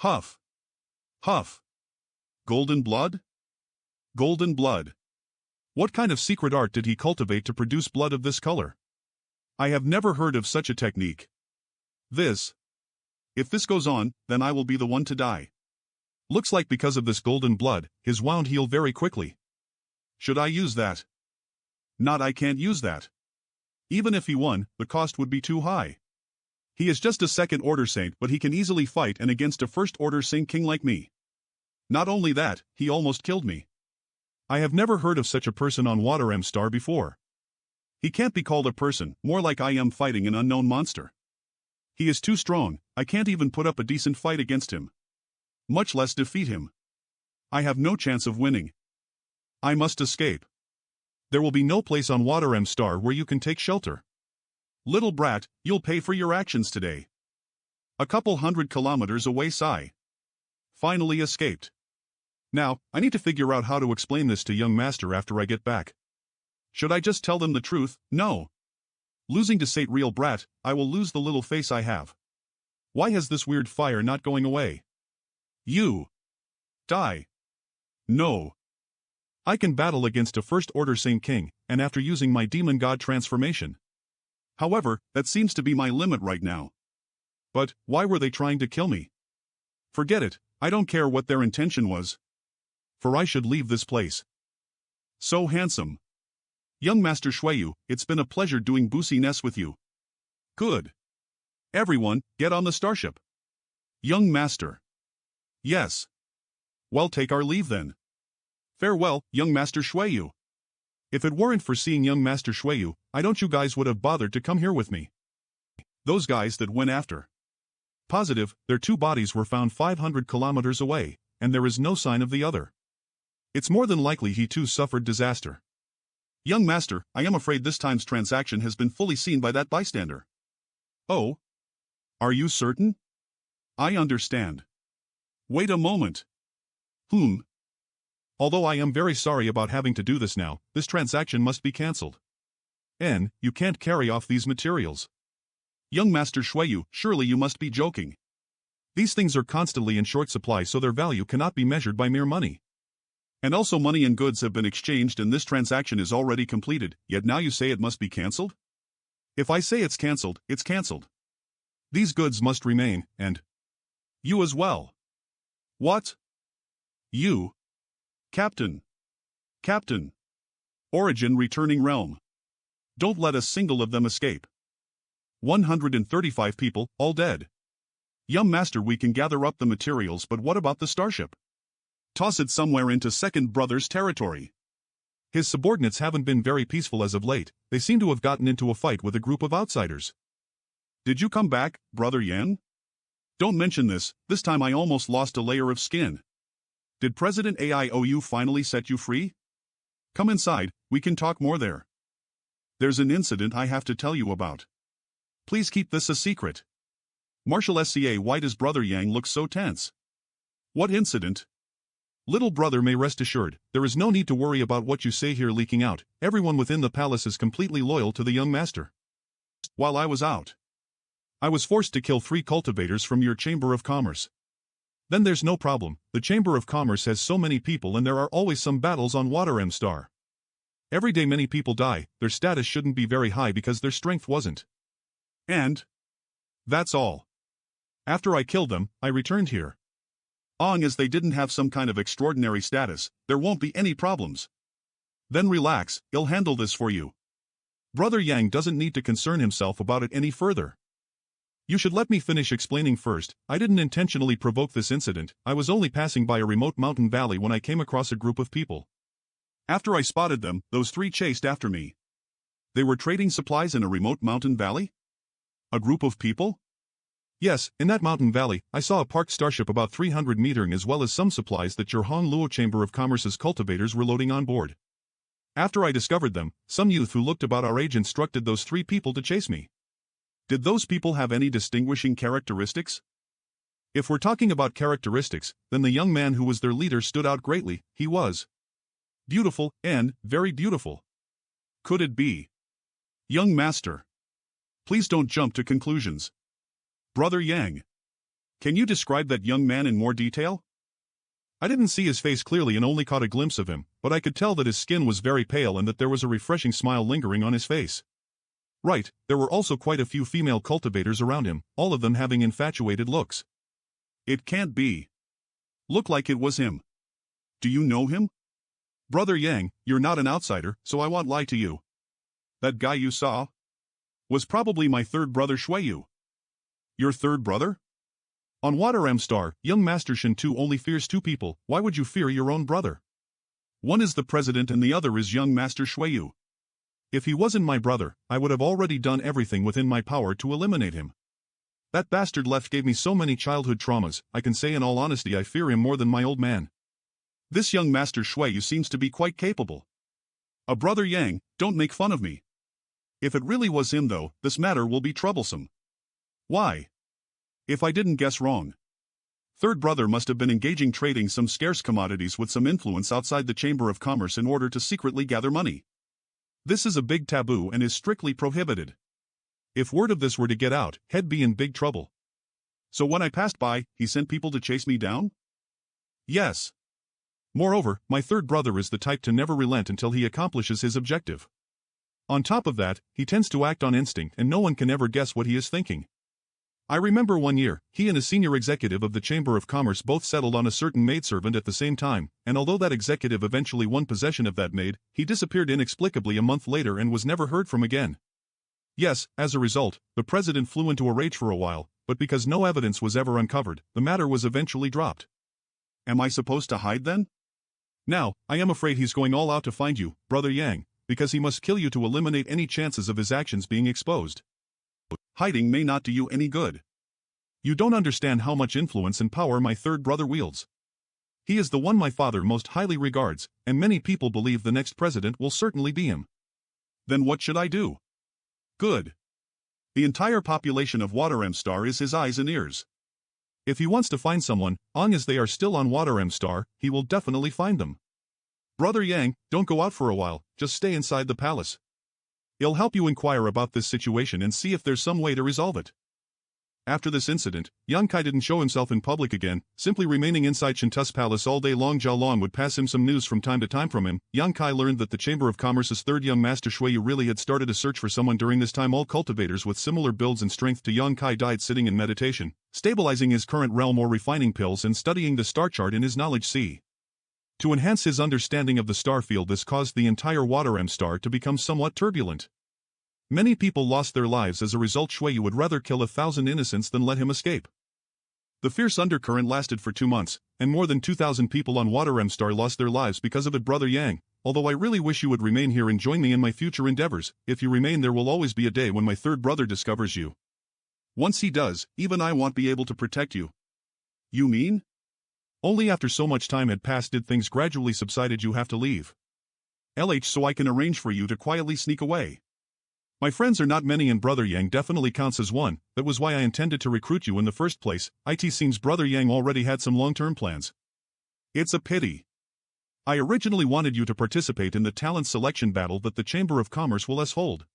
Huff. Huff. Golden blood? Golden blood. What kind of secret art did he cultivate to produce blood of this color? I have never heard of such a technique. If this goes on, then I will be the one to die. Looks like because of this golden blood, his wound heal very quickly. Should I use that? Not, I can't use that. Even if he won, the cost would be too high. He is just a second-order saint, but he can easily fight and against a first-order saint king like me. Not only that, he almost killed me. I have never heard of such a person on Water M Star before. He can't be called a person, more like I am fighting an unknown monster. He is too strong, I can't even put up a decent fight against him. Much less defeat him. I have no chance of winning. I must escape. There will be no place on Water M Star where you can take shelter. Little brat, you'll pay for your actions today. A couple 100 kilometers away, sigh. Finally escaped. Now, I need to figure out how to explain this to young master after I get back. Should I just tell them the truth? No. Losing to Saint Real Brat, I will lose the little face I have. Why has this weird fire not going away? You. Die. No. I can battle against a first-order Saint King, and after using my demon god transformation. However, that seems to be my limit right now. But, why were they trying to kill me? Forget it, I don't care what their intention was. For I should leave this place. So handsome. Young Master Shuiyu, it's been a pleasure doing Business with you. Good. Everyone, get on the starship. Young Master. Yes. Well, take our leave then. Farewell, young Master Shuiyu. If it weren't for seeing young Master Shuiyu, I don't you guys would have bothered to come here with me. Those guys that went after. Positive, their two bodies were found 500 kilometers away, and there is no sign of the other. It's more than likely he too suffered disaster. Young Master, I am afraid this time's transaction has been fully seen by that bystander. Oh? Are you certain? I understand. Wait a moment. Although I am very sorry about having to do this now, this transaction must be cancelled. You can't carry off these materials. Young Master Shuiyu, surely you must be joking. These things are constantly in short supply, so their value cannot be measured by mere money. And also money and goods have been exchanged and this transaction is already completed, yet now you say it must be cancelled? If I say it's cancelled, it's cancelled. These goods must remain, and you as well. What? You? Captain. Captain. Origin returning realm. Don't let a single of them escape. 135 people, all dead. Young Master, we can gather up the materials, but what about the starship? Toss it somewhere into Second Brother's territory. His subordinates haven't been very peaceful as of late, they seem to have gotten into a fight with a group of outsiders. Did you come back, Brother Yan? Don't mention this time I almost lost a layer of skin. Did President AIOU finally set you free? Come inside, we can talk more there. There's an incident I have to tell you about. Please keep this a secret. Marshal SCA, why does Brother Yang look so tense? What incident? Little brother may rest assured, there is no need to worry about what you say here leaking out, everyone within the palace is completely loyal to the young master. While I was out, I was forced to kill 3 cultivators from your Chamber of Commerce. Then there's no problem, the Chamber of Commerce has so many people and there are always some battles on Water M Star. Every day many people die, their status shouldn't be very high because their strength wasn't. And that's all. After I killed them, I returned here. As they didn't have some kind of extraordinary status, there won't be any problems. Then relax, I'll handle this for you. Brother Yang doesn't need to concern himself about it any further. You should let me finish explaining first. I didn't intentionally provoke this incident, I was only passing by a remote mountain valley when I came across a group of people. After I spotted them, those 3 chased after me. They were trading supplies in a remote mountain valley? A group of people? Yes, in that mountain valley, I saw a parked starship about 300 meters as well as some supplies that your Honluo Chamber of Commerce's cultivators were loading on board. After I discovered them, some youth who looked about our age instructed those 3 people to chase me. Did those people have any distinguishing characteristics? If we're talking about characteristics, then the young man who was their leader stood out greatly. He was beautiful, and very beautiful. Could it be? Young Master. Please don't jump to conclusions. Brother Yang. Can you describe that young man in more detail? I didn't see his face clearly and only caught a glimpse of him, but I could tell that his skin was very pale and that there was a refreshing smile lingering on his face. Right, there were also quite a few female cultivators around him, all of them having infatuated looks. It can't be. Look like it was him. Do you know him? Brother Yang, you're not an outsider, so I won't lie to you. That guy you saw was probably my third brother Shuiyu. Your third brother? On Water M Star, young Master Shin 2 only fears two people. Why would you fear your own brother? One is the president and the other is young Master Shuiyu. If he wasn't my brother, I would have already done everything within my power to eliminate him. That bastard left gave me so many childhood traumas. I can say in all honesty I fear him more than my old man. This young Master Shuiyu seems to be quite capable. A brother Yang, don't make fun of me. If it really was him though, this matter will be troublesome. Why? If I didn't guess wrong. Third brother must have been engaging trading some scarce commodities with some influence outside the Chamber of Commerce in order to secretly gather money. This is a big taboo and is strictly prohibited. If word of this were to get out, he'd be in big trouble. So when I passed by, he sent people to chase me down? Yes. Moreover, my third brother is the type to never relent until he accomplishes his objective. On top of that, he tends to act on instinct and no one can ever guess what he is thinking. I remember one year, he and a senior executive of the Chamber of Commerce both settled on a certain maidservant at the same time, and although that executive eventually won possession of that maid, he disappeared inexplicably a month later and was never heard from again. Yes, as a result, the president flew into a rage for a while, but because no evidence was ever uncovered, the matter was eventually dropped. Am I supposed to hide then? Now, I am afraid he's going all out to find you, Brother Yang, because he must kill you to eliminate any chances of his actions being exposed. Hiding may not do you any good. You don't understand how much influence and power my third brother wields. He is the one my father most highly regards, and many people believe the next president will certainly be him. Then what should I do? Good. The entire population of Water M Star is his eyes and ears. If he wants to find someone, long as they are still on Water M Star, he will definitely find them. Brother Yang, don't go out for a while, just stay inside the palace. It'll help you inquire about this situation and see if there's some way to resolve it. After this incident, Yang Kai didn't show himself in public again, simply remaining inside Shinta's palace all day long. Zhao Long would pass him some news from time to time from him. Yang Kai learned that the Chamber of Commerce's third young master Shuiyu really had started a search for someone. During this time all cultivators with similar builds and strength to Yang Kai died sitting in meditation, stabilizing his current realm or refining pills and studying the star chart in his knowledge sea. To enhance his understanding of the star field, this caused the entire Water M Star to become somewhat turbulent. Many people lost their lives as a result. Shuiyu would rather kill 1,000 innocents than let him escape. The fierce undercurrent lasted for 2 months, and more than 2,000 people on Water M Star lost their lives because of it. Brother Yang, although I really wish you would remain here and join me in my future endeavors, if you remain there will always be a day when my third brother discovers you. Once he does, even I won't be able to protect you. You mean? Only after so much time had passed did things gradually subsided. You have to leave. So I can arrange for you to quietly sneak away. My friends are not many and Brother Yang definitely counts as one. That was why I intended to recruit you in the first place. It seems Brother Yang already had some long-term plans. It's a pity. I originally wanted you to participate in the talent selection battle that the Chamber of Commerce will hold.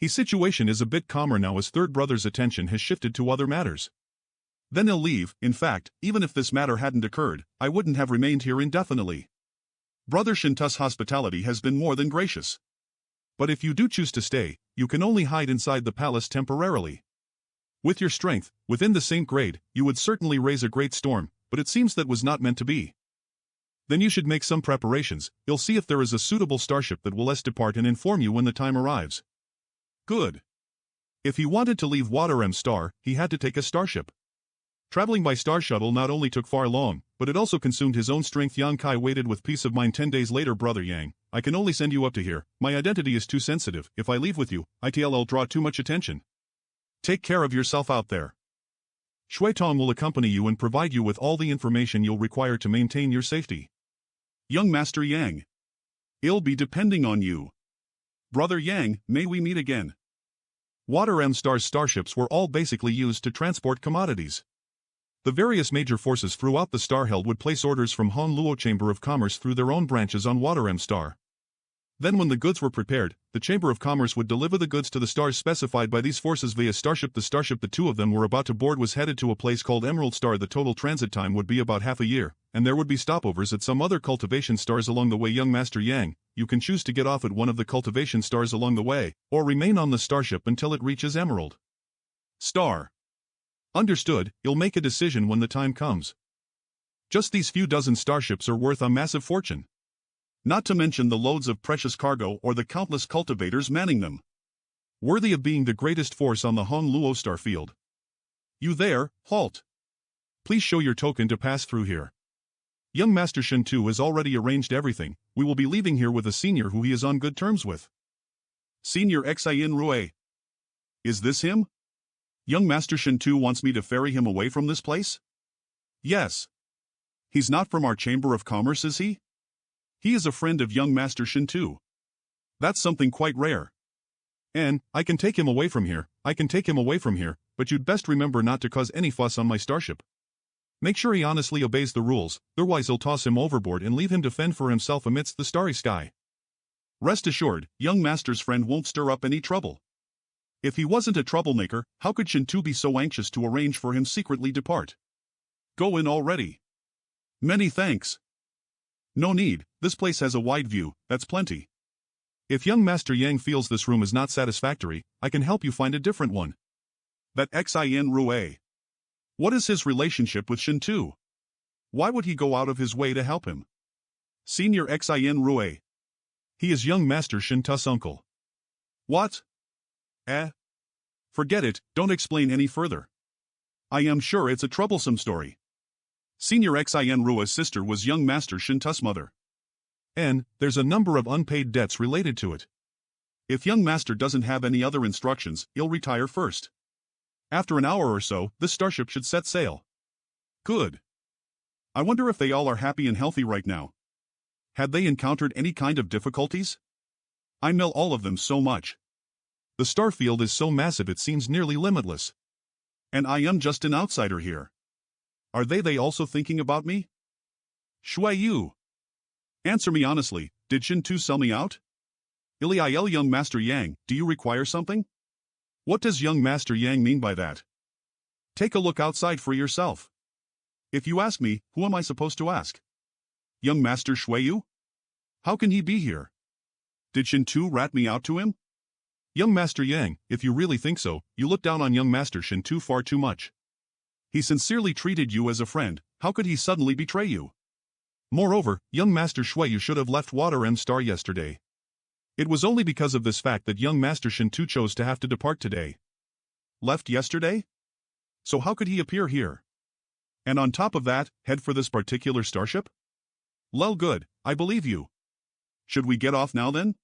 His situation is a bit calmer now as third brother's attention has shifted to other matters. Then he'll leave. In fact, even if this matter hadn't occurred, I wouldn't have remained here indefinitely. Brother Shinta's hospitality has been more than gracious. But if you do choose to stay, you can only hide inside the palace temporarily. With your strength, within the same grade, you would certainly raise a great storm, but it seems that was not meant to be. Then you should make some preparations. You'll see if there is a suitable starship that will depart and inform you when the time arrives. Good. If he wanted to leave Water M Star, he had to take a starship. Traveling by star shuttle not only took far long, but it also consumed his own strength. Yang Kai waited with peace of mind. 10 days later. Brother Yang, I can only send you up to here. My identity is too sensitive. If I leave with you, I'll draw too much attention. Take care of yourself out there. Shui Tong will accompany you and provide you with all the information you'll require to maintain your safety. Young Master Yang. I'll be depending on you. Brother Yang, may we meet again. Water M Star's starships were all basically used to transport commodities. The various major forces throughout the star held would place orders from Honluo Chamber of Commerce through their own branches on Water M Star. Then when the goods were prepared, the Chamber of Commerce would deliver the goods to the stars specified by these forces via starship. The starship the two of them were about to board was headed to a place called Emerald Star. The total transit time would be about half a year, and there would be stopovers at some other cultivation stars along the way. Young Master Yang, you can choose to get off at one of the cultivation stars along the way, or remain on the starship until it reaches Emerald Star. Understood, you'll make a decision when the time comes. Just these few dozen starships are worth a massive fortune. Not to mention the loads of precious cargo or the countless cultivators manning them. Worthy of being the greatest force on the Hong-Luo star field. You there, halt. Please show your token to pass through here. Young Master Shen Tu has already arranged everything. We will be leaving here with a senior who he is on good terms with. Senior Xin Rue. Is this him? Young Master Shen Tu wants me to ferry him away from this place? Yes. He's not from our Chamber of Commerce, is he? He is a friend of young Master Shen Tu. That's something quite rare. And I can take him away from here, but you'd best remember not to cause any fuss on my starship. Make sure he honestly obeys the rules, otherwise I'll toss him overboard and leave him to fend for himself amidst the starry sky. Rest assured, young Master's friend won't stir up any trouble. If he wasn't a troublemaker, how could Shen Tu be so anxious to arrange for him secretly depart? Go in already. Many thanks. No need, this place has a wide view, that's plenty. If young Master Yang feels this room is not satisfactory, I can help you find a different one. That Xin Rue. What is his relationship with Shen Tu? Why would he go out of his way to help him? Senior Xin Rue. He is young Master Shen Tu's uncle. What? Forget it, don't explain any further. I am sure it's a troublesome story. Senior Xin Rue's sister was young Master Shen Tu's mother. And there's a number of unpaid debts related to it. If young Master doesn't have any other instructions, he'll retire first. After an hour or so, this starship should set sail. Good. I wonder if they all are happy and healthy right now. Had they encountered any kind of difficulties? I mill all of them so much. The star field is so massive it seems nearly limitless. And I am just an outsider here. Are they also thinking about me? Shui Yu. Answer me honestly, did Shen Tu sell me out? Il young Master Yang, do you require something? What does young Master Yang mean by that? Take a look outside for yourself. If you ask me, who am I supposed to ask? Young Master Shui Yu? How can he be here? Did Shen Tu rat me out to him? Young Master Yang, if you really think so, you look down on young Master Shen Tu far too much. He sincerely treated you as a friend, how could he suddenly betray you? Moreover, young Master Shui Yu should have left Water M Star yesterday. It was only because of this fact that young Master Shen Tu chose to have to depart today. Left yesterday? So how could he appear here? And on top of that, head for this particular starship? Lel good, I believe you. Should we get off now then?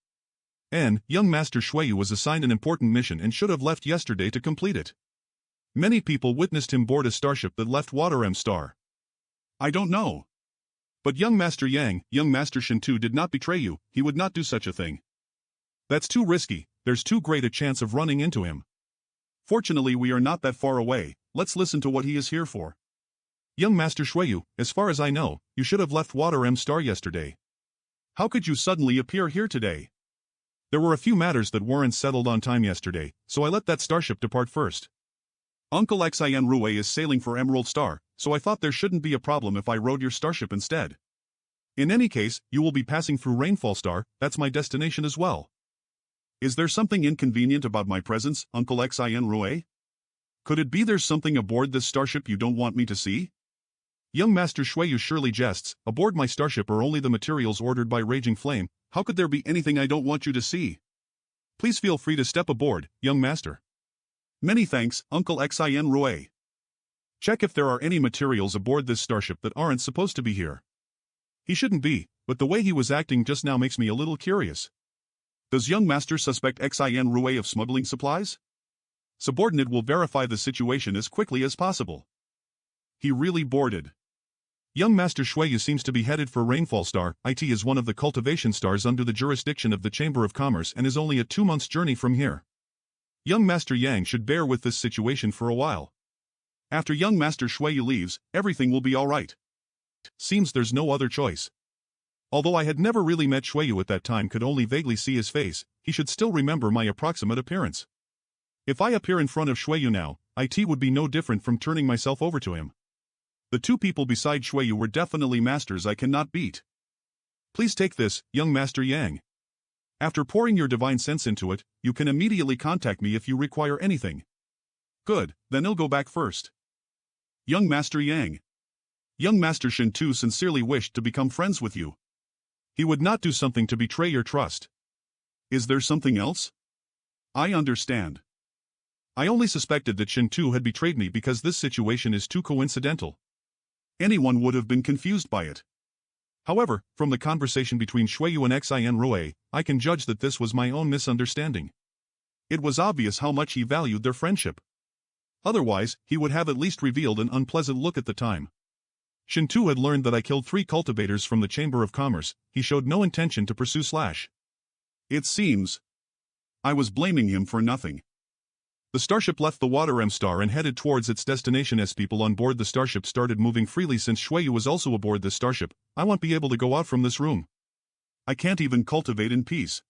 And young Master Shui Yu was assigned an important mission and should have left yesterday to complete it. Many people witnessed him board a starship that left Water M Star. I don't know. But young Master Yang, young Master Shen Tu did not betray you, he would not do such a thing. That's too risky, there's too great a chance of running into him. Fortunately we are not that far away, let's listen to what he is here for. Young Master Shui Yu, as far as I know, you should have left Water M Star yesterday. How could you suddenly appear here today? There were a few matters that weren't settled on time yesterday, so I let that starship depart first. Uncle Xin Rue is sailing for Emerald Star, so I thought there shouldn't be a problem if I rode your starship instead. In any case, you will be passing through Rainfall Star, that's my destination as well. Is there something inconvenient about my presence, Uncle Xin Rue? Could it be there's something aboard this starship you don't want me to see? Young Master Shui Yu surely jests, aboard my starship are only the materials ordered by Raging Flame, how could there be anything I don't want you to see? Please feel free to step aboard, young Master. Many thanks, Uncle Xin Rue. Check if there are any materials aboard this starship that aren't supposed to be here. He shouldn't be, but the way he was acting just now makes me a little curious. Does young Master suspect Xin Rue of smuggling supplies? Subordinate will verify the situation as quickly as possible. He really boarded. Young Master Shui Yu seems to be headed for Rainfall Star. It is one of the cultivation stars under the jurisdiction of the Chamber of Commerce and is only a 2 months' journey from here. Young Master Yang should bear with this situation for a while. After young Master Shui Yu leaves, everything will be alright. Seems there's no other choice. Although I had never really met Shueyu at that time, could only vaguely see his face, he should still remember my approximate appearance. If I appear in front of Shueyu now, it would be no different from turning myself over to him. The two people beside Shueyu were definitely masters I cannot beat. Please take this, young Master Yang. After pouring your divine sense into it, you can immediately contact me if you require anything. Good, then I'll go back first. Young Master Yang. Young Master Shintu sincerely wished to become friends with you. He would not do something to betray your trust. Is there something else? I understand. I only suspected that Shintu had betrayed me because this situation is too coincidental. Anyone would have been confused by it. However, from the conversation between Shueyu and Xin Rui, I can judge that this was my own misunderstanding. It was obvious how much he valued their friendship. Otherwise, he would have at least revealed an unpleasant look at the time. Shintu had learned that I killed 3 cultivators from the Chamber of Commerce. He showed no intention to pursue / It seems I was blaming him for nothing. The starship left the Water M star and headed towards its destination. As people on board the starship started moving freely, since Shueyu was also aboard this starship, I won't be able to go out from this room. I can't even cultivate in peace.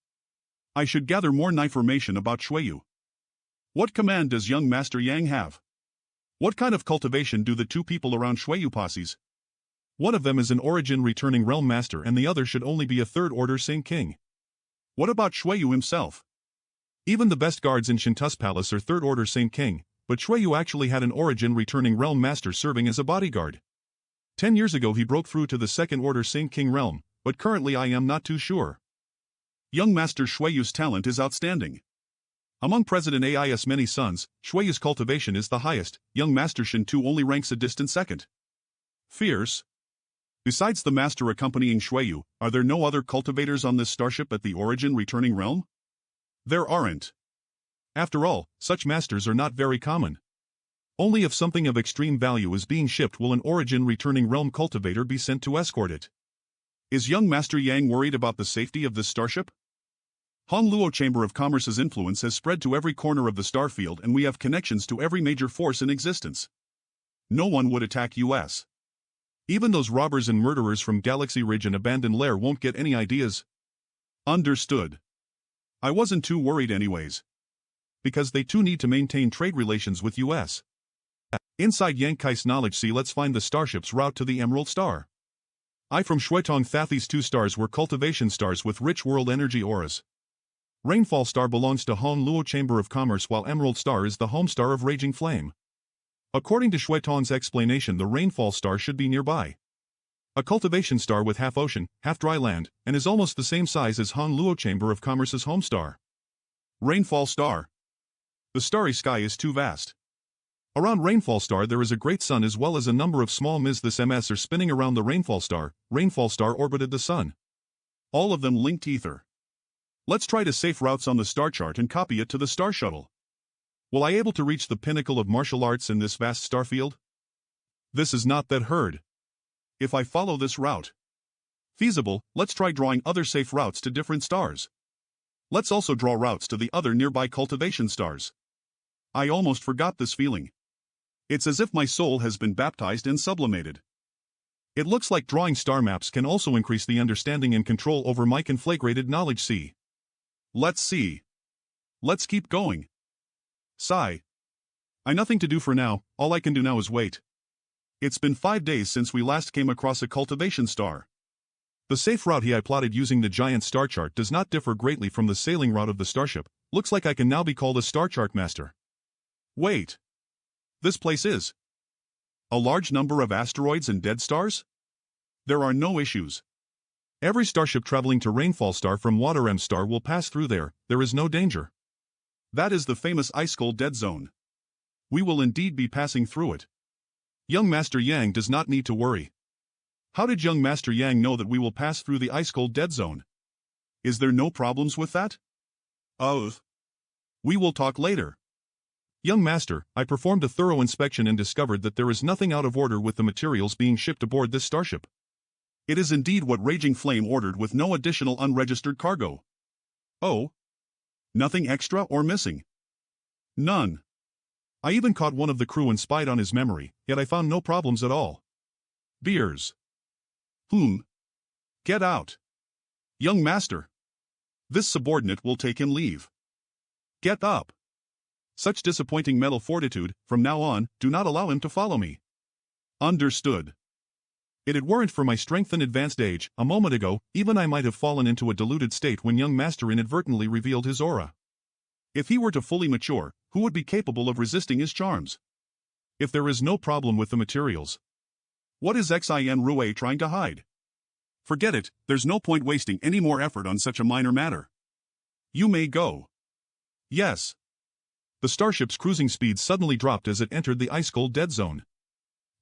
I should gather more information about Shueyu. What command does young Master Yang have? What kind of cultivation do the two people around Shueyu possess? One of them is an origin returning realm master and the other should only be a third-order Saint King. What about Shueyu himself? Even the best guards in Shintu's palace are third-order Saint King, but Shueyu actually had an origin returning realm master serving as a bodyguard. 10 years ago he broke through to the second-order Saint King realm, but currently I am not too sure. Young Master Shueyu's talent is outstanding. Among President Ai's many sons, Shueyu's cultivation is the highest. Young Master Shintu only ranks a distant second. Fierce. Besides the master accompanying Shueyu, are there no other cultivators on this starship at the origin returning realm? There aren't. After all, such masters are not very common. Only if something of extreme value is being shipped will an origin returning realm cultivator be sent to escort it. Is young Master Yang worried about the safety of this starship? Hongluo Chamber of Commerce's influence has spread to every corner of the starfield and we have connections to every major force in existence. No one would attack us. Even those robbers and murderers from Galaxy Ridge and Abandoned Lair won't get any ideas. Understood. I wasn't too worried anyways. Because they too need to maintain trade relations with us. Inside Yankai's knowledge sea, let's find the starship's route to the Emerald Star. From Shuetong Thathy's 2 stars were cultivation stars with rich world energy auras. Rainfall Star belongs to Hongluo Chamber of Commerce while Emerald Star is the home star of Raging Flame. According to Shuetong's explanation, the Rainfall Star should be nearby. A cultivation star with half ocean, half dry land, and is almost the same size as Hongluo Chamber of Commerce's home star. Rainfall Star. The starry sky is too vast. Around Rainfall Star there is a great sun as well as a number of small ms. This ms are spinning around the Rainfall Star. Rainfall Star orbited the sun. All of them linked ether. Let's try to safe routes on the star chart and copy it to the star shuttle. Will I able to reach the pinnacle of martial arts in this vast starfield? This is not that hard. If I follow this route feasible, let's try drawing other safe routes to different stars. Let's also draw routes to the other nearby cultivation stars. I almost forgot this feeling. It's as if my soul has been baptized and sublimated. It looks like drawing star maps can also increase the understanding and control over my conflagrated knowledge sea. Let's see. Let's keep going. Sigh. I nothing to do for now, all I can do now is wait. It's been 5 days since we last came across a cultivation star. The safe route I plotted using the giant star chart does not differ greatly from the sailing route of the starship. Looks like I can now be called a star chart master. Wait. This place is a large number of asteroids and dead stars? There are no issues. Every starship traveling to Rainfall Star from Water M Star will pass through there is no danger. That is the famous Ice Skull Dead Zone. We will indeed be passing through it. Young Master Yang does not need to worry. How did young Master Yang know that we will pass through the Ice Cold Dead Zone? Is there no problems with that? Oh. We will talk later. Young Master, I performed a thorough inspection and discovered that there is nothing out of order with the materials being shipped aboard this starship. It is indeed what Raging Flame ordered with no additional unregistered cargo. Oh. Nothing extra or missing? None. I even caught one of the crew and spied on his memory, yet I found no problems at all. Beers. Get out. Young master. This subordinate will take him leave. Get up. Such disappointing mental fortitude, from now on, do not allow him to follow me. Understood. It weren't for my strength and advanced age, a moment ago, even I might have fallen into a deluded state when young master inadvertently revealed his aura. If he were to fully mature, who would be capable of resisting his charms? If there is no problem with the materials, what is Xin Rue trying to hide? Forget it, there's no point wasting any more effort on such a minor matter. You may go. Yes. The starship's cruising speed suddenly dropped as it entered the ice-cold dead zone.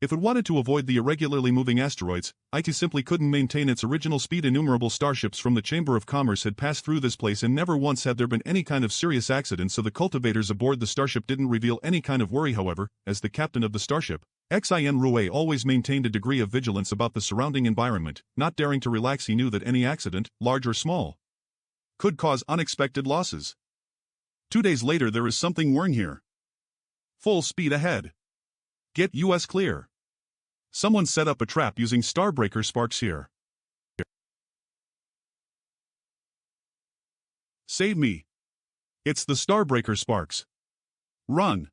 If it wanted to avoid the irregularly moving asteroids, it simply couldn't maintain its original speed. Innumerable starships from the Chamber of Commerce had passed through this place and never once had there been any kind of serious accident, so the cultivators aboard the starship didn't reveal any kind of worry. However, as the captain of the starship, Xin Rue always maintained a degree of vigilance about the surrounding environment, not daring to relax. He knew that any accident, large or small, could cause unexpected losses. 2 days later, there is something worrying here. Full speed ahead. Get US clear. Someone set up a trap using Starbreaker sparks here. Save me. It's the Starbreaker sparks. Run.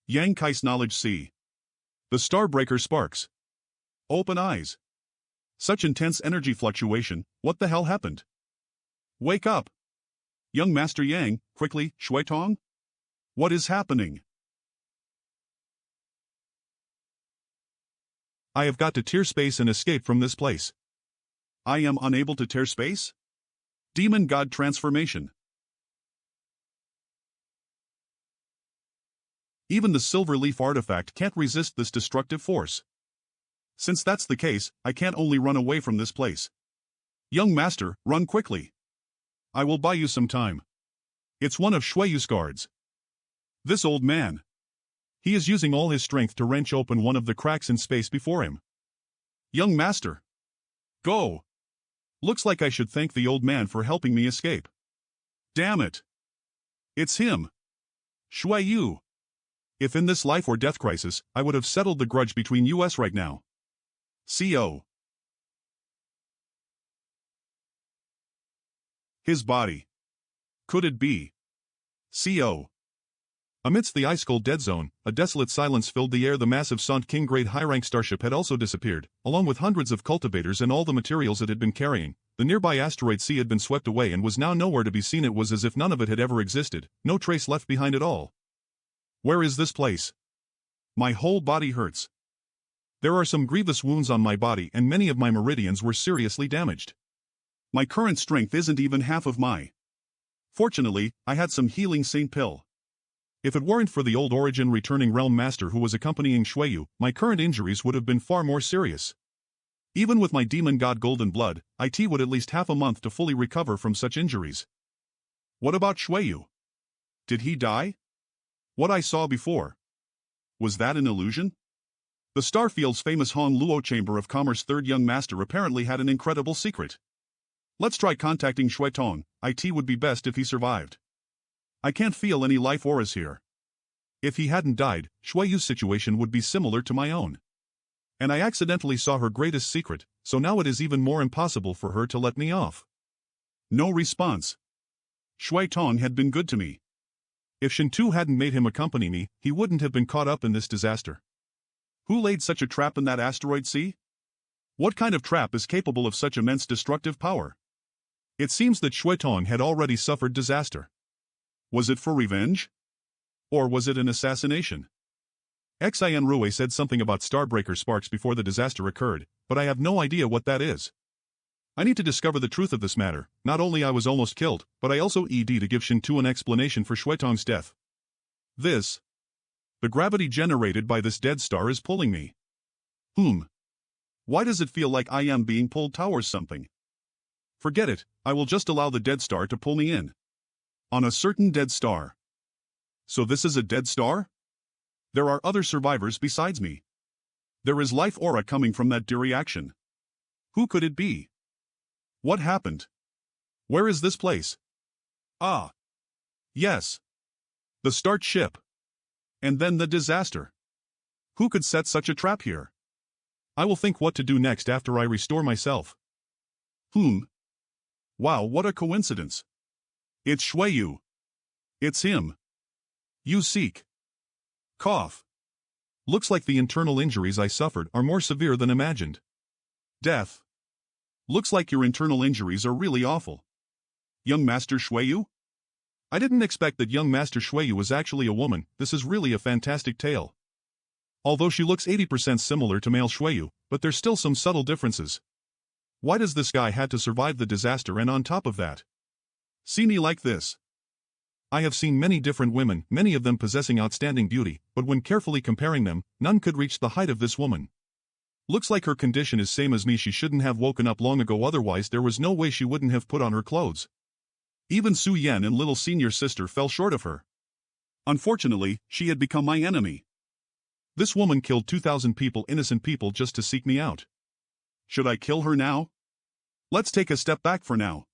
Yang Kai's knowledge see. The Starbreaker sparks. Open eyes. Such intense energy fluctuation, what the hell happened? Wake up. Young Master Yang, quickly, Shui Tong? What is happening? I have got to tear space and escape from this place. I am unable to tear space? Demon God transformation. Even the silver leaf artifact can't resist this destructive force. Since that's the case, I can't only run away from this place. Young master, run quickly. I will buy you some time. It's one of Shueyu's guards. This old man. He is using all his strength to wrench open one of the cracks in space before him. Young master. Go. Looks like I should thank the old man for helping me escape. Damn it. It's him. Shueyu. If in this life or death crisis, I would have settled the grudge between us right now. CO. His body. Could it be? CO. Amidst the ice-cold dead zone, a desolate silence filled the air. The massive Sant King grade high-rank starship had also disappeared, along with hundreds of cultivators and all the materials it had been carrying. The nearby asteroid sea had been swept away and was now nowhere to be seen. It was as if none of it had ever existed, no trace left behind at all. Where is this place? My whole body hurts. There are some grievous wounds on my body and many of my meridians were seriously damaged. My current strength isn't even half of my. Fortunately, I had some healing saint pill. If it weren't for the old origin returning realm master who was accompanying Shueyu, my current injuries would have been far more serious. Even with my demon god golden blood, it would at least half a month to fully recover from such injuries. What about Shueyu? Did he die? What I saw before. Was that an illusion? The Starfield's famous Hong Luo Chamber of Commerce third young master apparently had an incredible secret. Let's try contacting Shui Tong. It would be best if he survived. I can't feel any life auras here. If he hadn't died, Shueyu's situation would be similar to my own. And I accidentally saw her greatest secret, so now it is even more impossible for her to let me off. No response. Shui Tong had been good to me. If Shintu hadn't made him accompany me, he wouldn't have been caught up in this disaster. Who laid such a trap in that asteroid sea? What kind of trap is capable of such immense destructive power? It seems that Shui Tong had already suffered disaster. Was it for revenge? Or was it an assassination? Xin Rue said something about Starbreaker sparks before the disaster occurred, but I have no idea what that is. I need to discover the truth of this matter. Not only I was almost killed, but I also to give Shintu an explanation for Shui Tong's death. The gravity generated by this dead star is pulling me. Why does it feel like I am being pulled towards something? Forget it, I will just allow the dead star to pull me in. On a certain dead star. So this is a dead star? There are other survivors besides me. There is life aura coming from that reaction. Who could it be? What happened? Where is this place? Ah. Yes. The start ship. And then the disaster. Who could set such a trap here? I will think what to do next after I restore myself. Hmm. Wow, what a coincidence. It's Shuiyu. It's him. You seek. Cough. Looks like the internal injuries I suffered are more severe than imagined. Death. Looks like your internal injuries are really awful. Young Master Shuiyu? I didn't expect that young Master Shuiyu was actually a woman. This is really a fantastic tale. Although she looks 80% similar to male Shuiyu, but there's still some subtle differences. Why does this guy had to survive the disaster, and on top of that, see me like this? I have seen many different women, many of them possessing outstanding beauty, but when carefully comparing them, none could reach the height of this woman. Looks like her condition is same as me. She shouldn't have woken up long ago, otherwise there was no way she wouldn't have put on her clothes. Even Su Yan and little senior sister fell short of her. Unfortunately, she had become my enemy. This woman killed 2,000 people, innocent people, just to seek me out. Should I kill her now? Let's take a step back for now.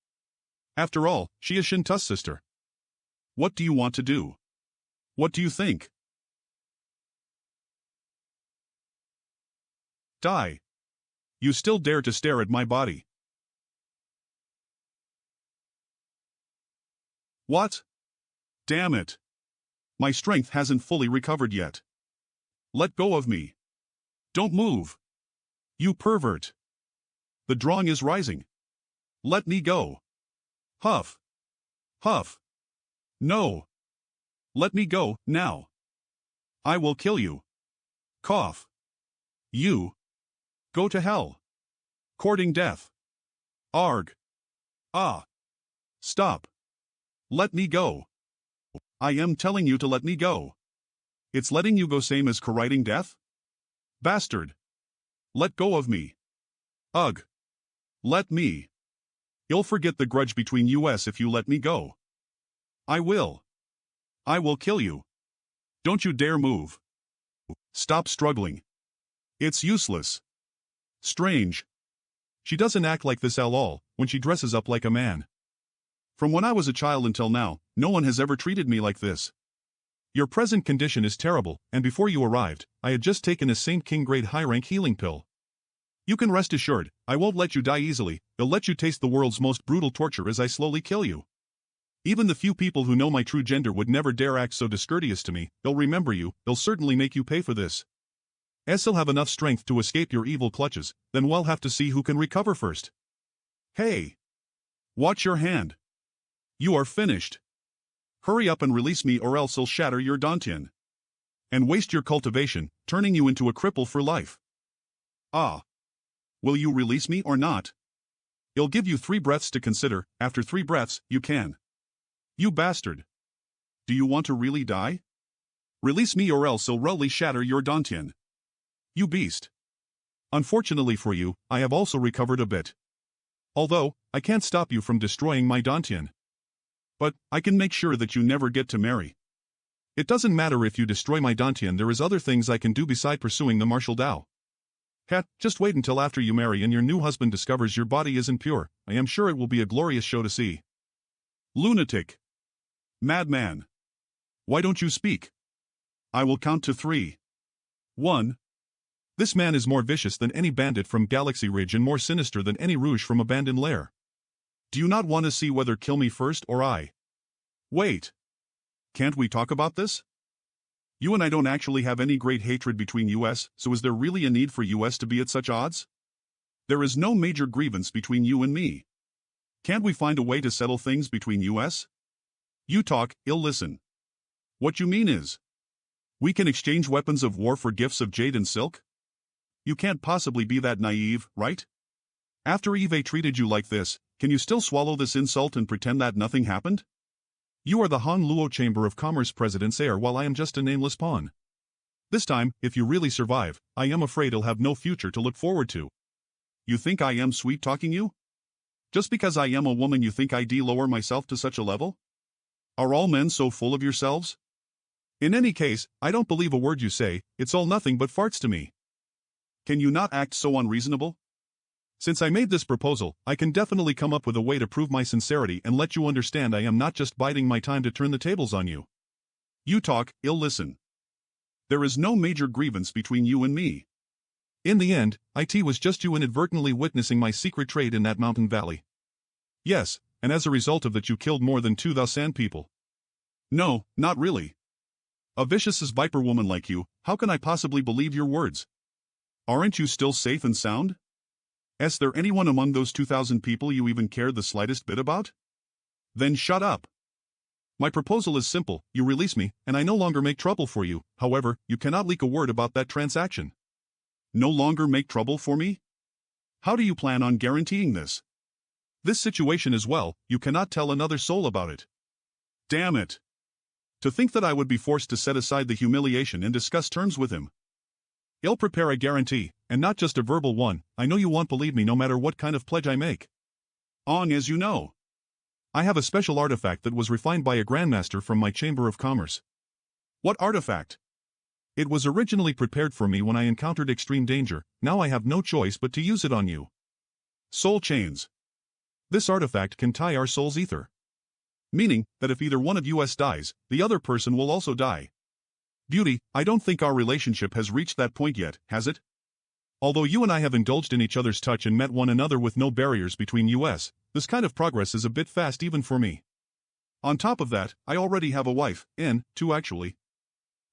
After all, she is Shinta's sister. What do you want to do? What do you think? Die. You still dare to stare at my body? What? Damn it. My strength hasn't fully recovered yet. Let go of me. Don't move. You pervert. The drawing is rising. Let me go. Huff. Huff. No. Let me go, now. I will kill you. Cough. You. Go to hell. Courting death. Arg. Ah. Stop. Let me go. I am telling you to let me go. It's letting you go same as courting death? Bastard. Let go of me. Ugh. Let me. You'll forget the grudge between us if you let me go. I will. I will kill you. Don't you dare move. Stop struggling. It's useless. Strange. She doesn't act like this at all when she dresses up like a man. From when I was a child until now, no one has ever treated me like this. Your present condition is terrible, and before you arrived, I had just taken a Saint King grade high-rank healing pill. You can rest assured, I won't let you die easily. I'll let you taste the world's most brutal torture as I slowly kill you. Even the few people who know my true gender would never dare act so discourteous to me. They'll remember you, they'll certainly make you pay for this. As he'll have enough strength to escape your evil clutches, then we'll have to see who can recover first. Hey! Watch your hand. You are finished. Hurry up and release me, or else I'll shatter your dantian. And waste your cultivation, turning you into a cripple for life. Ah. Will you release me or not? I'll give you 3 breaths to consider. After 3 breaths, you can. You bastard. Do you want to really die? Release me, or else I'll really shatter your dantian. You beast. Unfortunately for you, I have also recovered a bit. Although, I can't stop you from destroying my dantian. But, I can make sure that you never get to marry. It doesn't matter if you destroy my dantian, there is other things I can do beside pursuing the martial Tao. Just wait until after you marry and your new husband discovers your body isn't pure. I am sure it will be a glorious show to see. Lunatic. Madman. Why don't you speak? I will count to 3. 1. This man is more vicious than any bandit from Galaxy Ridge and more sinister than any rouge from Abandoned Lair. Do you not want to see whether kill me first or I? Wait. Can't we talk about this? You and I don't actually have any great hatred between us, so is there really a need for us to be at such odds? There is no major grievance between you and me. Can't we find a way to settle things between us? You talk, I'll listen. What you mean is, we can exchange weapons of war for gifts of jade and silk? You can't possibly be that naive, right? After Eve treated you like this, can you still swallow this insult and pretend that nothing happened? You are the Han Luo Chamber of Commerce President's heir while I am just a nameless pawn. This time, if you really survive, I am afraid I'll have no future to look forward to. You think I am sweet-talking you? Just because I am a woman you think I lower myself to such a level? Are all men so full of yourselves? In any case, I don't believe a word you say, it's all nothing but farts to me. Can you not act so unreasonable? Since I made this proposal, I can definitely come up with a way to prove my sincerity and let you understand I am not just biding my time to turn the tables on you. You talk, I'll listen. There is no major grievance between you and me. In the end, it was just you inadvertently witnessing my secret trade in that mountain valley. Yes, and as a result of that you killed more than 2,000 people. No, not really. A vicious as viper woman like you, how can I possibly believe your words? Aren't you still safe and sound? Is there anyone among those 2,000 people you even cared the slightest bit about? Then shut up. My proposal is simple, you release me, and I no longer make trouble for you, however, you cannot leak a word about that transaction. No longer make trouble for me? How do you plan on guaranteeing this? This situation as well, you cannot tell another soul about it. Damn it. To think that I would be forced to set aside the humiliation and discuss terms with him. I'll prepare a guarantee, and not just a verbal one, I know you won't believe me no matter what kind of pledge I make. As you know. I have a special artifact that was refined by a grandmaster from my Chamber of Commerce. What artifact? It was originally prepared for me when I encountered extreme danger, now I have no choice but to use it on you. Soul chains. This artifact can tie our soul's ether. Meaning that if either one of us dies, the other person will also die. Beauty, I don't think our relationship has reached that point yet, has it? Although you and I have indulged in each other's touch and met one another with no barriers between us, this kind of progress is a bit fast even for me. On top of that, I already have a wife, and, two actually.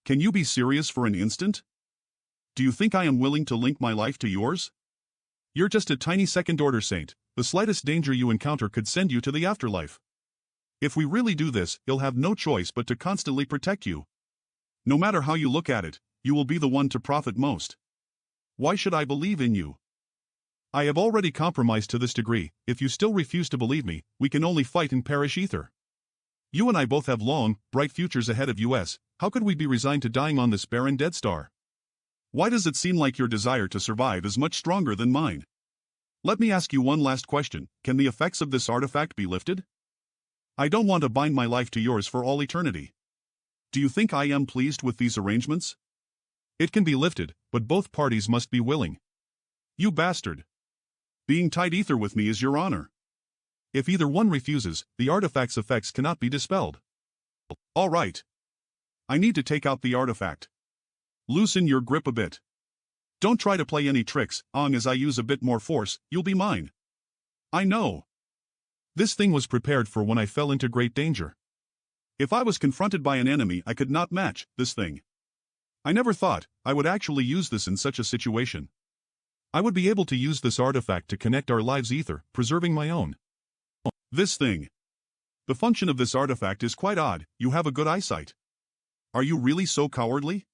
Can you be serious for an instant? Do you think I am willing to link my life to yours? You're just a tiny second-order saint, the slightest danger you encounter could send you to the afterlife. If we really do this, you'll have no choice but to constantly protect you. No matter how you look at it, you will be the one to profit most. Why should I believe in you? I have already compromised to this degree, if you still refuse to believe me, we can only fight in perish ether. You and I both have long, bright futures ahead of us, how could we be resigned to dying on this barren dead star? Why does it seem like your desire to survive is much stronger than mine? Let me ask you one last question, can the effects of this artifact be lifted? I don't want to bind my life to yours for all eternity. Do you think I am pleased with these arrangements? It can be lifted, but both parties must be willing. You bastard. Being tied ether with me is your honor. If either one refuses, the artifact's effects cannot be dispelled. All right. I need to take out the artifact. Loosen your grip a bit. Don't try to play any tricks, as I use a bit more force, you'll be mine. I know. This thing was prepared for when I fell into great danger. If I was confronted by an enemy I could not match, this thing. I never thought I would actually use this in such a situation. I would be able to use this artifact to connect our lives' ether, preserving my own. This thing. The function of this artifact is quite odd, you have a good eyesight. Are you really so cowardly?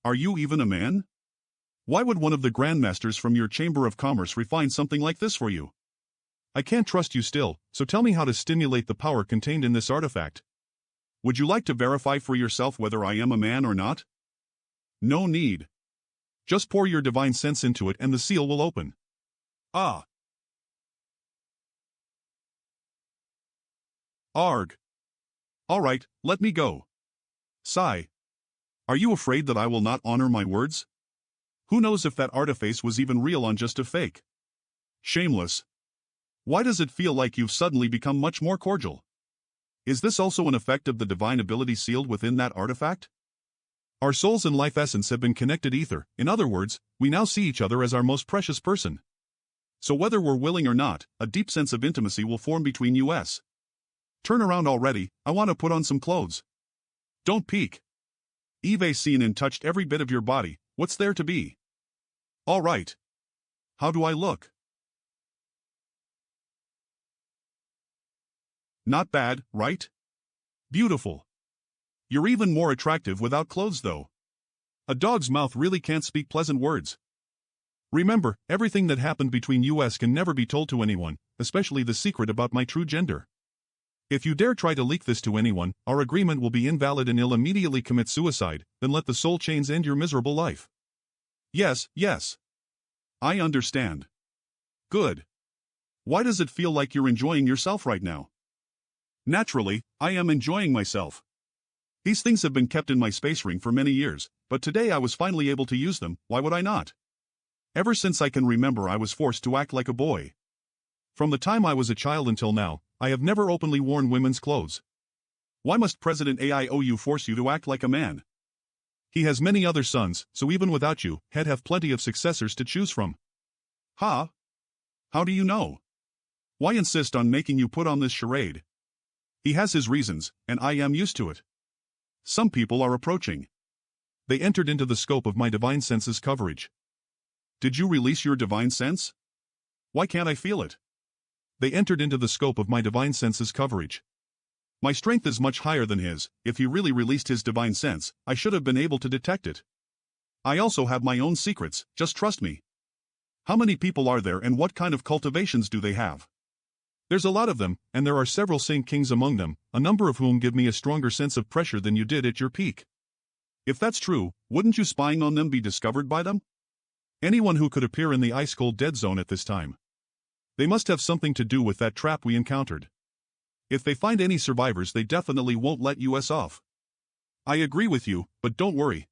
Are you even a man? Why would one of the grandmasters from your Chamber of Commerce refine something like this for you? I can't trust you still, so tell me how to stimulate the power contained in this artifact. Would you like to verify for yourself whether I am a man or not? No need. Just pour your divine sense into it and the seal will open. Ah. Arg. Alright, let me go. Sigh. Are you afraid that I will not honor my words? Who knows if that artiface was even real or just a fake? Shameless. Why does it feel like you've suddenly become much more cordial? Is this also an effect of the divine ability sealed within that artifact? Our souls and life essence have been connected ether, in other words, we now see each other as our most precious person. So whether we're willing or not, a deep sense of intimacy will form between us. Turn around already, I want to put on some clothes. Don't peek. Eve's seen and touched every bit of your body, what's there to be? All right. How do I look? Not bad, right? Beautiful. You're even more attractive without clothes though. A dog's mouth really can't speak pleasant words. Remember, everything that happened between us can never be told to anyone, especially the secret about my true gender. If you dare try to leak this to anyone, our agreement will be invalid and you'll immediately commit suicide, then let the soul chains end your miserable life. Yes, yes. I understand. Good. Why does it feel like you're enjoying yourself right now? Naturally, I am enjoying myself. These things have been kept in my space ring for many years, but today I was finally able to use them, why would I not? Ever since I can remember I was forced to act like a boy. From the time I was a child until now, I have never openly worn women's clothes. Why must President AIOU force you to act like a man? He has many other sons, so even without you, he'd have plenty of successors to choose from. Ha? How do you know? Why insist on making you put on this charade? He has his reasons, and I am used to it. Some people are approaching. They entered into the scope of my divine sense's coverage. Did you release your divine sense? Why can't I feel it? They entered into the scope of my divine sense's coverage. My strength is much higher than his. If he really released his divine sense, I should have been able to detect it. I also have my own secrets, just trust me. How many people are there and what kind of cultivations do they have? There's a lot of them, and there are several Saint Kings among them, a number of whom give me a stronger sense of pressure than you did at your peak. If that's true, wouldn't you spying on them be discovered by them? Anyone who could appear in the ice-cold dead zone at this time. They must have something to do with that trap we encountered. If they find any survivors, they definitely won't let us off. I agree with you, but don't worry.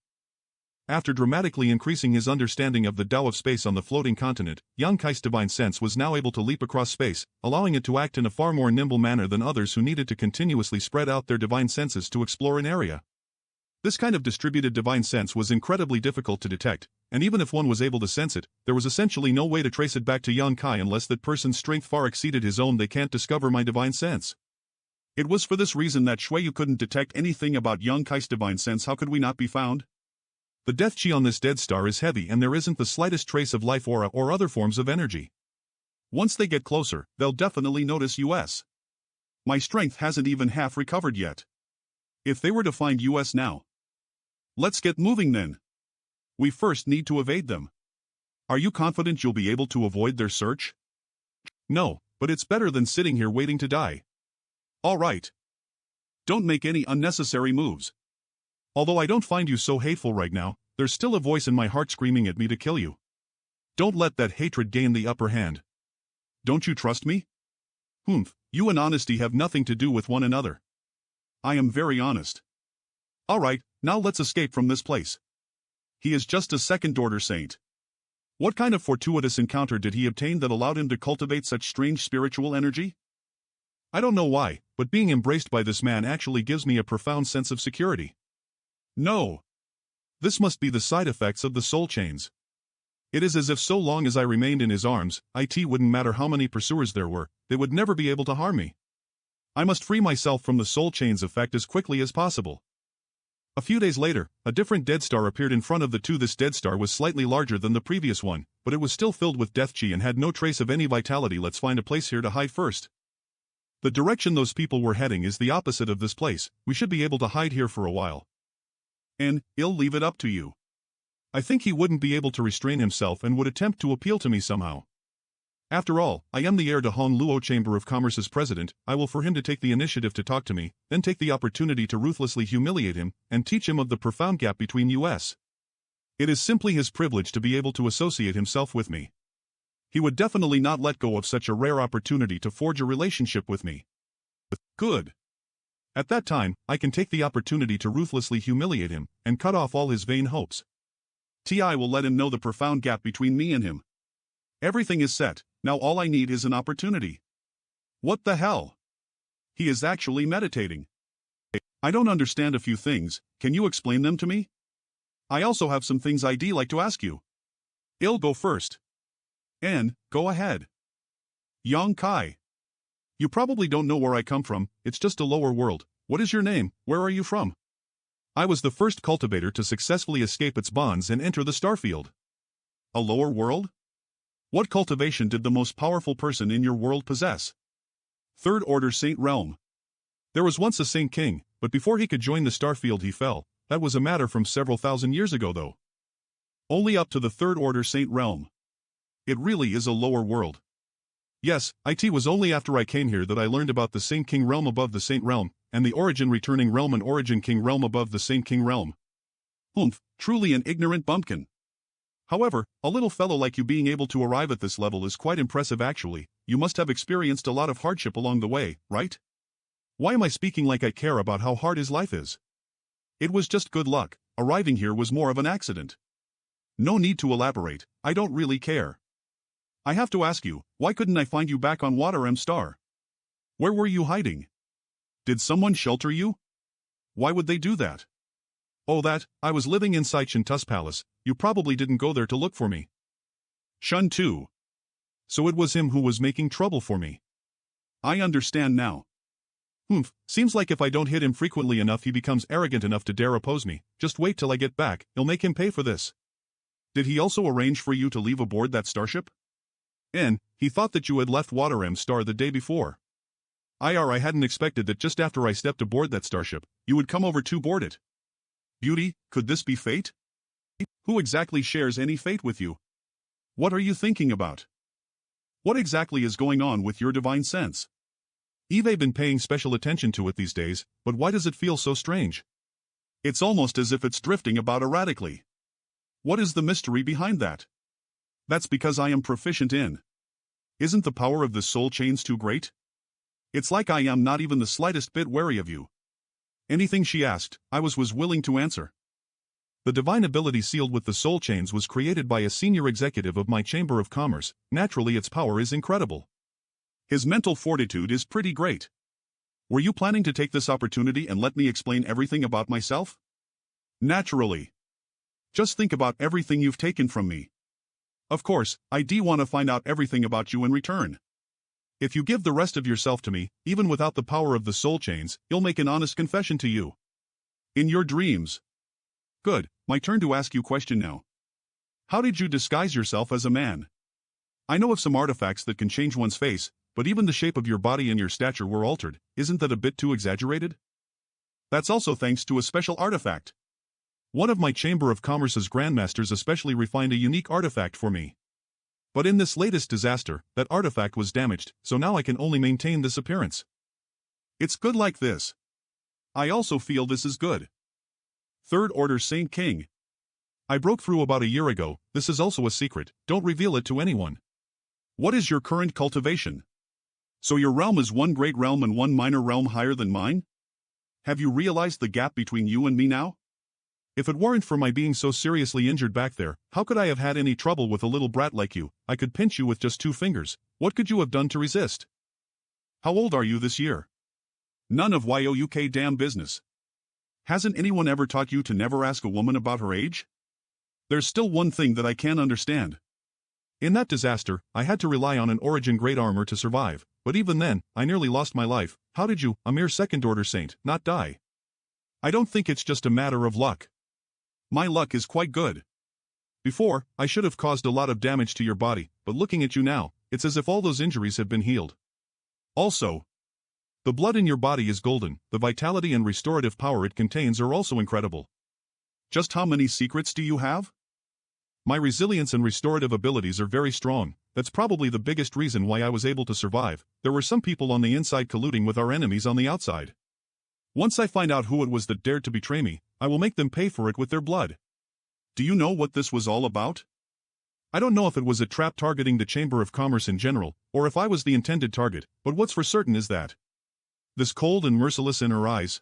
After dramatically increasing his understanding of the Tao of space on the floating continent, Yang Kai's divine sense was now able to leap across space, allowing it to act in a far more nimble manner than others who needed to continuously spread out their divine senses to explore an area. This kind of distributed divine sense was incredibly difficult to detect, and even if one was able to sense it, there was essentially no way to trace it back to Yang Kai unless that person's strength far exceeded his own. They can't discover my divine sense. It was for this reason that Shuiyu couldn't detect anything about Yang Kai's divine sense. How could we not be found? The death chi on this dead star is heavy and there isn't the slightest trace of life aura or other forms of energy. Once they get closer, they'll definitely notice us. My strength hasn't even half recovered yet. If they were to find us now. Let's get moving then. We first need to evade them. Are you confident you'll be able to avoid their search? No, but it's better than sitting here waiting to die. All right. Don't make any unnecessary moves. Although I don't find you so hateful right now, there's still a voice in my heart screaming at me to kill you. Don't let that hatred gain the upper hand. Don't you trust me? You and honesty have nothing to do with one another. I am very honest. Alright, now let's escape from this place. He is just a second-order saint. What kind of fortuitous encounter did he obtain that allowed him to cultivate such strange spiritual energy? I don't know why, but being embraced by this man actually gives me a profound sense of security. No. This must be the side effects of the soul chains. It is as if so long as I remained in his arms, it wouldn't matter how many pursuers there were, they would never be able to harm me. I must free myself from the soul chains effect as quickly as possible. A few days later, a different dead star appeared in front of the two. This dead star was slightly larger than the previous one, but it was still filled with death chi and had no trace of any vitality. Let's find a place here to hide first. The direction those people were heading is the opposite of this place. We should be able to hide here for a while. And he'll leave it up to you. I think he wouldn't be able to restrain himself and would attempt to appeal to me somehow. After all, I am the heir to Hong Luo Chamber of Commerce's president. I will for him to take the initiative to talk to me, then take the opportunity to ruthlessly humiliate him, and teach him of the profound gap between us. It is simply his privilege to be able to associate himself with me. He would definitely not let go of such a rare opportunity to forge a relationship with me. Good. At that time, I can take the opportunity to ruthlessly humiliate him, and cut off all his vain hopes. I will let him know the profound gap between me and him. Everything is set, now all I need is an opportunity. What the hell? He is actually meditating. I don't understand a few things, can you explain them to me? I also have some things I'd like to ask you. I'll go first. And, go ahead. Yang Kai. You probably don't know where I come from, it's just a lower world. What is your name, where are you from? I was the first cultivator to successfully escape its bonds and enter the starfield. A lower world? What cultivation did the most powerful person in your world possess? Third Order Saint Realm. There was once a Saint King, but before he could join the starfield he fell. That was a matter from several thousand years ago though. Only up to the Third Order Saint Realm. It really is a lower world. Yes, it was only after I came here that I learned about the Saint King realm above the Saint realm, and the Origin Returning realm and Origin King realm above the Saint King realm. Truly an ignorant bumpkin. However, a little fellow like you being able to arrive at this level is quite impressive actually. You must have experienced a lot of hardship along the way, right? Why am I speaking like I care about how hard his life is? It was just good luck, arriving here was more of an accident. No need to elaborate, I don't really care. I have to ask you, why couldn't I find you back on Water M Star? Where were you hiding? Did someone shelter you? Why would they do that? Oh I was living inside Shinta's palace, you probably didn't go there to look for me. Shun too. So it was him who was making trouble for me. I understand now. Seems like if I don't hit him frequently enough he becomes arrogant enough to dare oppose me. Just wait till I get back, I'll make him pay for this. Did he also arrange for you to leave aboard that starship? He thought that you had left Water Star the day before. I hadn't expected that just after I stepped aboard that starship, you would come over to board it. Beauty, could this be fate? Who exactly shares any fate with you? What are you thinking about? What exactly is going on with your divine sense? I've been paying special attention to it these days, but why does it feel so strange? It's almost as if it's drifting about erratically. What is the mystery behind that? That's because I am proficient in. Isn't the power of the soul chains too great? It's like I am not even the slightest bit wary of you. Anything she asked, I was willing to answer. The divine ability sealed with the soul chains was created by a senior executive of my Chamber of Commerce. Naturally its power is incredible. His mental fortitude is pretty great. Were you planning to take this opportunity and let me explain everything about myself? Naturally. Just think about everything you've taken from me. Of course, I do want to find out everything about you in return. If you give the rest of yourself to me, even without the power of the soul chains, you'll make an honest confession to you. In your dreams. Good, my turn to ask you question now. How did you disguise yourself as a man? I know of some artifacts that can change one's face, but even the shape of your body and your stature were altered. Isn't that a bit too exaggerated? That's also thanks to a special artifact. One of my Chamber of Commerce's grandmasters especially refined a unique artifact for me. But in this latest disaster, that artifact was damaged, so now I can only maintain this appearance. It's good like this. I also feel this is good. Third Order Saint King. I broke through about a year ago. This is also a secret, don't reveal it to anyone. What is your current cultivation? So your realm is one great realm and one minor realm higher than mine? Have you realized the gap between you and me now? If it weren't for my being so seriously injured back there, how could I have had any trouble with a little brat like you? I could pinch you with just 2 fingers. What could you have done to resist? How old are you this year? None of YOUK damn business. Hasn't anyone ever taught you to never ask a woman about her age? There's still one thing that I can't understand. In that disaster, I had to rely on an origin grade armor to survive, but even then, I nearly lost my life. How did you, a mere second order saint, not die? I don't think it's just a matter of luck. My luck is quite good. Before, I should have caused a lot of damage to your body, but looking at you now, it's as if all those injuries have been healed. Also, the blood in your body is golden, the vitality and restorative power it contains are also incredible. Just how many secrets do you have? My resilience and restorative abilities are very strong. That's probably the biggest reason why I was able to survive. There were some people on the inside colluding with our enemies on the outside. Once I find out who it was that dared to betray me, I will make them pay for it with their blood. Do you know what this was all about? I don't know if it was a trap targeting the Chamber of Commerce in general, or if I was the intended target, but what's for certain is that this cold and merciless in her eyes.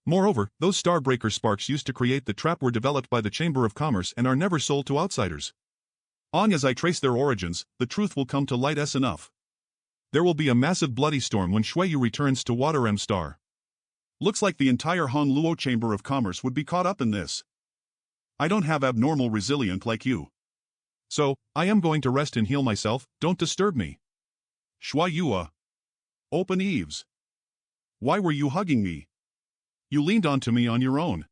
Moreover, those Starbreaker sparks used to create the trap were developed by the Chamber of Commerce and are never sold to outsiders. As I trace their origins, the truth will come to light enough. There will be a massive bloody storm when Shueyu returns to Water Star. Looks like the entire Hongluo Chamber of Commerce would be caught up in this. I don't have abnormal resilient like you. So, I am going to rest and heal myself, don't disturb me. Shueyu. Open eaves. Why were you hugging me? You leaned onto me on your own.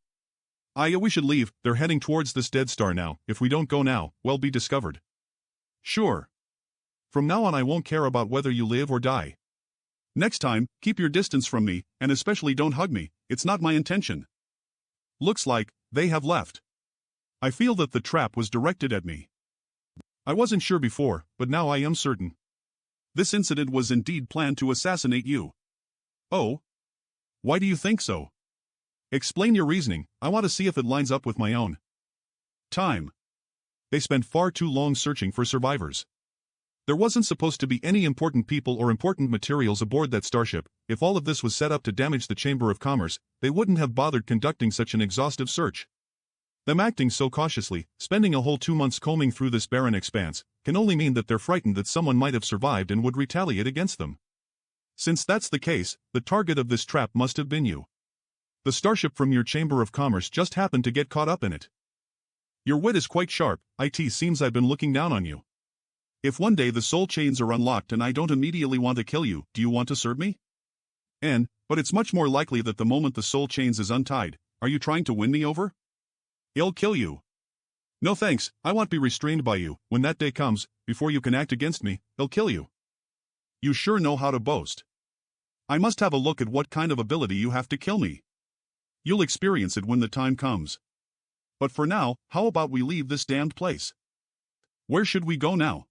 We should leave, they're heading towards this dead star now. If we don't go now, we'll be discovered. Sure. From now on I won't care about whether you live or die. Next time, keep your distance from me, and especially don't hug me, it's not my intention. Looks like they have left. I feel that the trap was directed at me. I wasn't sure before, but now I am certain. This incident was indeed planned to assassinate you. Oh? Why do you think so? Explain your reasoning, I want to see if it lines up with my own. Time. They spent far too long searching for survivors. There wasn't supposed to be any important people or important materials aboard that starship. If all of this was set up to damage the Chamber of Commerce, they wouldn't have bothered conducting such an exhaustive search. Them acting so cautiously, spending a whole 2 months combing through this barren expanse, can only mean that they're frightened that someone might have survived and would retaliate against them. Since that's the case, the target of this trap must have been you. The starship from your Chamber of Commerce just happened to get caught up in it. Your wit is quite sharp. It seems I've been looking down on you. If one day the soul chains are unlocked and I don't immediately want to kill you, do you want to serve me? But it's much more likely that the moment the soul chains is untied, are you trying to win me over? I'll kill you. No thanks, I won't be restrained by you. When that day comes, before you can act against me, I'll kill you. You sure know how to boast. I must have a look at what kind of ability you have to kill me. You'll experience it when the time comes. But for now, how about we leave this damned place? Where should we go now?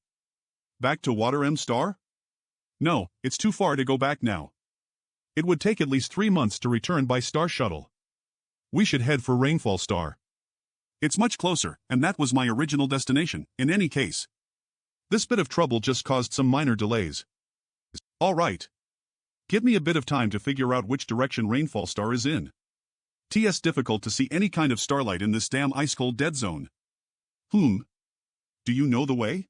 Back to Water M Star? No, it's too far to go back now. It would take at least 3 months to return by Star Shuttle. We should head for Rainfall Star. It's much closer, and that was my original destination, in any case. This bit of trouble just caused some minor delays. All right. Give me a bit of time to figure out which direction Rainfall Star is in. It's difficult to see any kind of starlight in this damn ice-cold dead zone. Do you know the way?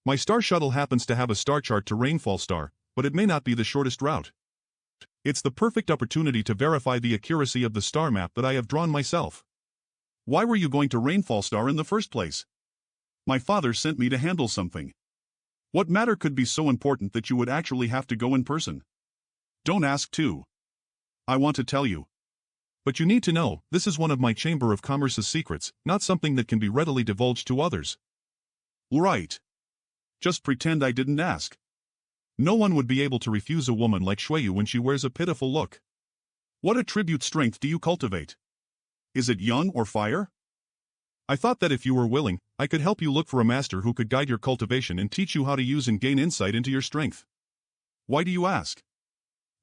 My Star Shuttle happens to have a star chart to Rainfall Star, but it may not be the shortest route. It's the perfect opportunity to verify the accuracy of the star map that I have drawn myself. Why were you going to Rainfall Star in the first place? My father sent me to handle something. What matter could be so important that you would actually have to go in person? Don't ask too. I want to tell you. But you need to know, this is one of my Chamber of Commerce's secrets, not something that can be readily divulged to others. Right. Just pretend I didn't ask. No one would be able to refuse a woman like Shueyu when she wears a pitiful look. What attribute strength do you cultivate? Is it yang or fire? I thought that if you were willing, I could help you look for a master who could guide your cultivation and teach you how to use and gain insight into your strength. Why do you ask?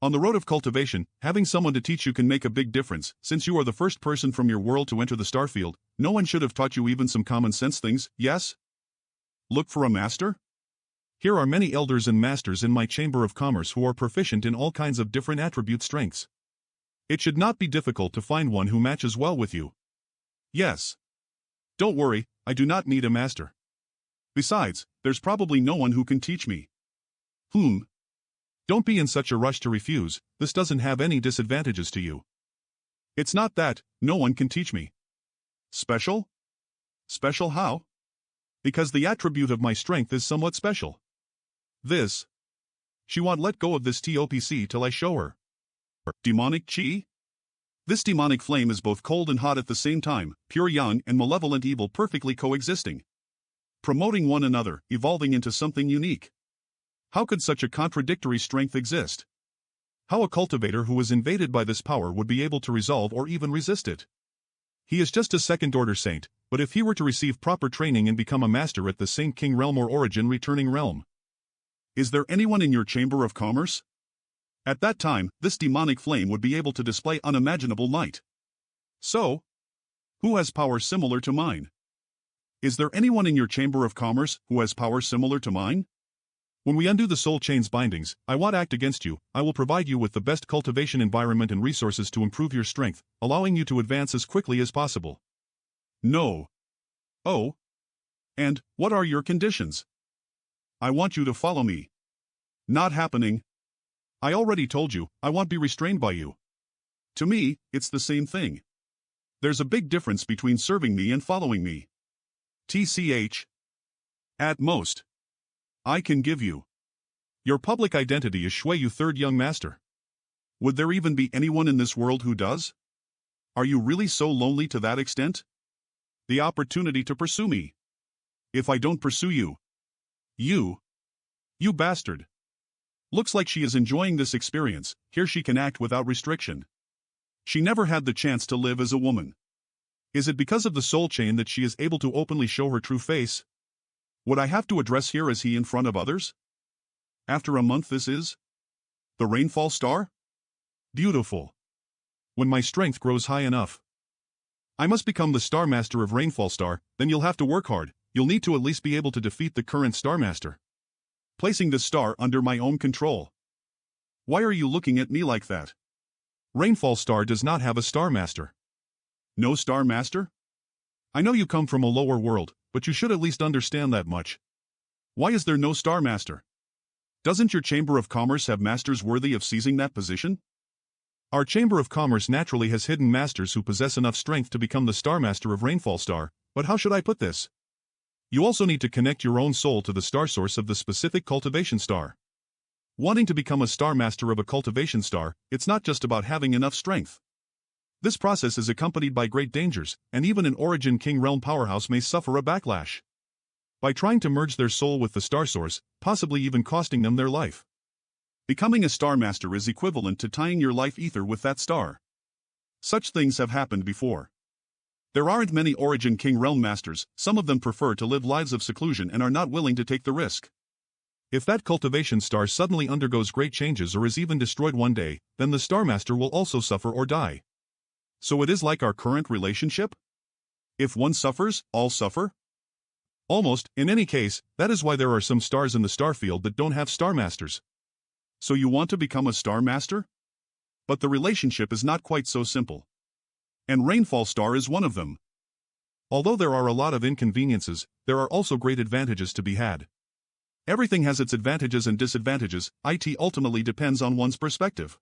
On the road of cultivation, having someone to teach you can make a big difference. Since you are the first person from your world to enter the starfield, no one should have taught you even some common sense things, yes? Look for a master? Here are many elders and masters in my Chamber of Commerce who are proficient in all kinds of different attribute strengths. It should not be difficult to find one who matches well with you. Yes. Don't worry, I do not need a master. Besides, there's probably no one who can teach me. Don't be in such a rush to refuse, this doesn't have any disadvantages to you. It's not that, no one can teach me. Special? Special how? Because the attribute of my strength is somewhat special. This. She won't let go of this TOPC till I show her. Demonic chi? This demonic flame is both cold and hot at the same time, pure yang and malevolent evil perfectly coexisting. Promoting one another, evolving into something unique. How could such a contradictory strength exist? How a cultivator who is invaded by this power would be able to resolve or even resist it? He is just a second-order saint, but if he were to receive proper training and become a master at the Saint King realm or origin returning realm. Is there anyone in your Chamber of Commerce? At that time, this demonic flame would be able to display unimaginable light. So, who has power similar to mine? Is there anyone in your Chamber of Commerce who has power similar to mine? When we undo the soul chain's bindings, I won't act against you. I will provide you with the best cultivation environment and resources to improve your strength, allowing you to advance as quickly as possible. No. Oh. And, what are your conditions? I want you to follow me. Not happening. I already told you, I won't be restrained by you. To me, it's the same thing. There's a big difference between serving me and following me. TCH. At most. I can give you. Your public identity is Shueyu Third Young Master. Would there even be anyone in this world who does? Are you really so lonely to that extent? The opportunity to pursue me. If I don't pursue you. You bastard. Looks like she is enjoying this experience, here she can act without restriction. She never had the chance to live as a woman. Is it because of the soul chain that she is able to openly show her true face? Would I have to address her as he in front of others? After a month this is? The Rainfall Star? Beautiful. When my strength grows high enough. I must become the Star Master of Rainfall Star, then you'll have to work hard, you'll need to at least be able to defeat the current Star Master. Placing the star under my own control. Why are you looking at me like that? Rainfall Star does not have a Star Master. No Star Master? I know you come from a lower world, but you should at least understand that much. Why is there no Star Master? Doesn't your Chamber of Commerce have masters worthy of seizing that position? Our Chamber of Commerce naturally has hidden masters who possess enough strength to become the Star Master of Rainfall Star, but how should I put this? You also need to connect your own soul to the star source of the specific cultivation star. Wanting to become a Star Master of a cultivation star, it's not just about having enough strength. This process is accompanied by great dangers, and even an Origin King Realm powerhouse may suffer a backlash. By trying to merge their soul with the star source, possibly even costing them their life. Becoming a Star Master is equivalent to tying your life ether with that star. Such things have happened before. There aren't many Origin King Realm Masters, some of them prefer to live lives of seclusion and are not willing to take the risk. If that cultivation star suddenly undergoes great changes or is even destroyed one day, then the Star Master will also suffer or die. So it is like our current relationship? If one suffers, all suffer? Almost, in any case, that is why there are some stars in the star field that don't have Star Masters. So you want to become a Star Master? But the relationship is not quite so simple. And Rainfall Star is one of them. Although there are a lot of inconveniences, there are also great advantages to be had. Everything has its advantages and disadvantages, it ultimately depends on one's perspective.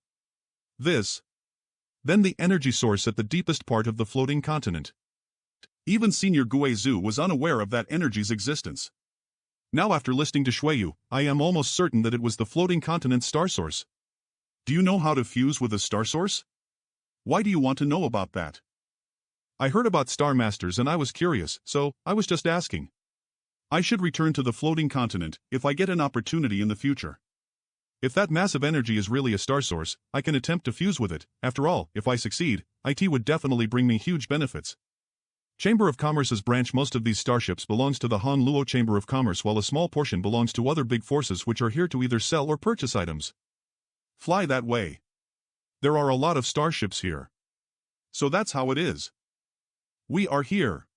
Then the energy source at the deepest part of the floating continent. Even Senior Guizhu was unaware of that energy's existence. Now after listening to Shuiyu, I am almost certain that it was the floating continent's star source. Do you know how to fuse with a star source? Why do you want to know about that? I heard about Star Masters and I was curious, so I was just asking. I should return to the floating continent if I get an opportunity in the future. If that massive energy is really a star source, I can attempt to fuse with it. After all, if I succeed, it would definitely bring me huge benefits. Chamber of Commerce's branch. Most of these starships belongs to the Han Luo Chamber of Commerce, while a small portion belongs to other big forces which are here to either sell or purchase items. Fly that way. There are a lot of starships here. So that's how it is. We are here.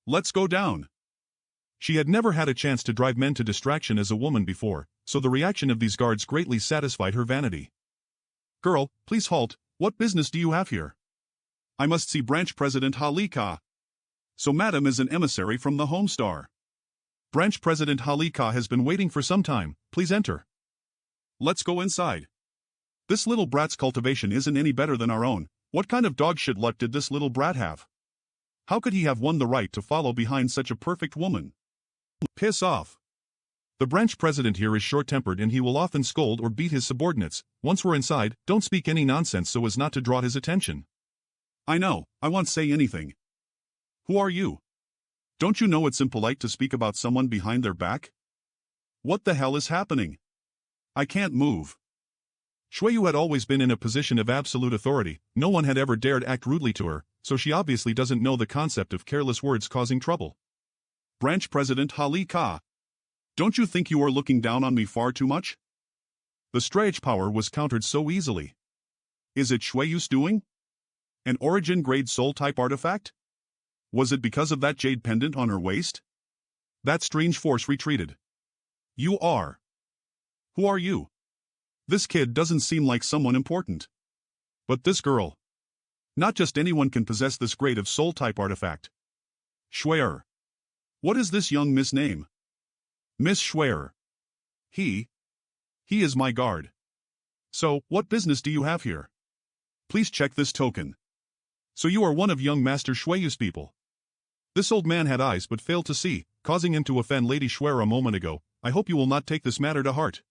Let's go down. She had never had a chance to drive men to distraction as a woman before, so the reaction of these guards greatly satisfied her vanity. Girl, please halt, what business do you have here? I must see Branch President Halika. So Madam is an emissary from the Home Star. Branch President Halika has been waiting for some time, please enter. Let's go inside. This little brat's cultivation isn't any better than our own. What kind of dog shit luck did this little brat have? How could he have won the right to follow behind such a perfect woman? Piss off. The branch president here is short-tempered and he will often scold or beat his subordinates. Once we're inside, don't speak any nonsense so as not to draw his attention. I know, I won't say anything. Who are you? Don't you know it's impolite to speak about someone behind their back? What the hell is happening? I can't move. Shuiyu had always been in a position of absolute authority, no one had ever dared act rudely to her, so she obviously doesn't know the concept of careless words causing trouble. Branch President Halika. Don't you think you are looking down on me far too much? The Strage power was countered so easily. Is it Shuiyu's doing? An Origin-grade soul-type artifact? Was it because of that jade pendant on her waist? That strange force retreated. You are. Who are you? This kid doesn't seem like someone important. But this girl. Not just anyone can possess this grade of soul-type artifact. Shuier. What is this young Miss name? Miss Shuier. He is my guard. So, what business do you have here? Please check this token. So you are one of young Master Shuiyu's people. This old man had eyes but failed to see, causing him to offend Lady Shuier a moment ago. I hope you will not take this matter to heart.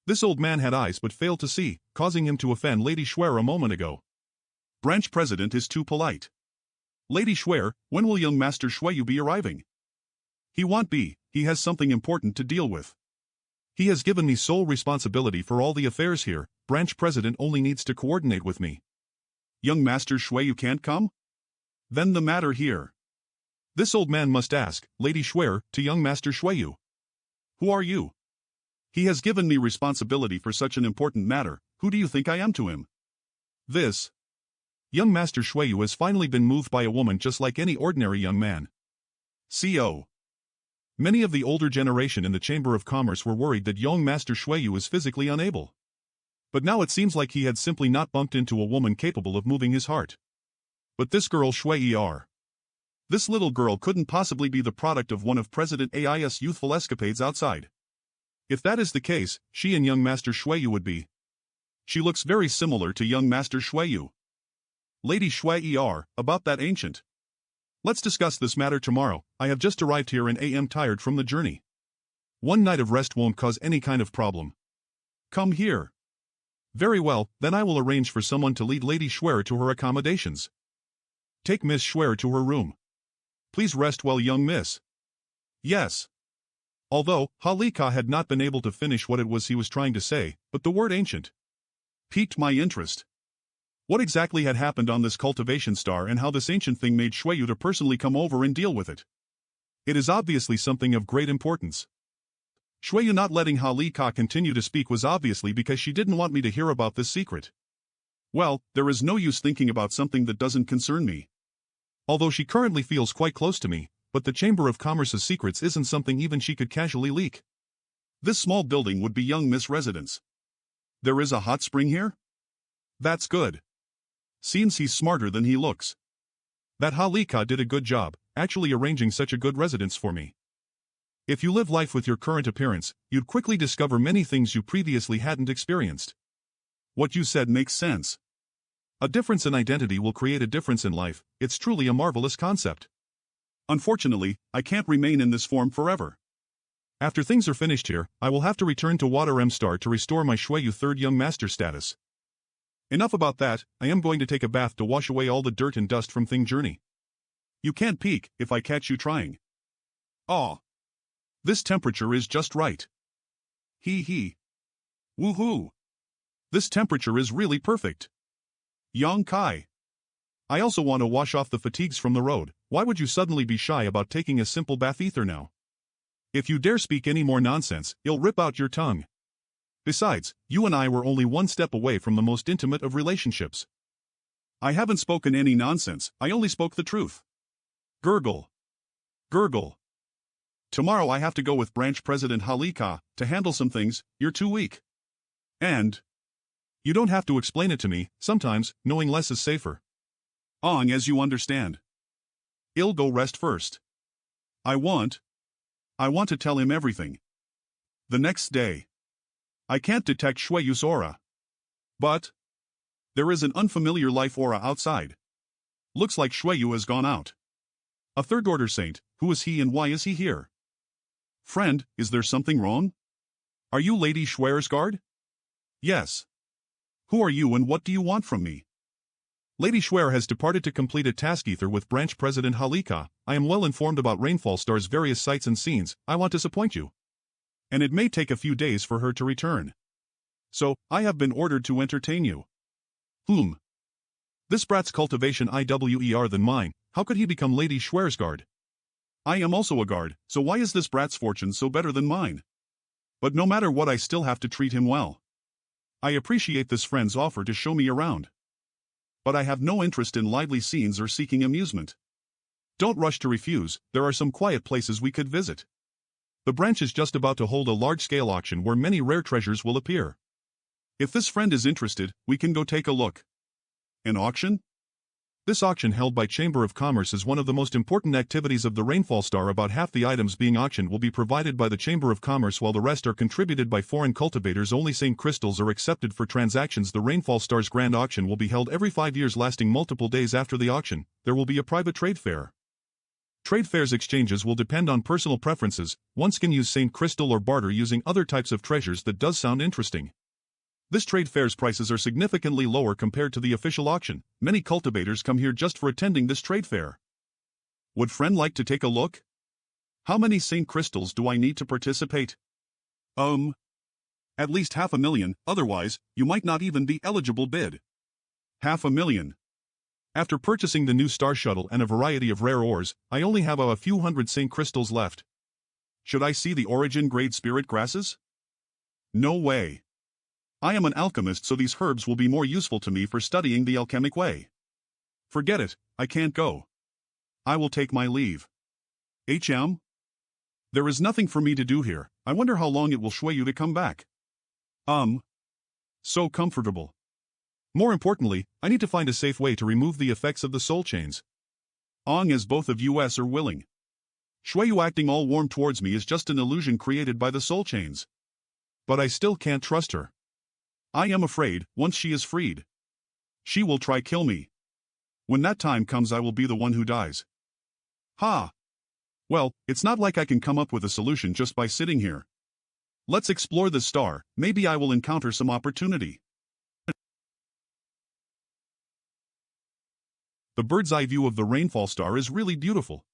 This old man had eyes but failed to see, causing him to offend Lady Shuier a moment ago. Branch President is too polite. Lady Shuier, when will young Master Shuiyu be arriving? He won't be, he has something important to deal with. He has given me sole responsibility for all the affairs here, Branch President only needs to coordinate with me. Young Master Shuiyu can't come? Then the matter here. This old man must ask, Lady Shuier, to young Master Shuiyu. Who are you? He has given me responsibility for such an important matter, who do you think I am to him? This. Young Master Shuiyu has finally been moved by a woman just like any ordinary young man. CO. Many of the older generation in the Chamber of Commerce were worried that young Master Shuiyu is physically unable. But now it seems like he had simply not bumped into a woman capable of moving his heart. But this girl Shuier. This little girl couldn't possibly be the product of one of President Ai's youthful escapades outside. If that is the case, she and young Master Shuiyu would be. She looks very similar to young Master Shuiyu. Lady Shui'er, about that ancient. Let's discuss this matter tomorrow. I have just arrived here and am tired from the journey. One night of rest won't cause any kind of problem. Come here. Very well, then I will arrange for someone to lead Lady Shui'er to her accommodations. Take Miss Shui'er to her room. Please rest well, young miss. Yes. Although, Halika had not been able to finish what it was he was trying to say, but the word ancient piqued my interest. What exactly had happened on this cultivation star and how this ancient thing made Shuiyu to personally come over and deal with it? It is obviously something of great importance. Shuiyu not letting Halika continue to speak was obviously because she didn't want me to hear about this secret. Well, there is no use thinking about something that doesn't concern me. Although she currently feels quite close to me, but the Chamber of Commerce's secrets isn't something even she could casually leak. This small building would be young Miss' residence. There is a hot spring here? That's good. Seems he's smarter than he looks. That Halika did a good job, actually arranging such a good residence for me. If you live life with your current appearance, you'd quickly discover many things you previously hadn't experienced. What you said makes sense. A difference in identity will create a difference in life. It's truly a marvelous concept. Unfortunately, I can't remain in this form forever. After things are finished here, I will have to return to Water M Star to restore my Shuiyu third young master status. Enough about that, I am going to take a bath to wash away all the dirt and dust from Thing Journey. You can't peek if I catch you trying. Aw. This temperature is just right. Hee hee. Woohoo. This temperature is really perfect. Yang Kai. I also want to wash off the fatigues from the road. Why would you suddenly be shy about taking a simple bath ether now? If you dare speak any more nonsense, you'll rip out your tongue. Besides, you and I were only one step away from the most intimate of relationships. I haven't spoken any nonsense, I only spoke the truth. Gurgle. Gurgle. Tomorrow I have to go with Branch President Halika to handle some things. You're too weak. And you don't have to explain it to me, sometimes, knowing less is safer. As you understand. I'll go rest first. I want to tell him everything. The next day. I can't detect Shuiyu's aura. But there is an unfamiliar life aura outside. Looks like Shuiyu has gone out. A third-order saint, who is he and why is he here? Friend, is there something wrong? Are you Lady Shui'er's guard? Yes. Who are you and what do you want from me? Lady Shui'er has departed to complete a task ether with Branch President Halika. I am well informed about Rainfall Star's various sights and scenes. I want to disappoint you. And it may take a few days for her to return. So, I have been ordered to entertain you. This brat's cultivation IWER than mine, how could he become Lady Shui'er's guard? I am also a guard, so why is this brat's fortune so better than mine? But no matter what I still have to treat him well. I appreciate this friend's offer to show me around. But I have no interest in lively scenes or seeking amusement. Don't rush to refuse, there are some quiet places we could visit. The branch is just about to hold a large-scale auction where many rare treasures will appear. If this friend is interested, we can go take a look. An auction? This auction held by Chamber of Commerce is one of the most important activities of the Rainfall Star. About half the items being auctioned will be provided by the Chamber of Commerce while the rest are contributed by foreign cultivators. Only Saint crystals are accepted for transactions. The Rainfall Star's grand auction will be held every 5 years lasting multiple days after the auction. There will be a private trade fair. Trade fairs exchanges will depend on personal preferences. One can use Saint crystal or barter using other types of treasures. That does sound interesting. This trade fair's prices are significantly lower compared to the official auction. Many cultivators come here just for attending this trade fair. Would friend like to take a look? How many Saint crystals do I need to participate? At least 500,000, otherwise, you might not even be eligible bid. 500,000. After purchasing the new Star Shuttle and a variety of rare ores, I only have a few hundred Saint crystals left. Should I see the origin grade spirit grasses? No way. I am an alchemist, so these herbs will be more useful to me for studying the alchemic way. Forget it, I can't go. I will take my leave. There is nothing for me to do here. I wonder how long it will sway you to come back. So comfortable. More importantly, I need to find a safe way to remove the effects of the soul chains. As both of us are willing. Shuiyu acting all warm towards me is just an illusion created by the soul chains. But I still can't trust her. I am afraid, once she is freed, she will try kill me. When that time comes I will be the one who dies. Ha! Well, it's not like I can come up with a solution just by sitting here. Let's explore this star, maybe I will encounter some opportunity. The bird's eye view of the rainfall star is really beautiful.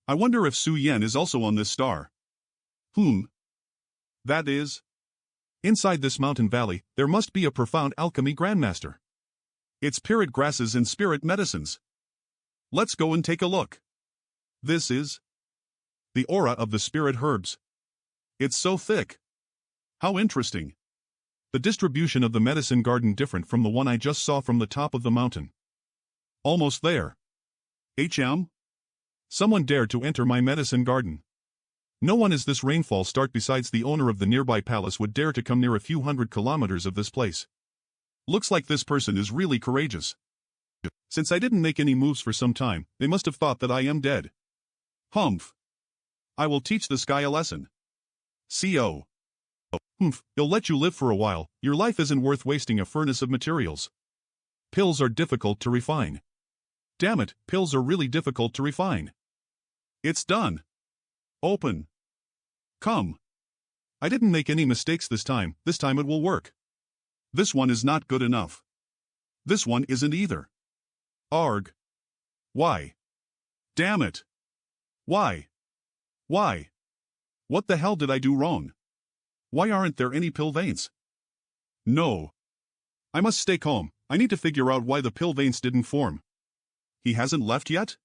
I wonder if Su Yen is also on this star. That is. Inside this mountain valley, there must be a profound alchemy grandmaster. It's spirit grasses and spirit medicines. Let's go and take a look. This is the aura of the spirit herbs. It's so thick. How interesting. The distribution of the medicine garden different from the one I just saw from the top of the mountain. Almost there. Someone dared to enter my medicine garden. No one as this rainfall start besides the owner of the nearby palace would dare to come near a few hundred kilometers of this place. Looks like this person is really courageous. Since I didn't make any moves for some time, they must have thought that I am dead. Humph. I will teach this guy a lesson. Co. He'll let you live for a while, your life isn't worth wasting a furnace of materials. Pills are difficult to refine. Damn it, pills are really difficult to refine. It's done. Open. Come. I didn't make any mistakes this time it will work. This one is not good enough. This one isn't either. Arg. Why? Damn it. Why? What the hell did I do wrong? Why aren't there any pill veins? No. I must stay calm, I need to figure out why the pill veins didn't form. He hasn't left yet?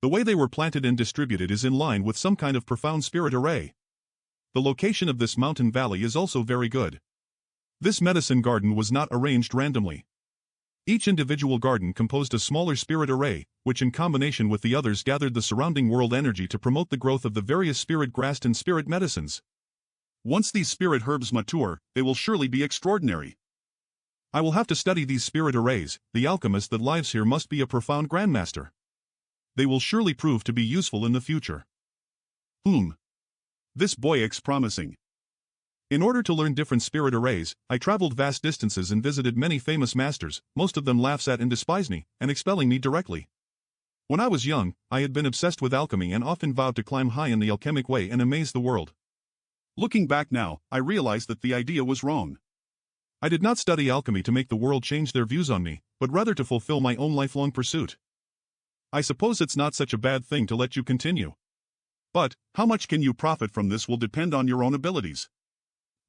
The way they were planted and distributed is in line with some kind of profound spirit array. The location of this mountain valley is also very good. This medicine garden was not arranged randomly. Each individual garden composed a smaller spirit array, which in combination with the others gathered the surrounding world energy to promote the growth of the various spirit grass and spirit medicines. Once these spirit herbs mature, they will surely be extraordinary. I will have to study these spirit arrays, the alchemist that lives here must be a profound grandmaster. They will surely prove to be useful in the future. This boy looks promising. In order to learn different spirit arrays, I traveled vast distances and visited many famous masters, most of them laughs at and despise me, and expelling me directly. When I was young, I had been obsessed with alchemy and often vowed to climb high in the alchemic way and amaze the world. Looking back now, I realized that the idea was wrong. I did not study alchemy to make the world change their views on me, but rather to fulfill my own lifelong pursuit. I suppose it's not such a bad thing to let you continue. But, how much can you profit from this will depend on your own abilities.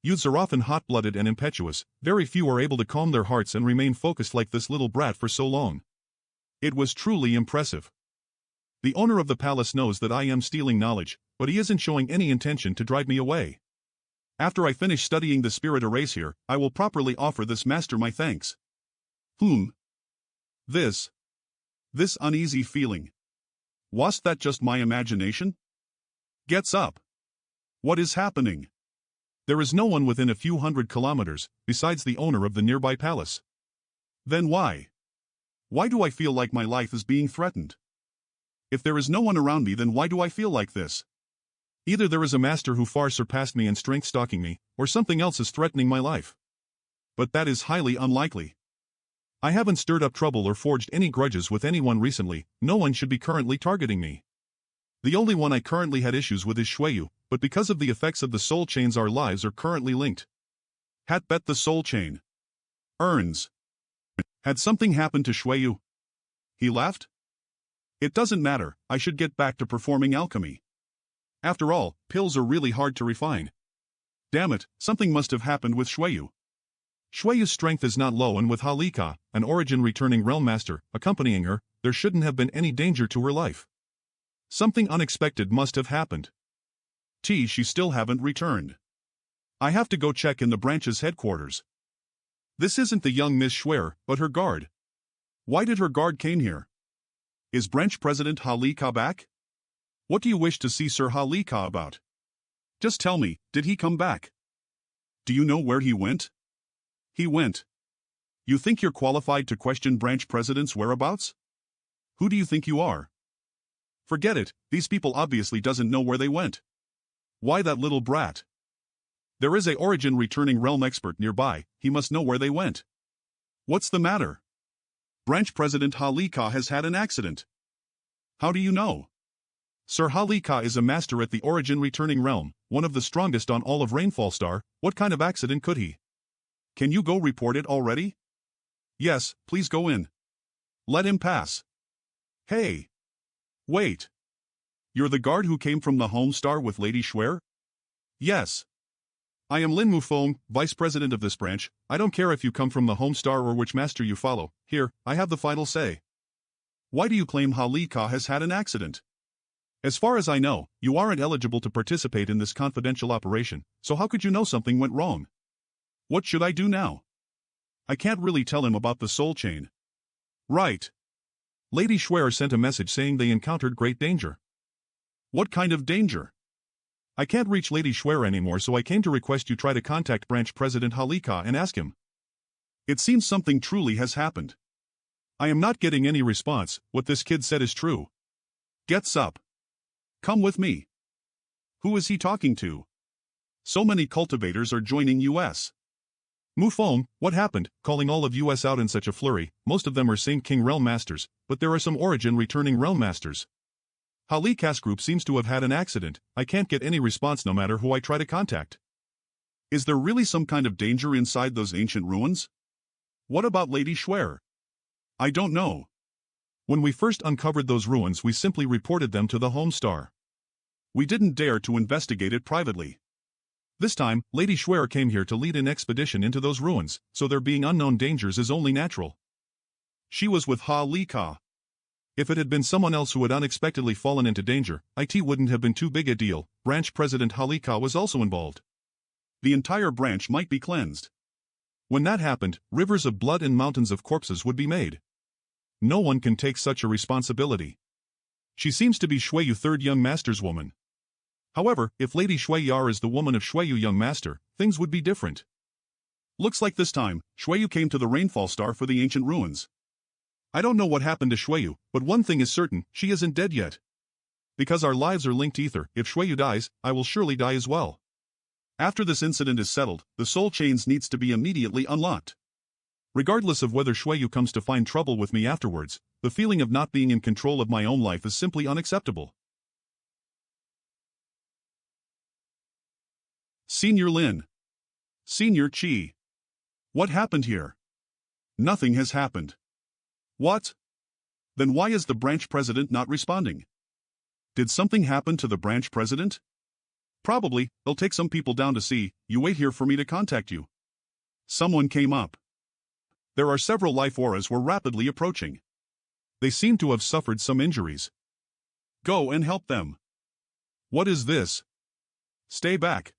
Youths are often hot-blooded and impetuous, very few are able to calm their hearts and remain focused like this little brat for so long. It was truly impressive. The owner of the palace knows that I am stealing knowledge, but he isn't showing any intention to drive me away. After I finish studying the spirit arrays here, I will properly offer this master my thanks. This uneasy feeling. Was that just my imagination? Gets up. What is happening? There is no one within a few hundred kilometers, besides the owner of the nearby palace. Then why? Why do I feel like my life is being threatened? If there is no one around me, then why do I feel like this? Either there is a master who far surpassed me in strength stalking me, or something else is threatening my life. But that is highly unlikely. I haven't stirred up trouble or forged any grudges with anyone recently, no one should be currently targeting me. The only one I currently had issues with is Shueyu, but because of the effects of the soul chains our lives are currently linked. Had bet the soul chain. Earns. Had something happened to Shueyu? He left? It doesn't matter, I should get back to performing alchemy. After all, pills are really hard to refine. Damn it, something must have happened with Shueyu. Shueyu's strength is not low, and with Halika, an origin-returning realm master, accompanying her, there shouldn't have been any danger to her life. Something unexpected must have happened. She still haven't returned. I have to go check in the branch's headquarters. This isn't the young Miss Schwer, but her guard. Why did her guard came here? Is branch president Halika back? What do you wish to see Sir Halika about? Just tell me, did he come back? Do you know where he went? He went. You think you're qualified to question branch president's whereabouts? Who do you think you are? Forget it, these people obviously doesn't know where they went. Why that little brat? There is a origin returning realm expert nearby, he must know where they went. What's the matter? Branch President Halika has had an accident. How do you know? Sir Halika is a master at the origin returning realm, one of the strongest on all of Rainfall Star. What kind of accident could he? Can you go report it already? Yes, please go in. Let him pass. Hey. Wait. You're the guard who came from the home star with Lady Schwer? Yes. I am Lin Mufong, vice president of this branch. I don't care if you come from the home star or which master you follow. Here, I have the final say. Why do you claim Halika has had an accident? As far as I know, you aren't eligible to participate in this confidential operation, so how could you know something went wrong? What should I do now? I can't really tell him about the soul chain. Right. Lady Schwer sent a message saying they encountered great danger. What kind of danger? I can't reach Lady Schwer anymore, so I came to request you try to contact Branch President Halika and ask him. It seems something truly has happened. I am not getting any response. What this kid said is true. Gets up. Come with me. Who is he talking to? So many cultivators are joining us. Mufong, what happened, calling all of us out in such a flurry? Most of them are Saint King Realm Masters, but there are some origin returning Realm Masters. Halika's group seems to have had an accident. I can't get any response no matter who I try to contact. Is there really some kind of danger inside those ancient ruins? What about Lady Schwer? I don't know. When we first uncovered those ruins, we simply reported them to the home star. We didn't dare to investigate it privately. This time, Lady Schwer came here to lead an expedition into those ruins, so there being unknown dangers is only natural. She was with Halika. If it had been someone else who had unexpectedly fallen into danger, it wouldn't have been too big a deal. Branch President Halika was also involved. The entire branch might be cleansed. When that happened, rivers of blood and mountains of corpses would be made. No one can take such a responsibility. She seems to be Shueyu third young master's woman. However, if Lady Shueyar is the woman of Shueyu young master, things would be different. Looks like this time, Shueyu came to the Rainfall Star for the ancient ruins. I don't know what happened to Shueyu, but one thing is certain, she isn't dead yet. Because our lives are linked ether, if Shueyu dies, I will surely die as well. After this incident is settled, the soul chains needs to be immediately unlocked. Regardless of whether Shueyu comes to find trouble with me afterwards, the feeling of not being in control of my own life is simply unacceptable. Senior Lin. Senior Chi. What happened here? Nothing has happened. What? Then why is the branch president not responding? Did something happen to the branch president? Probably, they'll take some people down to see. You wait here for me to contact you. Someone came up. There are several life auras were rapidly approaching. They seem to have suffered some injuries. Go and help them. What is this? Stay back.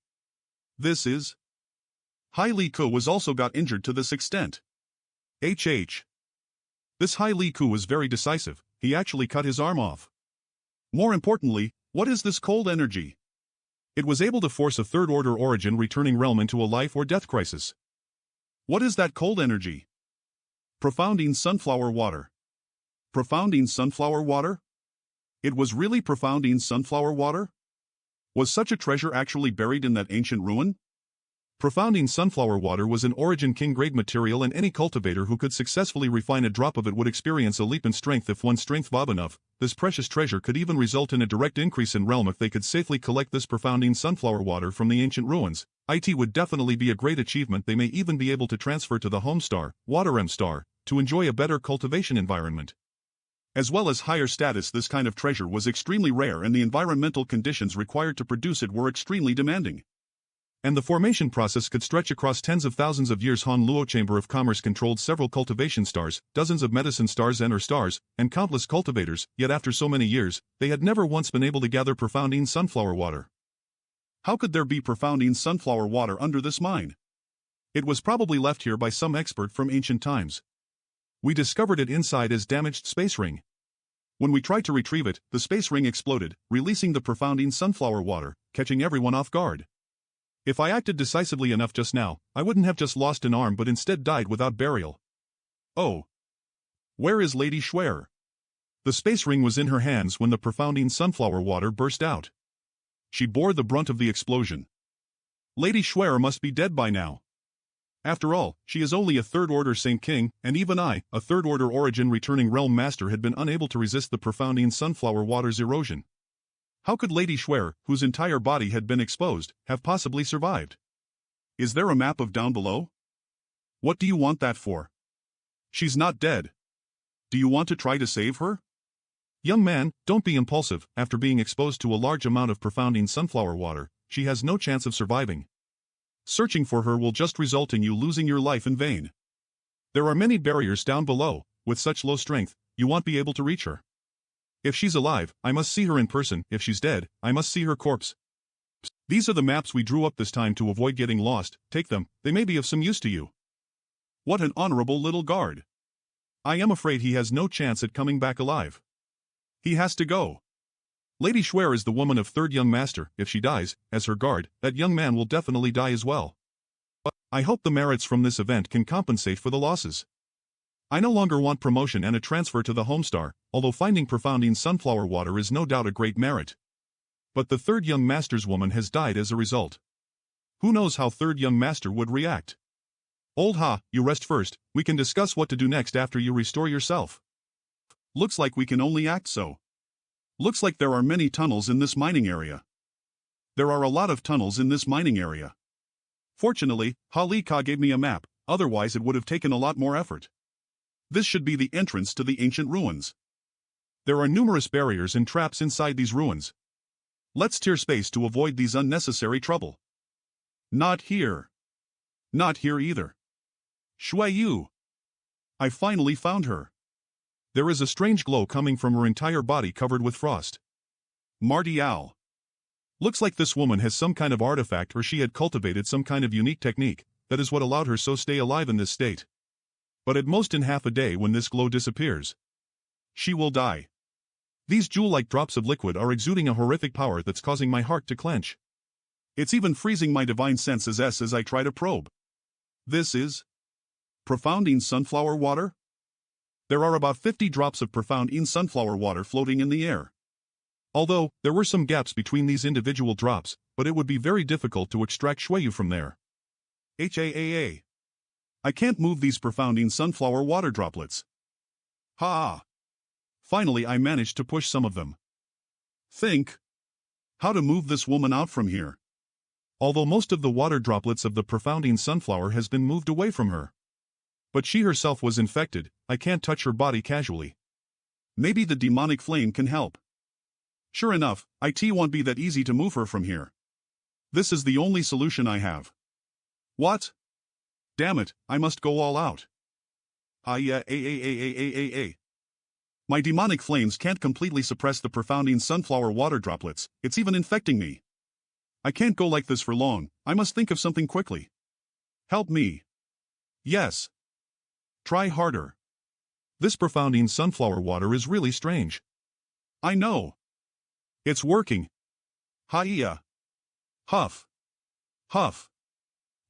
This is... Hai Li Ku was also got injured to this extent. HH. This Hai Li Ku was very decisive, he actually cut his arm off. More importantly, what is this cold energy? It was able to force a third-order origin returning realm into a life or death crisis. What is that cold energy? Profounding sunflower water. Profounding sunflower water? It was really profounding sunflower water? Was such a treasure actually buried in that ancient ruin? Profounding sunflower water was an origin king-grade material, and any cultivator who could successfully refine a drop of it would experience a leap in strength if one's strength bob enough. This precious treasure could even result in a direct increase in realm if they could safely collect this profounding sunflower water from the ancient ruins. It would definitely be a great achievement. They may even be able to transfer to the home star, Water M star, to enjoy a better cultivation environment. As well as higher status, this kind of treasure was extremely rare, and the environmental conditions required to produce it were extremely demanding. And the formation process could stretch across tens of thousands of years. Han Luo Chamber of Commerce controlled several cultivation stars, dozens of medicine stars and stars, and countless cultivators, yet after so many years, they had never once been able to gather profounding sunflower water. How could there be profounding sunflower water under this mine? It was probably left here by some expert from ancient times. We discovered it inside as damaged space ring. When we tried to retrieve it, the space ring exploded, releasing the profounding sunflower water, catching everyone off guard. If I acted decisively enough just now, I wouldn't have just lost an arm but instead died without burial. Oh. Where is Lady Schwer? The space ring was in her hands when the profounding sunflower water burst out. She bore the brunt of the explosion. Lady Schwer must be dead by now. After all, she is only a third-order Saint King, and even I, a third-order origin returning realm master, had been unable to resist the profounding sunflower water's erosion. How could Lady Schwer, whose entire body had been exposed, have possibly survived? Is there a map of down below? What do you want that for? She's not dead. Do you want to try to save her? Young man, don't be impulsive. After being exposed to a large amount of profounding sunflower water, she has no chance of surviving. Searching for her will just result in you losing your life in vain. There are many barriers down below. With such low strength, you won't be able to reach her. If she's alive, I must see her in person. If she's dead, I must see her corpse. These are the maps we drew up this time to avoid getting lost. Take them, they may be of some use to you. What an honorable little guard. I am afraid he has no chance at coming back alive. He has to go. Lady Schwer is the woman of third young master. If she dies, as her guard, that young man will definitely die as well. But I hope the merits from this event can compensate for the losses. I no longer want promotion and a transfer to the Homestar, although finding profounding sunflower water is no doubt a great merit. But the third young master's woman has died as a result. Who knows how third young master would react? Old Ha, you rest first. We can discuss what to do next after you restore yourself. Looks like we can only act so. Looks like there are many tunnels in this mining area. There are a lot of tunnels in this mining area. Fortunately, Ha Li Ka gave me a map, otherwise it would have taken a lot more effort. This should be the entrance to the ancient ruins. There are numerous barriers and traps inside these ruins. Let's clear space to avoid these unnecessary trouble. Not here. Not here either. Shui Yu. I finally found her. There is a strange glow coming from her entire body covered with frost. Marty Owl. Looks like this woman has some kind of artifact, or she had cultivated some kind of unique technique, that is what allowed her so stay alive in this state. But at most in half a day when this glow disappears, she will die. These jewel-like drops of liquid are exuding a horrific power that's causing my heart to clench. It's even freezing my divine senses as I try to probe. This is profounding sunflower water? There are about 50 drops of profounding sunflower water floating in the air. Although, there were some gaps between these individual drops, but it would be very difficult to extract Shueyu from there. HAAA. I can't move these profounding sunflower water droplets. Ha! Finally I managed to push some of them. Think. How to move this woman out from here. Although most of the water droplets of the profounding sunflower has been moved away from her. But she herself was infected. I can't touch her body casually. Maybe the demonic flame can help. Sure enough, it won't be that easy to move her from here. This is the only solution I have. What? Damn it, I must go all out. My demonic flames can't completely suppress the profounding sunflower water droplets, it's even infecting me. I can't go like this for long, I must think of something quickly. Help me. Yes. Try harder. This profounding sunflower water is really strange. I know. It's working. Hiya. Huff. Huff.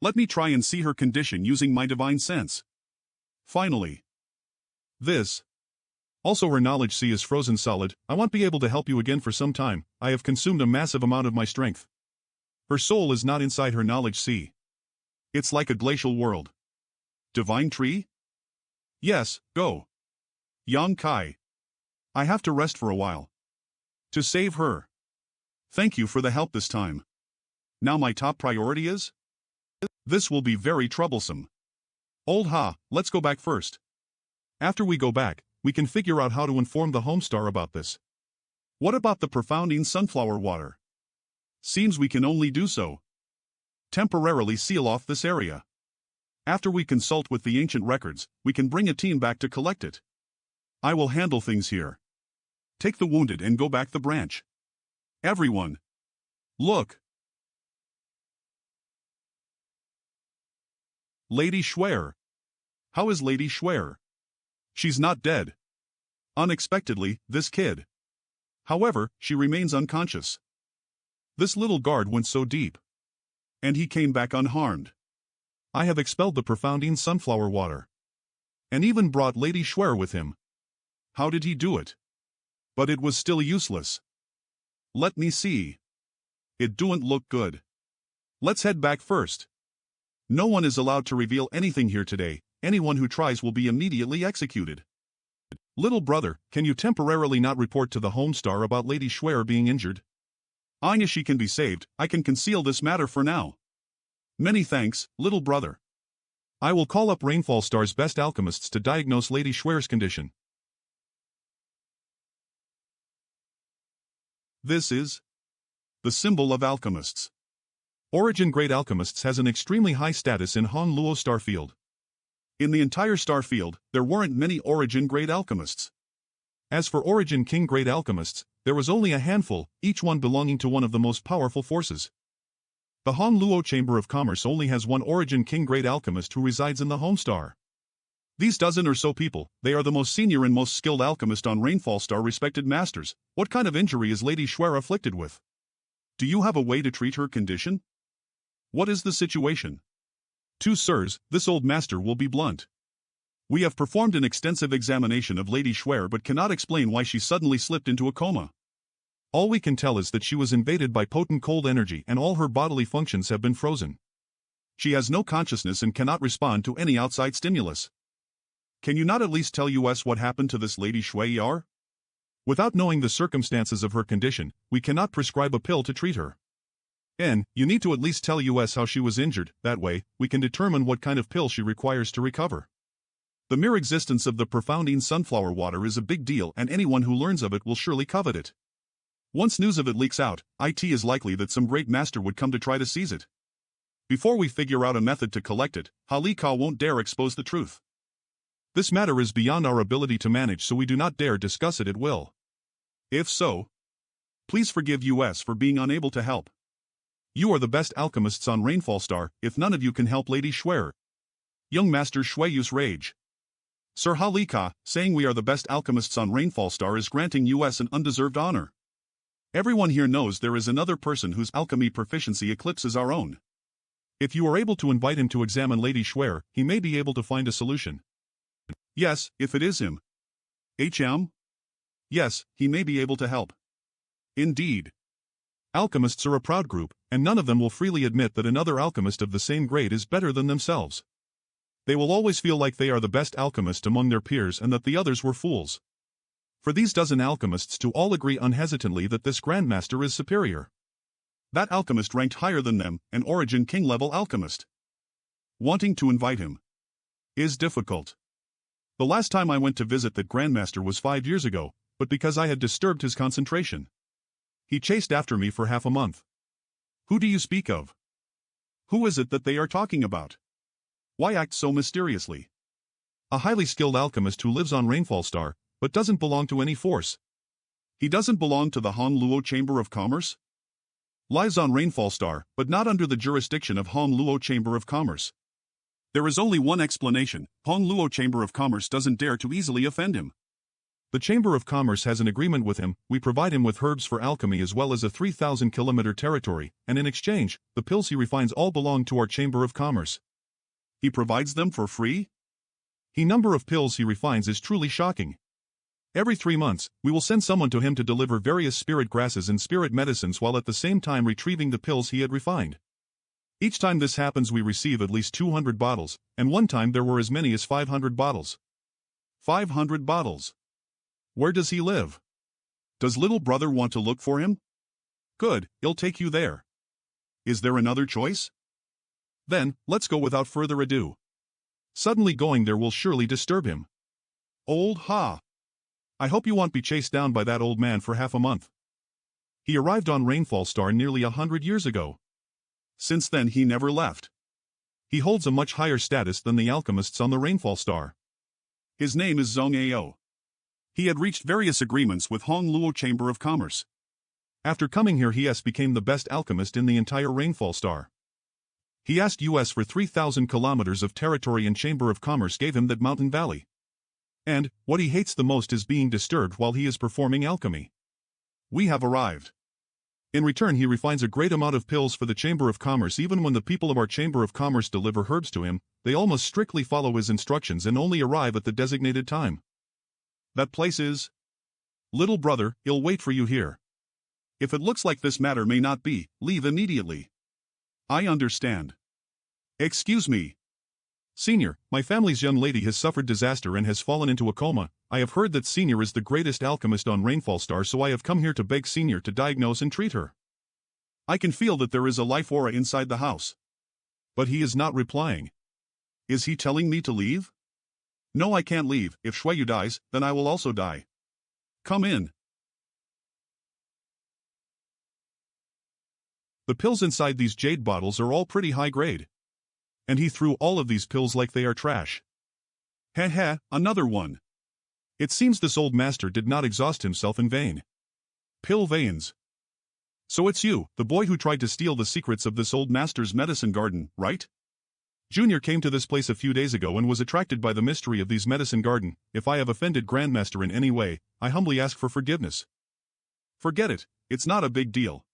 Let me try and see her condition using my divine sense. Finally. This. Also her knowledge C is frozen solid. I won't be able to help you again for some time. I have consumed a massive amount of my strength. Her soul is not inside her knowledge C. It's like a glacial world. Divine tree? Yes, go. Yang Kai. I have to rest for a while. To save her. Thank you for the help this time. Now my top priority is? This will be very troublesome. Old Ha, let's go back first. After we go back, we can figure out how to inform the Homestar about this. What about the profounding sunflower water? Seems we can only do so. Temporarily seal off this area. After we consult with the ancient records, we can bring a team back to collect it. I will handle things here. Take the wounded and go back the branch. Everyone. Look. Lady Schwer. How is Lady Schwer? She's not dead. Unexpectedly, this kid. However, she remains unconscious. This little guard went so deep. And he came back unharmed. I have expelled the profounding sunflower water. And even brought Lady Schwer with him. How did he do it? But it was still useless. Let me see. It don't look good. Let's head back first. No one is allowed to reveal anything here today. Anyone who tries will be immediately executed. Little brother, can you temporarily not report to the Homestar about Lady Schwer being injured? Anya, she can be saved. I can conceal this matter for now. Many thanks, little brother. I will call up Rainfall Star's best alchemists to diagnose Lady Schwer's condition. This is the symbol of alchemists. Origin Great Alchemists has an extremely high status in Han Luo star field. In the entire star field, there weren't many Origin Great Alchemists. As for Origin King Great Alchemists, there was only a handful, each one belonging to one of the most powerful forces. The Han Luo Chamber of Commerce only has one Origin King Great Alchemist who resides in the Homestar. These dozen or so people, they are the most senior and most skilled alchemist on Rainfall Star, respected masters. What kind of injury is Lady Schwer afflicted with? Do you have a way to treat her condition? What is the situation? Two sirs, this old master will be blunt. We have performed an extensive examination of Lady Schwer but cannot explain why she suddenly slipped into a coma. All we can tell is that she was invaded by potent cold energy and all her bodily functions have been frozen. She has no consciousness and cannot respond to any outside stimulus. Can you not at least tell us what happened to this Lady Schwer? Without knowing the circumstances of her condition, we cannot prescribe a pill to treat her. You need to at least tell us how she was injured. That way, we can determine what kind of pill she requires to recover. The mere existence of the profoundine sunflower water is a big deal and anyone who learns of it will surely covet it. Once news of it leaks out, it is likely that some great master would come to try to seize it. Before we figure out a method to collect it, Halika won't dare expose the truth. This matter is beyond our ability to manage, so we do not dare discuss it at will. If so, please forgive us for being unable to help. You are the best alchemists on Rainfall Star, if none of you can help Lady Schwer. Young Master Shueyu's rage. Sir Halika, saying we are the best alchemists on Rainfall Star is granting us an undeserved honor. Everyone here knows there is another person whose alchemy proficiency eclipses our own. If you are able to invite him to examine Lady Schwer, he may be able to find a solution. Yes, if it is him. Yes, he may be able to help. Indeed. Alchemists are a proud group, and none of them will freely admit that another alchemist of the same grade is better than themselves. They will always feel like they are the best alchemist among their peers and that the others were fools. For these dozen alchemists to all agree unhesitantly that this Grandmaster is superior. That alchemist ranked higher than them, an Origin King level alchemist. Wanting to invite him is difficult. The last time I went to visit that Grandmaster was 5 years ago, but because I had disturbed his concentration, he chased after me for half a month. Who do you speak of? Who is it that they are talking about? Why act so mysteriously? A highly skilled alchemist who lives on Rainfall Star, but doesn't belong to any force. He doesn't belong to the Han Luo Chamber of Commerce? Lives on Rainfall Star, but not under the jurisdiction of Han Luo Chamber of Commerce. There is only one explanation: Han Luo Chamber of Commerce doesn't dare to easily offend him. The Chamber of Commerce has an agreement with him. We provide him with herbs for alchemy as well as a 3,000-kilometer territory, and in exchange, the pills he refines all belong to our Chamber of Commerce. He provides them for free? The number of pills he refines is truly shocking. Every 3 months, we will send someone to him to deliver various spirit grasses and spirit medicines while at the same time retrieving the pills he had refined. Each time this happens we receive at least 200 bottles, and one time there were as many as 500 bottles. 500 bottles. Where does he live? Does little brother want to look for him? Good, he'll take you there. Is there another choice? Then, let's go without further ado. Suddenly going there will surely disturb him. Old ha! I hope you won't be chased down by that old man for half a month. He arrived on Rainfall Star nearly 100 years ago. Since then he never left. He holds a much higher status than the alchemists on the Rainfall Star. His name is Zhong Ao. He had reached various agreements with Hong Luo Chamber of Commerce. After coming here he became the best alchemist in the entire Rainfall Star. He asked us for 3,000 kilometers of territory and Chamber of Commerce gave him that mountain valley. And, what he hates the most is being disturbed while he is performing alchemy. We have arrived. In return he refines a great amount of pills for the Chamber of Commerce. Even when the people of our Chamber of Commerce deliver herbs to him, they almost strictly follow his instructions and only arrive at the designated time. That place is? Little brother, he'll wait for you here. If it looks like this matter may not be, leave immediately. I understand. Excuse me. Senior, my family's young lady has suffered disaster and has fallen into a coma. I have heard that Senior is the greatest alchemist on Rainfall Star, so I have come here to beg Senior to diagnose and treat her. I can feel that there is a life aura inside the house. But he is not replying. Is he telling me to leave? No, I can't leave. If Shueyu dies, then I will also die. Come in. The pills inside these jade bottles are all pretty high grade. And he threw all of these pills like they are trash. Heh heh, another one. It seems this old master did not exhaust himself in vain. Pill veins. So it's you, the boy who tried to steal the secrets of this old master's medicine garden, right? Junior came to this place a few days ago and was attracted by the mystery of these medicine garden. If I have offended Grandmaster in any way, I humbly ask for forgiveness. Forget it, it's not a big deal.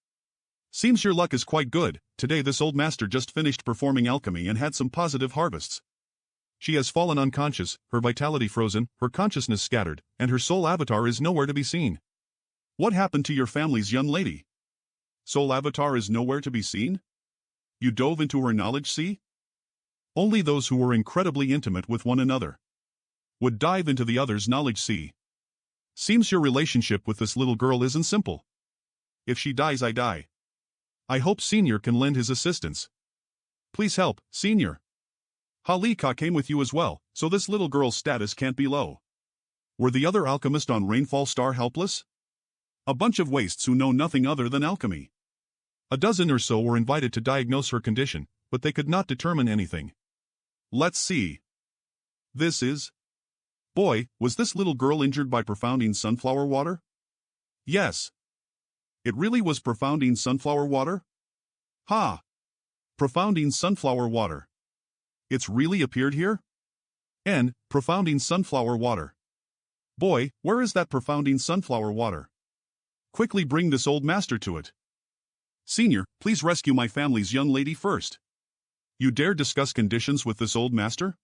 Seems your luck is quite good. Today this old master just finished performing alchemy and had some positive harvests. She has fallen unconscious, her vitality frozen, her consciousness scattered, and her soul avatar is nowhere to be seen. What happened to your family's young lady? Soul avatar is nowhere to be seen? You dove into her knowledge sea? Only those who were incredibly intimate with one another would dive into the other's knowledge sea. Seems your relationship with this little girl isn't simple. If she dies, I die. I hope Senior can lend his assistance. Please help, Senior. Halika came with you as well, so this little girl's status can't be low. Were the other alchemists on Rainfall Star helpless? A bunch of wastes who know nothing other than alchemy. A dozen or so were invited to diagnose her condition, but they could not determine anything. Let's see. This is... Boy, was this little girl injured by profounding sunflower water? Yes. It really was profounding sunflower water? Ha! Profounding sunflower water. It's really appeared here? And, profounding sunflower water. Boy, where is that profounding sunflower water? Quickly bring this old master to it. Senior, please rescue my family's young lady first. You dare discuss conditions with this old master?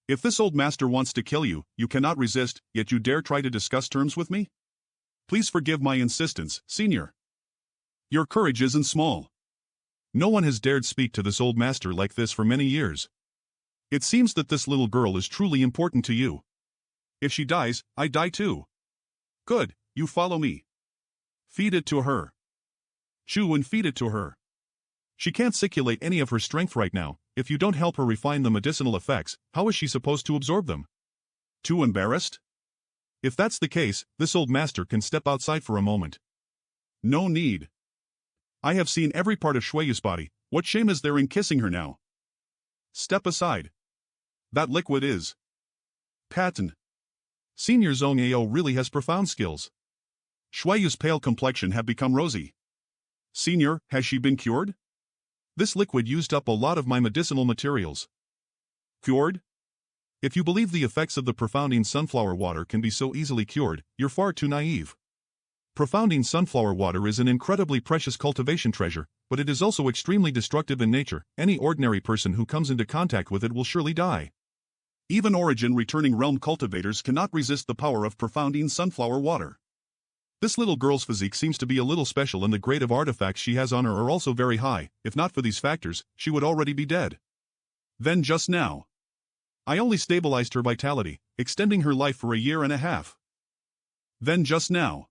If this old master wants to kill you, you cannot resist, yet you dare try to discuss terms with me? Please forgive my insistence, Senior. Your courage isn't small. No one has dared speak to this old master like this for many years. It seems that this little girl is truly important to you. If she dies, I die too. Good, you follow me. Feed it to her. Chew and feed it to her. She can't circulate any of her strength right now. If you don't help her refine the medicinal effects, how is she supposed to absorb them? Too embarrassed? If that's the case, this old master can step outside for a moment. No need. I have seen every part of Shueyu's body. What shame is there in kissing her now? Step aside. That liquid is patent. Senior Zong Ao really has profound skills. Shueyu's pale complexion have become rosy. Senior, has she been cured? This liquid used up a lot of my medicinal materials. Cured? If you believe the effects of the profounding sunflower water can be so easily cured, you're far too naive. Profounding sunflower water is an incredibly precious cultivation treasure, but it is also extremely destructive in nature. Any ordinary person who comes into contact with it will surely die. Even Origin returning realm cultivators cannot resist the power of profounding sunflower water. This little girl's physique seems to be a little special, and the grade of artifacts she has on her are also very high. If not for these factors, she would already be dead. Then just now, I only stabilized her vitality, extending her life for a year and a half. Then just now,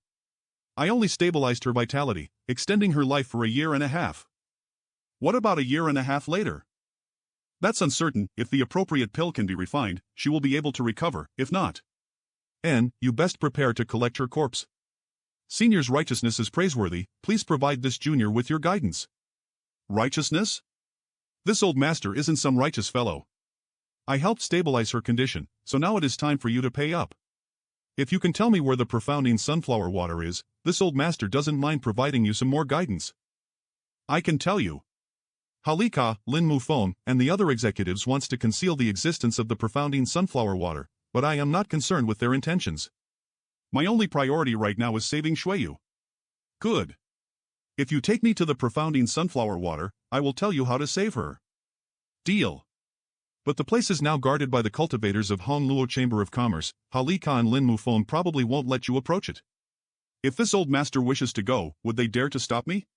I only stabilized her vitality, extending her life for a year and a half. What about a year and a half later? That's uncertain. If the appropriate pill can be refined, she will be able to recover. If not, and you best prepare to collect her corpse. Senior's righteousness is praiseworthy. Please provide this junior with your guidance. Righteousness? This old master isn't some righteous fellow. I helped stabilize her condition, so now it is time for you to pay up. If you can tell me where the profounding sunflower water is, this old master doesn't mind providing you some more guidance. I can tell you. Halika, Lin Mufone, and the other executives wants to conceal the existence of the profounding sunflower water, but I am not concerned with their intentions. My only priority right now is saving Shueyu. Good. If you take me to the profounding sunflower water, I will tell you how to save her. Deal. But the place is now guarded by the cultivators of Hongluo Chamber of Commerce. Halika and Lin Mufone probably won't let you approach it. If this old master wishes to go, would they dare to stop me?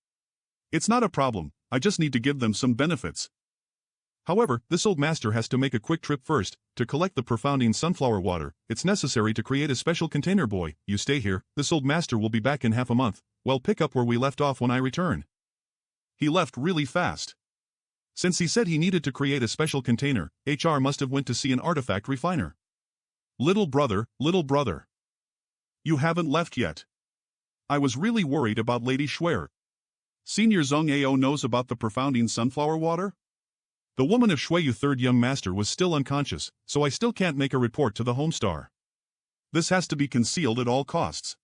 It's not a problem, I just need to give them some benefits. However, this old master has to make a quick trip first. To collect the profounding sunflower water, it's necessary to create a special container. Boy, you stay here, this old master will be back in half a month. Well, pick up where we left off when I return. He left really fast. Since he said he needed to create a special container, HR must have went to see an artifact refiner. Little brother, you haven't left yet. I was really worried about Lady Schwer. Senior Zhong Ao knows about the profounding sunflower water? The woman of Shuiyu third young master was still unconscious, so I still can't make a report to the Homestar. This has to be concealed at all costs.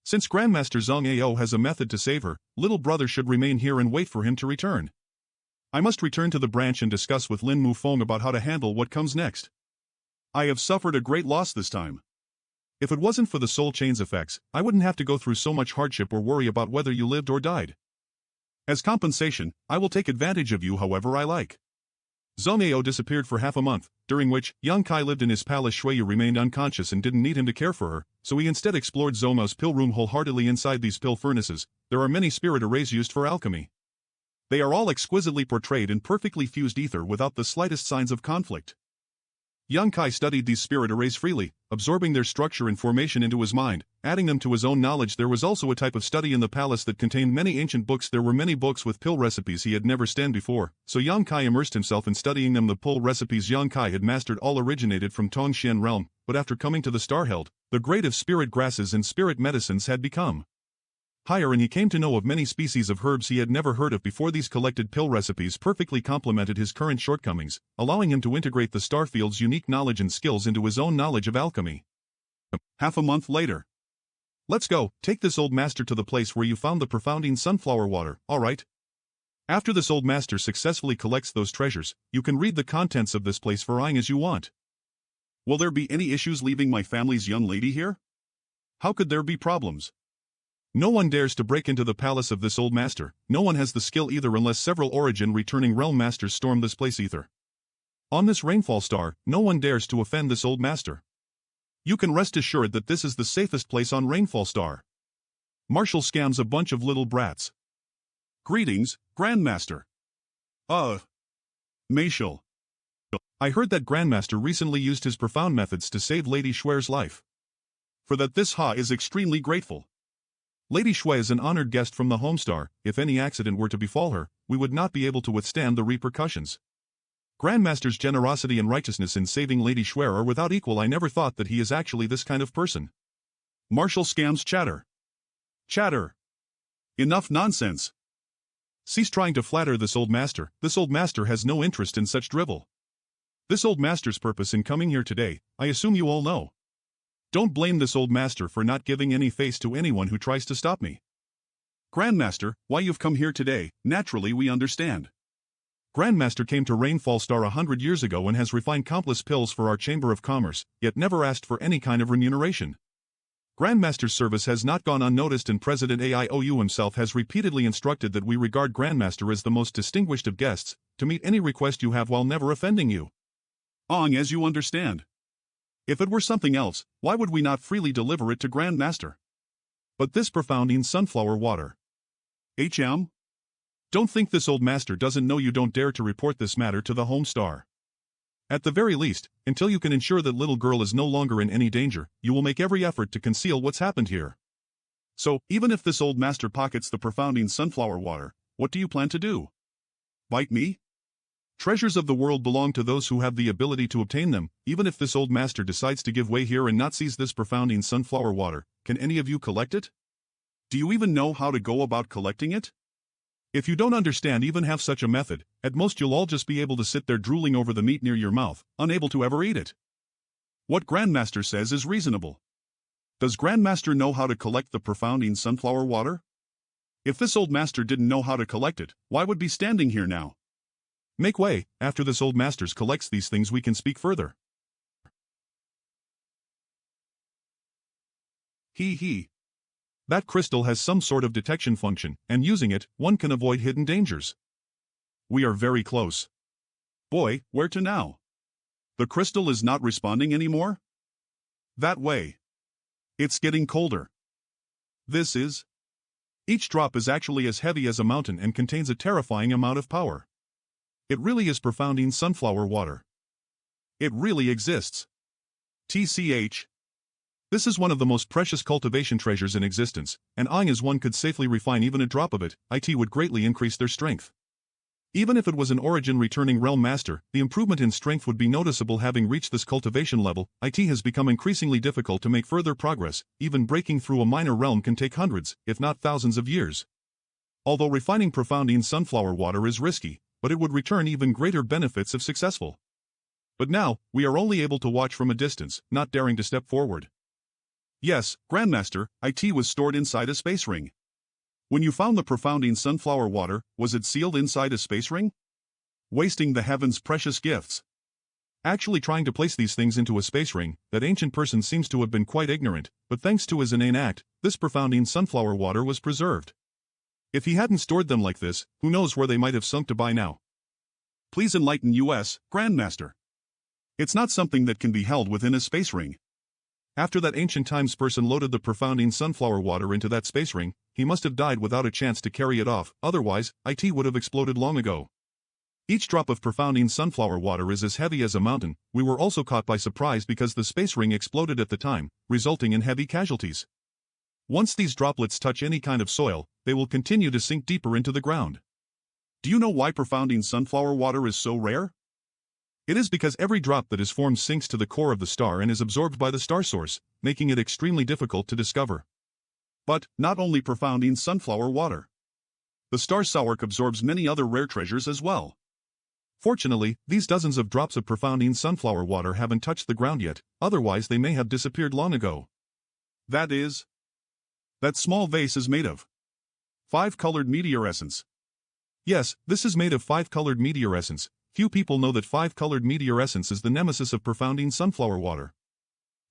Since Grandmaster Zhong Ao has a method to save her, little brother should remain here and wait for him to return. I must return to the branch and discuss with Lin Mufeng about how to handle what comes next. I have suffered a great loss this time. If it wasn't for the soul chain's effects, I wouldn't have to go through so much hardship or worry about whether you lived or died. As compensation, I will take advantage of you however I like. Zhong Ao disappeared for half a month, during which Yang Kai lived in his palace. Shuiyu remained unconscious and didn't need him to care for her, so he instead explored Zoma's pill room wholeheartedly. Inside these pill furnaces, there are many spirit arrays used for alchemy. They are all exquisitely portrayed in perfectly fused ether without the slightest signs of conflict. Yang Kai studied these spirit arrays freely, absorbing their structure and formation into his mind, adding them to his own knowledge. There was also a type of study in the palace that contained many ancient books. There were many books with pill recipes he had never studied before, so Yang Kai immersed himself in studying them. The pill recipes Yang Kai had mastered all originated from Tongxian realm, but after coming to the Starheld, the grade of spirit grasses and spirit medicines had become higher, and he came to know of many species of herbs he had never heard of before. These collected pill recipes perfectly complemented his current shortcomings, allowing him to integrate the Starfield's unique knowledge and skills into his own knowledge of alchemy. Half a month later. Let's go, take this old master to the place where you found the profounding sunflower water, alright? After this old master successfully collects those treasures, you can read the contents of this place varying as you want. Will there be any issues leaving my family's young lady here? How could there be problems? No one dares to break into the palace of this old master. No one has the skill either, unless several origin returning realm masters storm this place either. On this rainfall star, no one dares to offend this old master. You can rest assured that this is the safest place on Rainfall Star. Marshall scams a bunch of little brats. Greetings, Grandmaster. Marshall. I heard that Grandmaster recently used his profound methods to save Lady Schwer's life. For that this Ha is extremely grateful. Lady Schwer is an honored guest from the Homestar. If any accident were to befall her, we would not be able to withstand the repercussions. Grandmaster's generosity and righteousness in saving Lady Schwer are without equal. I never thought that he is actually this kind of person. Marshall scams chatter. Chatter. Enough nonsense. Cease trying to flatter this old master. This old master has no interest in such drivel. This old master's purpose in coming here today, I assume you all know. Don't blame this old master for not giving any face to anyone who tries to stop me. Grandmaster, why you've come here today, naturally we understand. Grandmaster came to Rainfall Star 100 years ago and has refined countless pills for our Chamber of Commerce, yet never asked for any kind of remuneration. Grandmaster's service has not gone unnoticed, and President AIOU himself has repeatedly instructed that we regard Grandmaster as the most distinguished of guests, to meet any request you have while never offending you. As you understand. If it were something else, why would we not freely deliver it to Grandmaster? But this profounding sunflower water. Don't think this old master doesn't know you. Don't dare to report this matter to the Homestar. At the very least, until you can ensure that little girl is no longer in any danger, you will make every effort to conceal what's happened here. So, even if this old master pockets the profounding sunflower water, what do you plan to do? Bite me? Treasures of the world belong to those who have the ability to obtain them. Even if this old master decides to give way here and not seize this profounding sunflower water, can any of you collect it? Do you even know how to go about collecting it? If you don't understand even have such a method, at most you'll all just be able to sit there drooling over the meat near your mouth, unable to ever eat it. What Grandmaster says is reasonable. Does Grandmaster know how to collect the profounding sunflower water? If this old master didn't know how to collect it, why would be standing here now? Make way, after this old master collects these things we can speak further. He. That crystal has some sort of detection function, and using it, one can avoid hidden dangers. We are very close. Boy, where to now? The crystal is not responding anymore? That way. It's getting colder. This is Each drop is actually as heavy as a mountain and contains a terrifying amount of power. It really is profounding sunflower water. It really exists. TCH. This is one of the most precious cultivation treasures in existence, and as one could safely refine even a drop of it, it would greatly increase their strength. Even if it was an origin returning realm master, the improvement in strength would be noticeable. Having reached this cultivation level, it has become increasingly difficult to make further progress. Even breaking through a minor realm can take hundreds, if not thousands of years. Although refining profounding sunflower water is risky, but it would return even greater benefits if successful. But now, we are only able to watch from a distance, not daring to step forward. Yes, Grandmaster, it was stored inside a space ring. When you found the profounding sunflower water, was it sealed inside a space ring? Wasting the heavens' precious gifts. Actually trying to place these things into a space ring, that ancient person seems to have been quite ignorant, but thanks to his inane act, this profounding sunflower water was preserved. If he hadn't stored them like this, who knows where they might have sunk to by now. Please enlighten us, Grandmaster. It's not something that can be held within a space ring. After that ancient times person loaded the profounding sunflower water into that space ring, he must have died without a chance to carry it off, otherwise, it would have exploded long ago. Each drop of profounding sunflower water is as heavy as a mountain. We were also caught by surprise because the space ring exploded at the time, resulting in heavy casualties. Once these droplets touch any kind of soil, they will continue to sink deeper into the ground. Do you know why profounding sunflower water is so rare? It is because every drop that is formed sinks to the core of the star and is absorbed by the star source, making it extremely difficult to discover. But, not only profounding sunflower water. The star sourk absorbs many other rare treasures as well. Fortunately, these dozens of drops of profounding sunflower water haven't touched the ground yet, otherwise they may have disappeared long ago. That small vase is made of 5-colored meteor essence. Yes, this is made of 5-colored meteor essence. Few people know that 5-colored meteor essence is the nemesis of profounding sunflower water.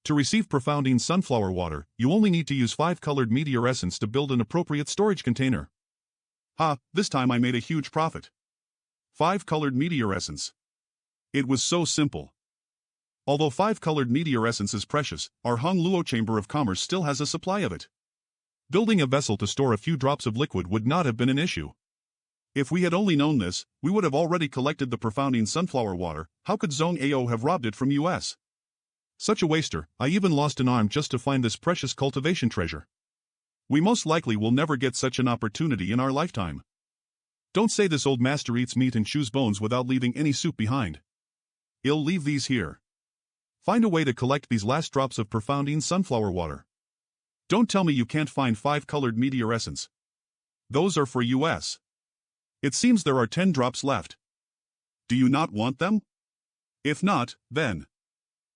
To receive profounding sunflower water, you only need to use 5-colored meteor essence to build an appropriate storage container. This time I made a huge profit. 5-colored meteor essence. It was so simple. Although 5-colored meteor essence is precious, our Hong Luo Chamber of Commerce still has a supply of it. Building a vessel to store a few drops of liquid would not have been an issue. If we had only known this, we would have already collected the profounding sunflower water. How could Zhong Ao have robbed it from us? Such a waster. I even lost an arm just to find this precious cultivation treasure. We most likely will never get such an opportunity in our lifetime. Don't say this old master eats meat and chews bones without leaving any soup behind. He'll leave these here. Find a way to collect these last drops of profounding sunflower water. Don't tell me you can't find 5-colored meteor essence. Those are for us. It seems there are 10 drops left. Do you not want them? If not, then.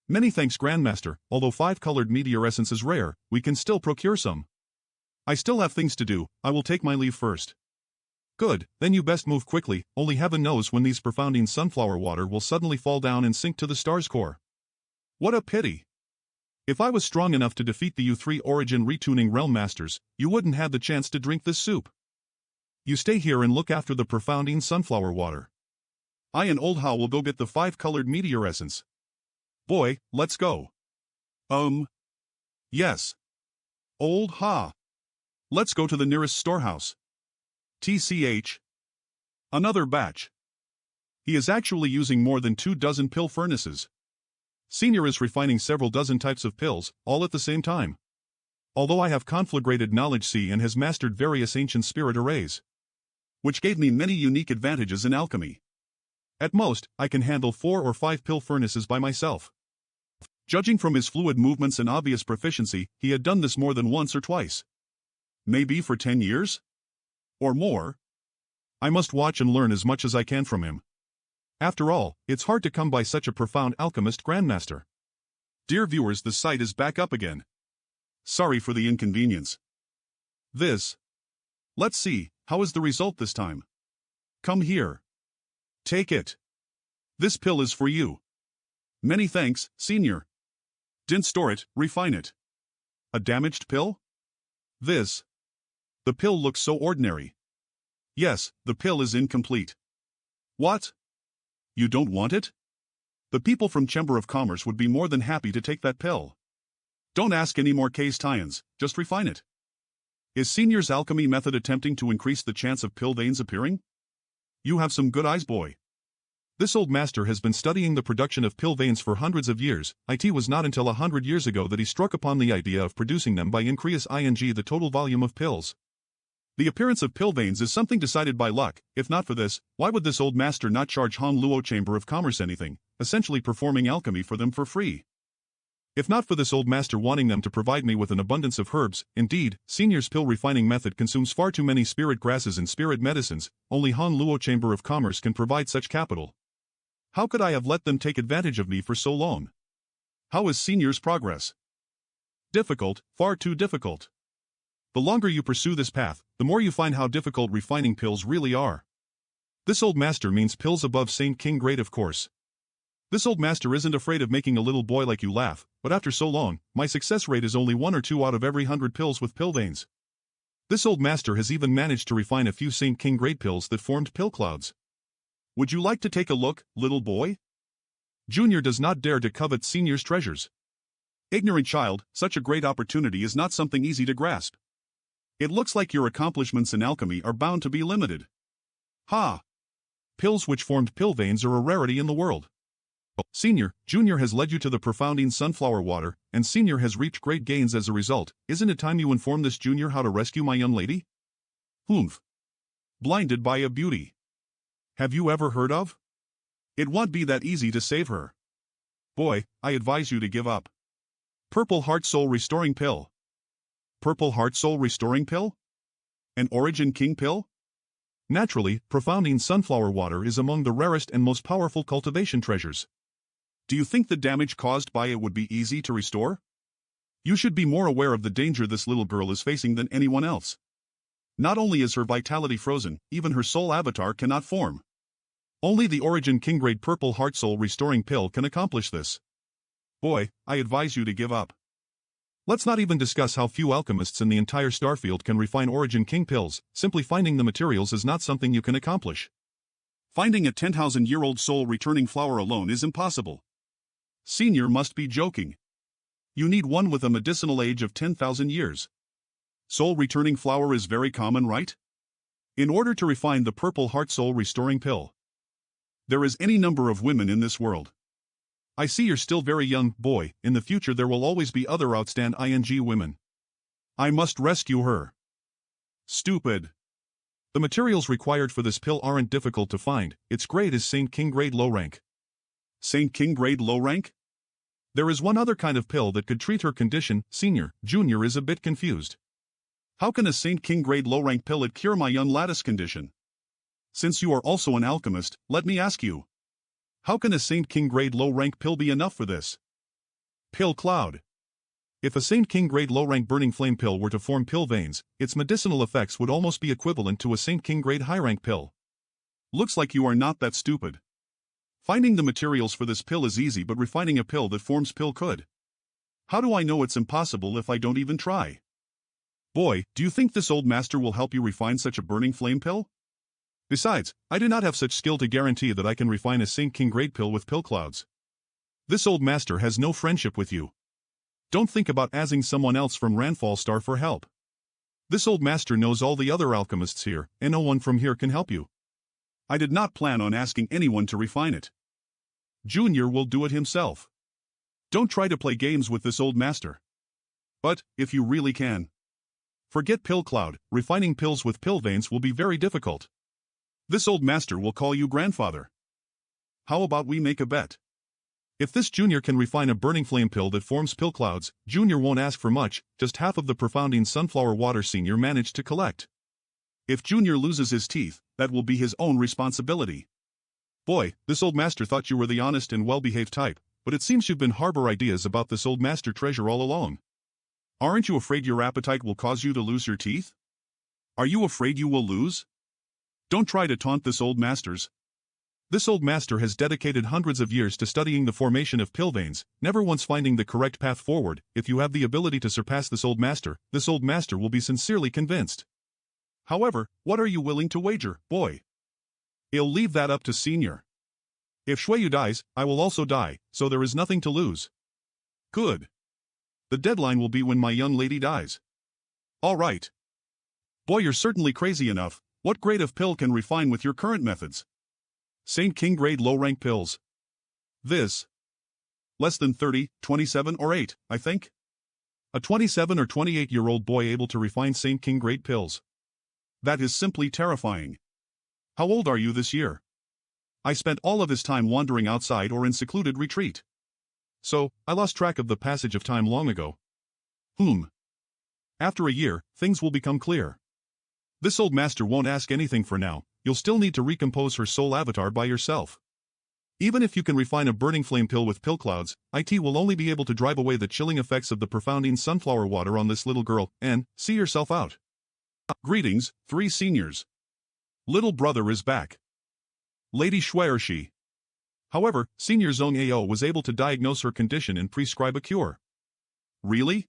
Many thanks, Grandmaster. Although 5-colored meteor essence is rare, we can still procure some. I still have things to do. I will take my leave first. Good, then you best move quickly. Only heaven knows when these profounding sunflower water will suddenly fall down and sink to the star's core. What a pity. If I was strong enough to defeat the U3 origin retuning realm masters, you wouldn't have the chance to drink this soup. You stay here and look after the profounding sunflower water. I and Old Hao will go get the 5-colored meteor essence. Boy, let's go. Yes. Old Ha. Let's go to the nearest storehouse. TCH. Another batch. He is actually using more than 24 pill furnaces. Senior is refining several dozen types of pills, all at the same time. Although I have conflagrated knowledge C and has mastered various ancient spirit arrays, which gave me many unique advantages in alchemy. At most, I can handle 4 or 5 pill furnaces by myself. Judging from his fluid movements and obvious proficiency, he had done this more than once or twice. Maybe for 10 years? Or more? I must watch and learn as much as I can from him. After all, it's hard to come by such a profound alchemist grandmaster. Dear viewers, the site is back up again. Sorry for the inconvenience. Let's see, how is the result this time? Come here. Take it. This pill is for you. Many thanks, Senior. Didn't store it, refine it. A damaged pill? The pill looks so ordinary. Yes, the pill is incomplete. What? You don't want it? The people from Chamber of Commerce would be more than happy to take that pill. Don't ask any more case tie-ins, just refine it. Is Senior's alchemy method attempting to increase the chance of pill veins appearing? You have some good eyes, boy. This old master has been studying the production of pill veins for hundreds of years. It was not until 100 years ago that he struck upon the idea of producing them by increasing the total volume of pills. The appearance of pill veins is something decided by luck. If not for this, why would this old master not charge Hong Luo Chamber of Commerce anything, essentially performing alchemy for them for free? If not for this old master wanting them to provide me with an abundance of herbs, indeed, Senior's pill refining method consumes far too many spirit grasses and spirit medicines. Only Hong Luo Chamber of Commerce can provide such capital. How could I have let them take advantage of me for so long? How is Senior's progress? Difficult, far too difficult. The longer you pursue this path, the more you find how difficult refining pills really are. This old master means pills above Saint King grade, of course. This old master isn't afraid of making a little boy like you laugh, but after so long, my success rate is only 1 or 2 out of every 100 pills with pill veins. This old master has even managed to refine a few Saint King grade pills that formed pill clouds. Would you like to take a look, little boy? Junior does not dare to covet Senior's treasures. Ignorant child, such a great opportunity is not something easy to grasp. It looks like your accomplishments in alchemy are bound to be limited. Ha! Pills which formed pill veins are a rarity in the world. Senior, Junior has led you to the profounding sunflower water, and Senior has reaped great gains as a result. Isn't it time you inform this Junior how to rescue my young lady? Humph. Blinded by a beauty. Have you ever heard of? It won't be that easy to save her. Boy, I advise you to give up. Purple Heart Soul Restoring Pill. Purple Heart Soul Restoring Pill? An Origin King Pill? Naturally, profounding sunflower water is among the rarest and most powerful cultivation treasures. Do you think the damage caused by it would be easy to restore? You should be more aware of the danger this little girl is facing than anyone else. Not only is her vitality frozen, even her soul avatar cannot form. Only the Origin King grade Purple Heart Soul Restoring Pill can accomplish this. Boy, I advise you to give up. Let's not even discuss how few alchemists in the entire starfield can refine Origin King pills. Simply finding the materials is not something you can accomplish. Finding a 10,000-year-old soul returning flower alone is impossible. Senior must be joking. You need one with a medicinal age of 10,000 years. Soul returning flower is very common, right? In order to refine the Purple Heart Soul Restoring Pill, there is any number of women in this world. I see you're still very young, boy. In the future there will always be other outstanding women. I must rescue her. Stupid. The materials required for this pill aren't difficult to find. Its grade is Saint King grade low rank. Saint King grade low rank? There is one other kind of pill that could treat her condition. Senior, Junior is a bit confused. How can a Saint King grade low rank pill cure my young lattice condition? Since you are also an alchemist, let me ask you. How can a Saint King grade low rank pill be enough for this? Pill cloud. If a Saint King grade low rank burning flame pill were to form pill veins, its medicinal effects would almost be equivalent to a Saint King grade high rank pill. Looks like you are not that stupid. Finding the materials for this pill is easy, but refining a pill that forms pill could. How do I know it's impossible if I don't even try? Boy, do you think this old master will help you refine such a burning flame pill? Besides, I do not have such skill to guarantee that I can refine a Saint King grade pill with pill clouds. This old master has no friendship with you. Don't think about asking someone else from Ranfall Star for help. This old master knows all the other alchemists here, and no one from here can help you. I did not plan on asking anyone to refine it. Junior will do it himself. Don't try to play games with this old master. But, if you really can. Forget pill cloud, refining pills with pill veins will be very difficult. This old master will call you grandfather. How about we make a bet? If this Junior can refine a burning flame pill that forms pill clouds, Junior won't ask for much, just half of the profounding sunflower water Senior managed to collect. If Junior loses his teeth, that will be his own responsibility. Boy, this old master thought you were the honest and well-behaved type, but it seems you've been harbor ideas about this old master treasure all along. Aren't you afraid your appetite will cause you to lose your teeth? Are you afraid you will lose? Don't try to taunt this old masters. This old master has dedicated hundreds of years to studying the formation of pill veins, never once finding the correct path forward. If you have the ability to surpass this old master will be sincerely convinced. However, what are you willing to wager, boy? I'll leave that up to Senior. If Shueyu dies, I will also die, so there is nothing to lose. Good. The deadline will be when my young lady dies. All right. Boy, you're certainly crazy enough. What grade of pill can refine with your current methods? Saint King grade low rank pills. This. Less than 30, 27 or 8, I think. A 27 or 28-year-old boy able to refine Saint King grade pills. That is simply terrifying. How old are you this year? I spent all of his time wandering outside or in secluded retreat. So, I lost track of the passage of time long ago. After a year, things will become clear. This old master won't ask anything for now. You'll still need to recompose her soul avatar by yourself. Even if you can refine a burning flame pill with pill clouds, it will only be able to drive away the chilling effects of the profounding sunflower water on this little girl, and see yourself out. Greetings, 3 seniors. Little brother is back. Lady Schwershi. However, Senior Zong AO was able to diagnose her condition and prescribe a cure. Really?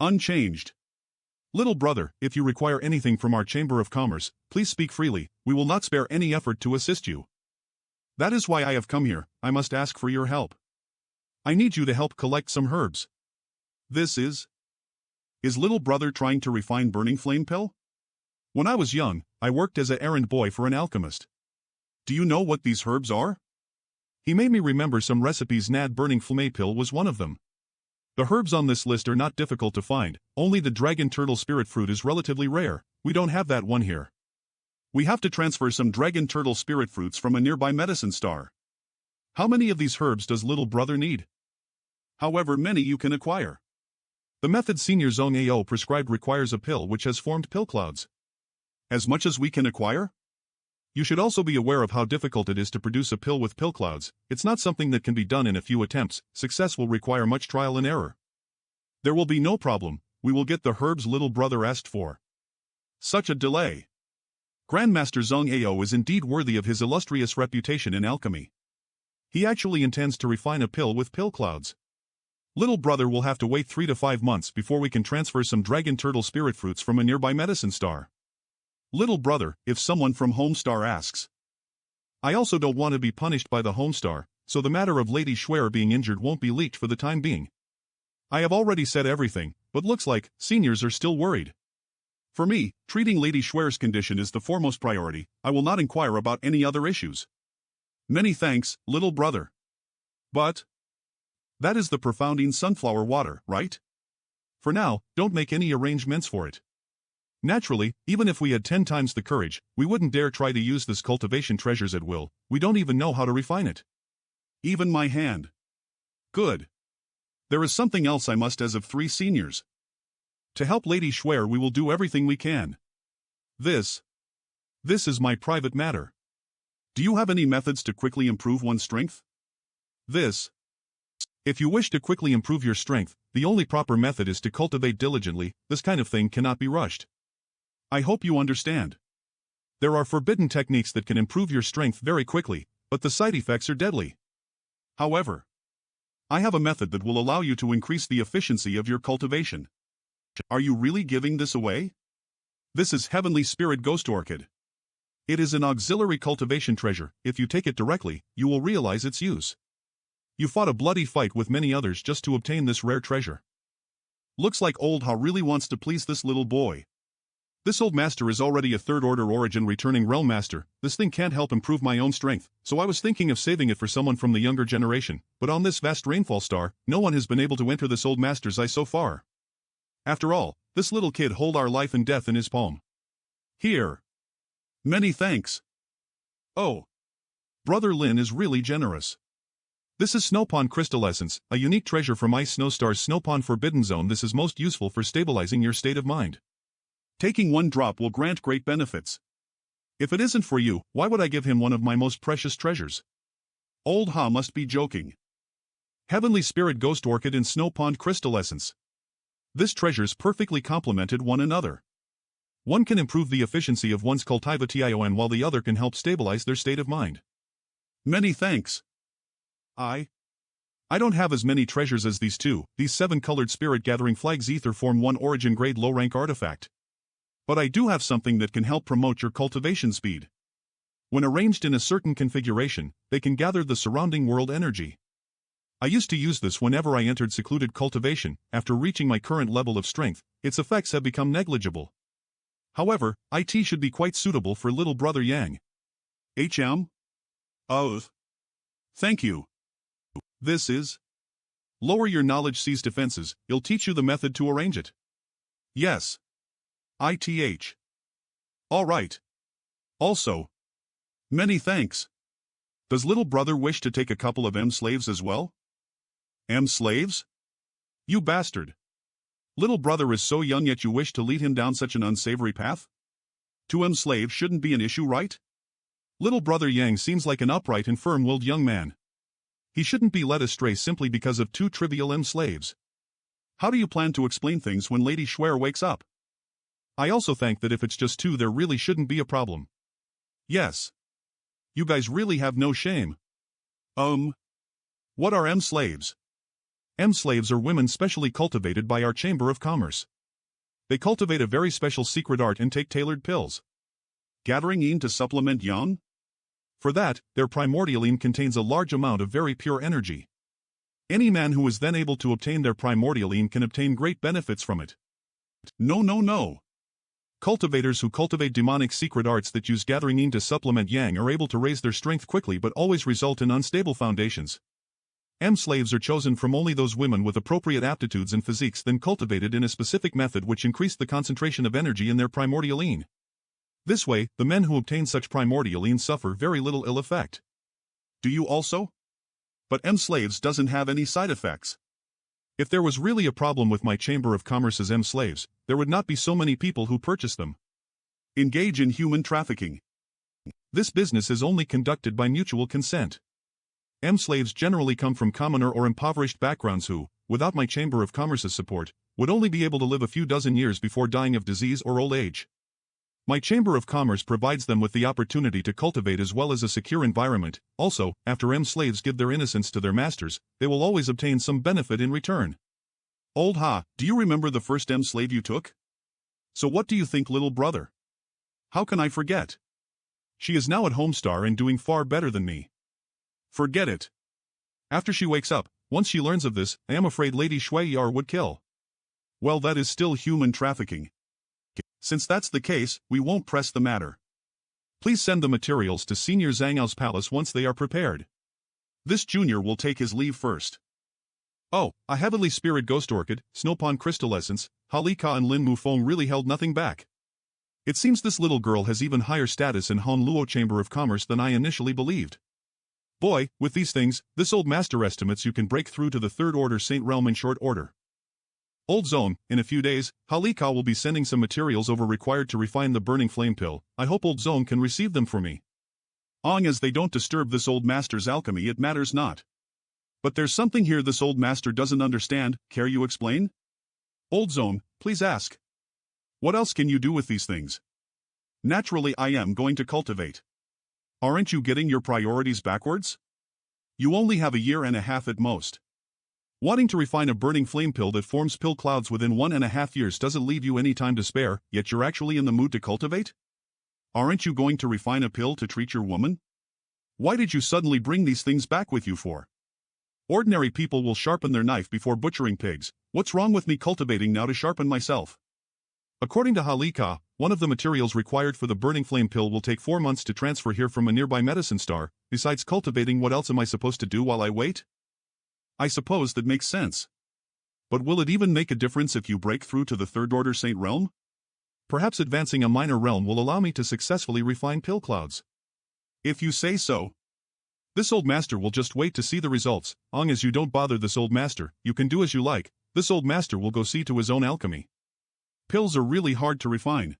Unchanged. Little brother, if you require anything from our Chamber of Commerce, please speak freely. We will not spare any effort to assist you. That is why I have come here. I must ask for your help. I need you to help collect some herbs. This is little brother trying to refine burning flame pill? When I was young, I worked as an errand boy for an alchemist. Do you know what these herbs are? He made me remember some recipes. Nad burning flame pill was one of them. The herbs on this list are not difficult to find, only the dragon turtle spirit fruit is relatively rare. We don't have that one here. We have to transfer some dragon turtle spirit fruits from a nearby medicine star. How many of these herbs does little brother need? However many you can acquire. The method Senior Zong AO prescribed requires a pill which has formed pill clouds. As much as we can acquire? You should also be aware of how difficult it is to produce a pill with pill clouds. It's not something that can be done in a few attempts. Success will require much trial and error. There will be no problem. We will get the herbs little brother asked for. Such a delay. Grandmaster Zong AO is indeed worthy of his illustrious reputation in alchemy. He actually intends to refine a pill with pill clouds. Little brother will have to wait 3 to 5 months before we can transfer some dragon turtle spirit fruits from a nearby medicine star. Little brother, if someone from Homestar asks. I also don't want to be punished by the Homestar, so the matter of Lady Schwer being injured won't be leaked for the time being. I have already said everything, but looks like seniors are still worried. For me, treating Lady Schwer's condition is the foremost priority. I will not inquire about any other issues. Many thanks, little brother. But that is the profounding sunflower water, right? For now, don't make any arrangements for it. Naturally, even if we had 10 times the courage, we wouldn't dare try to use this cultivation treasures at will. We don't even know how to refine it. Even my hand. Good. There is something else I must as of 3 seniors. To help Lady Schwer we will do everything we can. This is my private matter. Do you have any methods to quickly improve one's strength? If you wish to quickly improve your strength, the only proper method is to cultivate diligently. This kind of thing cannot be rushed. I hope you understand. There are forbidden techniques that can improve your strength very quickly, but the side effects are deadly. However, I have a method that will allow you to increase the efficiency of your cultivation. Are you really giving this away? This is Heavenly Spirit Ghost Orchid. It is an auxiliary cultivation treasure. If you take it directly, you will realize its use. You fought a bloody fight with many others just to obtain this rare treasure. Looks like old Ha really wants to please this little boy. This old master is already a 3rd order origin returning realm master. This thing can't help improve my own strength, so I was thinking of saving it for someone from the younger generation, but on this vast rainfall star, no one has been able to enter this old master's eye so far. After all, this little kid hold our life and death in his palm. Here. Many thanks. Oh. Brother Lin is really generous. This is Snowpond Crystal Essence, a unique treasure from Ice Snowstar's Snowpond Forbidden Zone. This is most useful for stabilizing your state of mind. Taking 1 drop will grant great benefits. If it isn't for you, why would I give him one of my most precious treasures? Old Ha must be joking. Heavenly Spirit Ghost Orchid and Snowpond Crystal Essence. This treasures perfectly complemented one another. One can improve the efficiency of one's cultivation while the other can help stabilize their state of mind. Many thanks. I don't have as many treasures as these 2. These 7-colored spirit-gathering flags ether form 1 origin-grade low-rank artifact. But I do have something that can help promote your cultivation speed. When arranged in a certain configuration, they can gather the surrounding world energy. I used to use this whenever I entered secluded cultivation. After reaching my current level of strength, its effects have become negligible. However, IT should be quite suitable for little brother Yang. HM? Oh. Thank you. This is? Lower your knowledge C's defenses, it'll teach you the method to arrange it. Yes. ITH. Alright. Also. Many thanks. Does little brother wish to take a couple of slaves as well? Slaves? You bastard. Little brother is so young yet you wish to lead him down such an unsavory path? 2 slaves shouldn't be an issue, right? Little brother Yang seems like an upright and firm-willed young man. He shouldn't be led astray simply because of 2 trivial slaves. How do you plan to explain things when Lady Schwer wakes up? I also think that if it's just 2 there really shouldn't be a problem. Yes. You guys really have no shame. What are slaves? Slaves are women specially cultivated by our Chamber of Commerce. They cultivate a very special secret art and take tailored pills. Gathering yin to supplement yang? For that, their primordial yin contains a large amount of very pure energy. Any man who is then able to obtain their primordial yin can obtain great benefits from it. No. Cultivators who cultivate demonic secret arts that use gathering yin to supplement yang are able to raise their strength quickly but always result in unstable foundations. Slaves are chosen from only those women with appropriate aptitudes and physiques then cultivated in a specific method which increase the concentration of energy in their primordial yin. This way, the men who obtain such primordial yin suffer very little ill effect. Do you also? But slaves doesn't have any side effects. If there was really a problem with my Chamber of Commerce's slaves, there would not be so many people who purchase them. Engage in human trafficking. This business is only conducted by mutual consent. Slaves generally come from commoner or impoverished backgrounds who, without my Chamber of Commerce's support, would only be able to live a few dozen years before dying of disease or old age. My Chamber of Commerce provides them with the opportunity to cultivate as well as a secure environment. Also, after slaves give their innocence to their masters, they will always obtain some benefit in return. Old Ha, do you remember the first slave you took? So what do you think, little brother? How can I forget? She is now at Homestar and doing far better than me. Forget it. After she wakes up, once she learns of this, I am afraid Lady Shueyar would kill. Well, that is still human trafficking. Since that's the case, we won't press the matter. Please send the materials to Senior Zhanghao's palace once they are prepared. This junior will take his leave first. Oh, a Heavenly Spirit Ghost Orchid, Snowpond Crystal Essence, Halika and Lin Mufeng really held nothing back. It seems this little girl has even higher status in Honluo Chamber of Commerce than I initially believed. Boy, with these things, this old master estimates you can break through to the 3rd Order Saint Realm in short order. Old Zone, in a few days, Halika will be sending some materials over required to refine the burning flame pill. I hope Old Zone can receive them for me. Long as they don't disturb this old master's alchemy it matters not. But there's something here this old master doesn't understand, care you explain? Old Zone, please ask. What else can you do with these things? Naturally I am going to cultivate. Aren't you getting your priorities backwards? You only have a year and a half at most. Wanting to refine a burning flame pill that forms pill clouds within 1.5 years doesn't leave you any time to spare, yet you're actually in the mood to cultivate? Aren't you going to refine a pill to treat your woman? Why did you suddenly bring these things back with you for? Ordinary people will sharpen their knife before butchering pigs. What's wrong with me cultivating now to sharpen myself? According to Halika, one of the materials required for the burning flame pill will take 4 months to transfer here from a nearby medicine star. Besides cultivating, what else am I supposed to do while I wait? I suppose that makes sense. But will it even make a difference if you break through to the 3rd Order Saint Realm? Perhaps advancing a minor realm will allow me to successfully refine pill clouds. If you say so. This old master will just wait to see the results. Long as you don't bother this old master, you can do as you like. This old master will go see to his own alchemy. Pills are really hard to refine.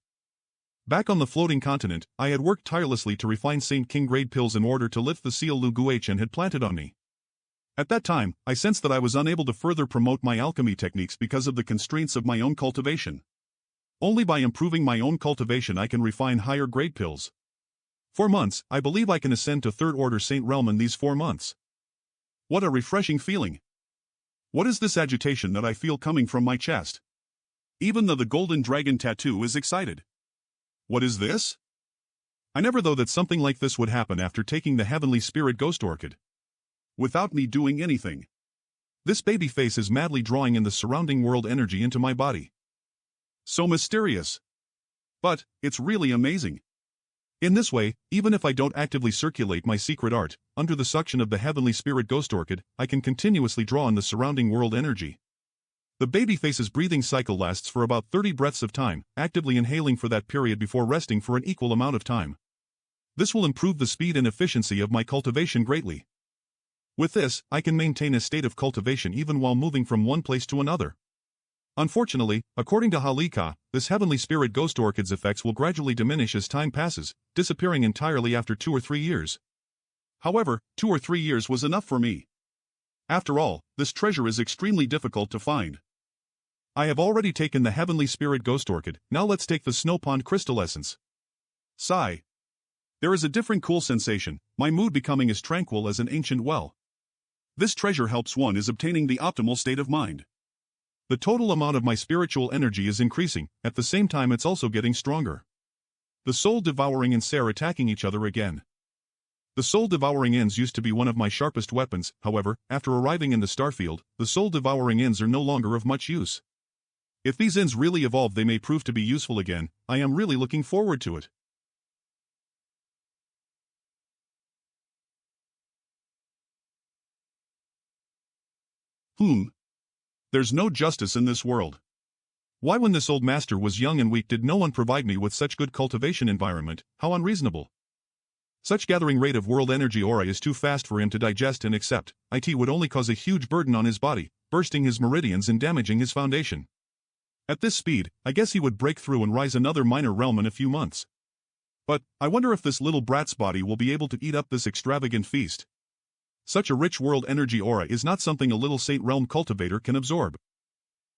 Back on the floating continent, I had worked tirelessly to refine Saint King grade pills in order to lift the seal Lu Guochen had planted on me. At that time, I sensed that I was unable to further promote my alchemy techniques because of the constraints of my own cultivation. Only by improving my own cultivation I can refine higher grade pills. 4 months, I believe I can ascend to 3rd Order Saint Realm in these 4 months. What a refreshing feeling. What is this agitation that I feel coming from my chest? Even though the golden dragon tattoo is excited. What is this? I never thought that something like this would happen after taking the Heavenly Spirit Ghost Orchid. Without me doing anything. This baby face is madly drawing in the surrounding world energy into my body. So mysterious. But, it's really amazing. In this way, even if I don't actively circulate my secret art, under the suction of the heavenly spirit ghost orchid, I can continuously draw on the surrounding world energy. The babyface's breathing cycle lasts for about 30 breaths of time, actively inhaling for that period before resting for an equal amount of time. This will improve the speed and efficiency of my cultivation greatly. With this, I can maintain a state of cultivation even while moving from one place to another. Unfortunately, according to Halika, this heavenly spirit ghost orchid's effects will gradually diminish as time passes, disappearing entirely after 2 or 3 years. However, 2 or 3 years was enough for me. After all, this treasure is extremely difficult to find. I have already taken the heavenly spirit ghost orchid, now let's take the snow pond crystal essence. Sigh. There is a different cool sensation, my mood becoming as tranquil as an ancient well. This treasure helps one is obtaining the optimal state of mind. The total amount of my spiritual energy is increasing, at the same time it's also getting stronger. The soul-devouring ends are attacking each other again. The soul-devouring ends used to be one of my sharpest weapons, however, after arriving in the starfield, the soul-devouring ends are no longer of much use. If these ends really evolve, they may prove to be useful again. I am really looking forward to it. There's no justice in this world. Why, when this old master was young and weak, did no one provide me with such good cultivation environment? How unreasonable. Such gathering rate of world energy aura is too fast for him to digest and accept. It would only cause a huge burden on his body, bursting his meridians and damaging his foundation. At this speed, I guess he would break through and rise another minor realm in a few months. But, I wonder if this little brat's body will be able to eat up this extravagant feast. Such a rich world energy aura is not something a little Saint Realm cultivator can absorb.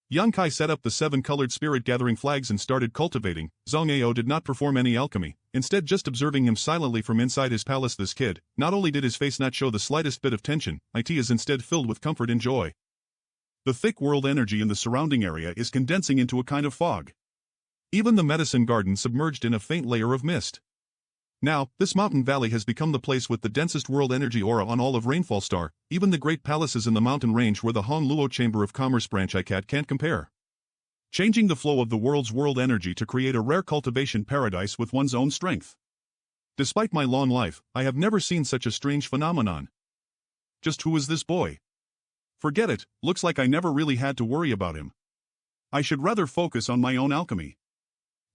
Yang Kai set up the 7-colored spirit gathering flags and started cultivating. Zhang Ao did not perform any alchemy, instead just observing him silently from inside his palace. This kid, not only did his face not show the slightest bit of tension, it is instead filled with comfort and joy. The thick world energy in the surrounding area is condensing into a kind of fog. Even the medicine garden submerged in a faint layer of mist. Now, this mountain valley has become the place with the densest world energy aura on all of Rainfall Star. Even the great palaces in the mountain range where the Hong Luo Chamber of Commerce branch can't compare. Changing the flow of the world's world energy to create a rare cultivation paradise with one's own strength. Despite my long life, I have never seen such a strange phenomenon. Just who is this boy? Forget it, looks like I never really had to worry about him. I should rather focus on my own alchemy.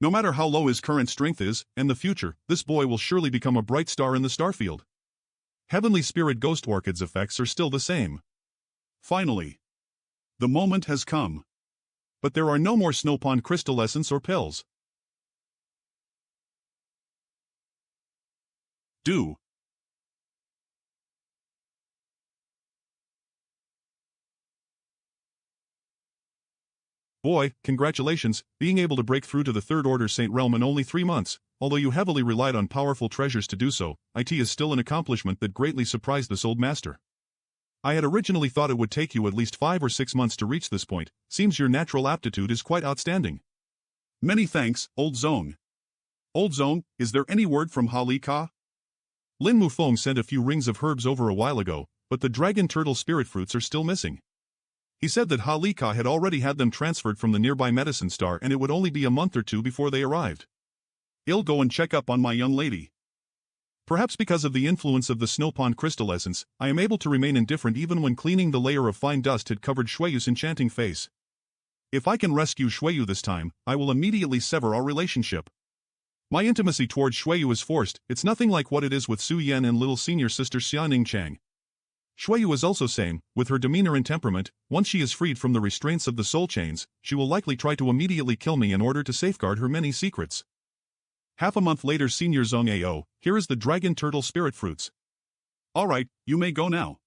No matter how low his current strength is, in the future, this boy will surely become a bright star in the starfield. Heavenly Spirit Ghost Orchid's effects are still the same. Finally. The moment has come. But there are no more Snow Pond crystal essence or pills. Do. Boy, congratulations, being able to break through to the Third Order Saint Realm in only 3 months. Although you heavily relied on powerful treasures to do so, it is still an accomplishment that greatly surprised this old master. I had originally thought it would take you at least 5 or 6 months to reach this point. Seems your natural aptitude is quite outstanding. Many thanks, Old Zong. Old Zong, is there any word from Ha Li Ka? Lin Mufeng sent a few rings of herbs over a while ago, but the dragon turtle spirit fruits are still missing. He said that Ha Li Ka had already had them transferred from the nearby medicine star and it would only be a month or 2 before they arrived. I'll go and check up on my young lady. Perhaps because of the influence of the Snow Pond crystal essence, I am able to remain indifferent even when cleaning the layer of fine dust had covered Shueyu's enchanting face. If I can rescue Shueyu this time, I will immediately sever our relationship. My intimacy towards Shueyu is forced, it's nothing like what it is with Su Yan and little senior sister Xianing Chang. Shueyu is also same, with her demeanor and temperament. Once she is freed from the restraints of the soul chains, she will likely try to immediately kill me in order to safeguard her many secrets. Half a month later, Senior Zong Ao, here is the dragon turtle spirit fruits. Alright, you may go now.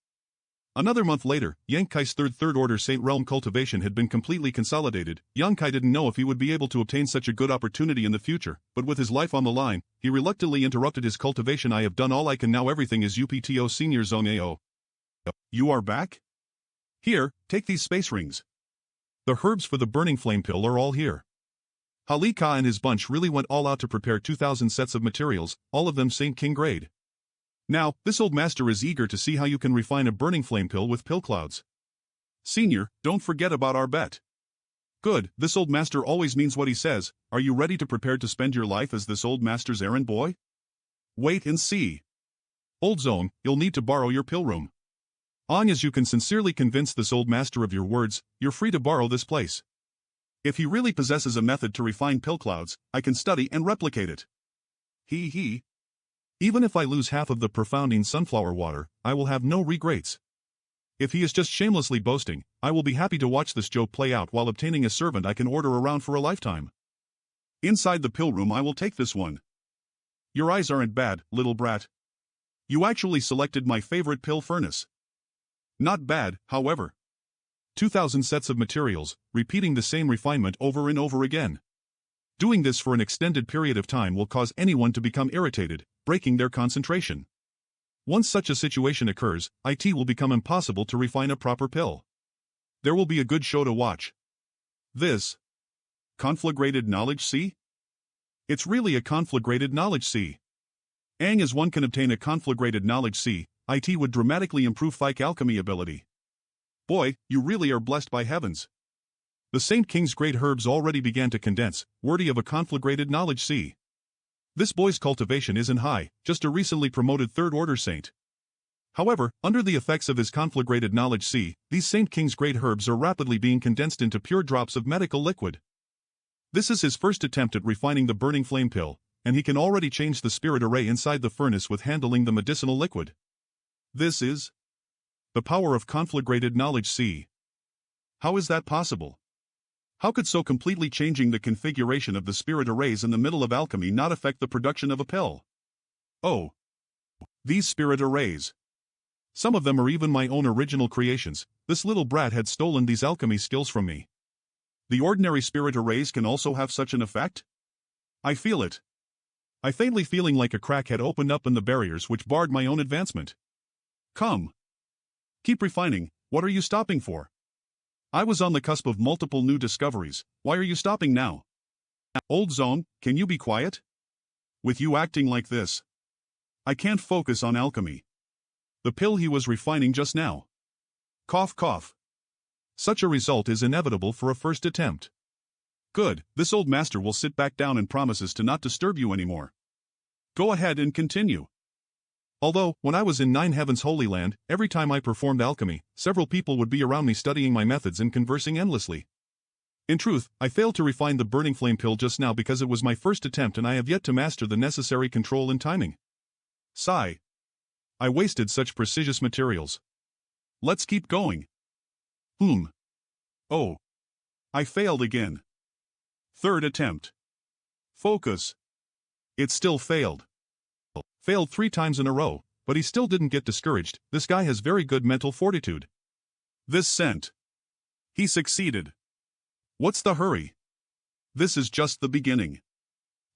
Another month later, Yang Kai's third order Saint Realm cultivation had been completely consolidated. Yang Kai didn't know if he would be able to obtain such a good opportunity in the future, but with his life on the line, he reluctantly interrupted his cultivation. I have done all I can now, everything is UPTO. Senior Zong Ao. You are back? Here, take these space rings. The herbs for the burning flame pill are all here. Ha Li Ka and his bunch really went all out to prepare 2,000 sets of materials, all of them Saint King grade. Now, this old master is eager to see how you can refine a burning flame pill with pill clouds. Senior, don't forget about our bet. Good, this old master always means what he says. Are you ready to prepare to spend your life as this old master's errand boy? Wait and see. Old Zone, you'll need to borrow your pill room. Long as you can sincerely convince this old master of your words, you're free to borrow this place. If he really possesses a method to refine pill clouds, I can study and replicate it. He. Even if I lose half of the profounding sunflower water, I will have no regrets. If he is just shamelessly boasting, I will be happy to watch this joke play out while obtaining a servant I can order around for a lifetime. Inside the pill room I will take this one. Your eyes aren't bad, little brat. You actually selected my favorite pill furnace. Not bad, however. 2,000 sets of materials, repeating the same refinement over and over again. Doing this for an extended period of time will cause anyone to become irritated, breaking their concentration. Once such a situation occurs, it will become impossible to refine a proper pill. There will be a good show to watch. This conflagrated knowledge see? It's really a conflagrated knowledge see. As one can obtain a conflagrated knowledge see, it would dramatically improve Phyke alchemy ability. Boy, you really are blessed by heavens. The Saint King's great herbs already began to condense, worthy of a conflagrated knowledge see. This boy's cultivation isn't high, just a recently promoted third-order saint. However, under the effects of his conflagrated knowledge see, these Saint King's great herbs are rapidly being condensed into pure drops of medical liquid. This is his first attempt at refining the burning flame pill, and he can already change the spirit array inside the furnace with handling the medicinal liquid. This is the power of conflagrated knowledge see. How is that possible? How could so completely changing the configuration of the spirit arrays in the middle of alchemy not affect the production of a pill? Oh. These spirit arrays. Some of them are even my own original creations. This little brat had stolen these alchemy skills from me. The ordinary spirit arrays can also have such an effect? I feel it. I faintly feeling like a crack had opened up in the barriers which barred my own advancement. Come. Keep refining, what are you stopping for? I was on the cusp of multiple new discoveries, why are you stopping now? Old Zone, can you be quiet? With you acting like this, I can't focus on alchemy. The pill he was refining just now. Cough cough. Such a result is inevitable for a first attempt. Good, this old master will sit back down and promises to not disturb you anymore. Go ahead and continue. Although, when I was in Nine Heavens Holy Land, every time I performed alchemy, several people would be around me studying my methods and conversing endlessly. In truth, I failed to refine the burning flame pill just now because it was my first attempt and I have yet to master the necessary control and timing. Sigh. I wasted such precious materials. Let's keep going. Oh. I failed again. Third attempt. Focus. It still failed. Failed 3 times in a row, but he still didn't get discouraged. This guy has very good mental fortitude. This scent. He succeeded. What's the hurry? This is just the beginning.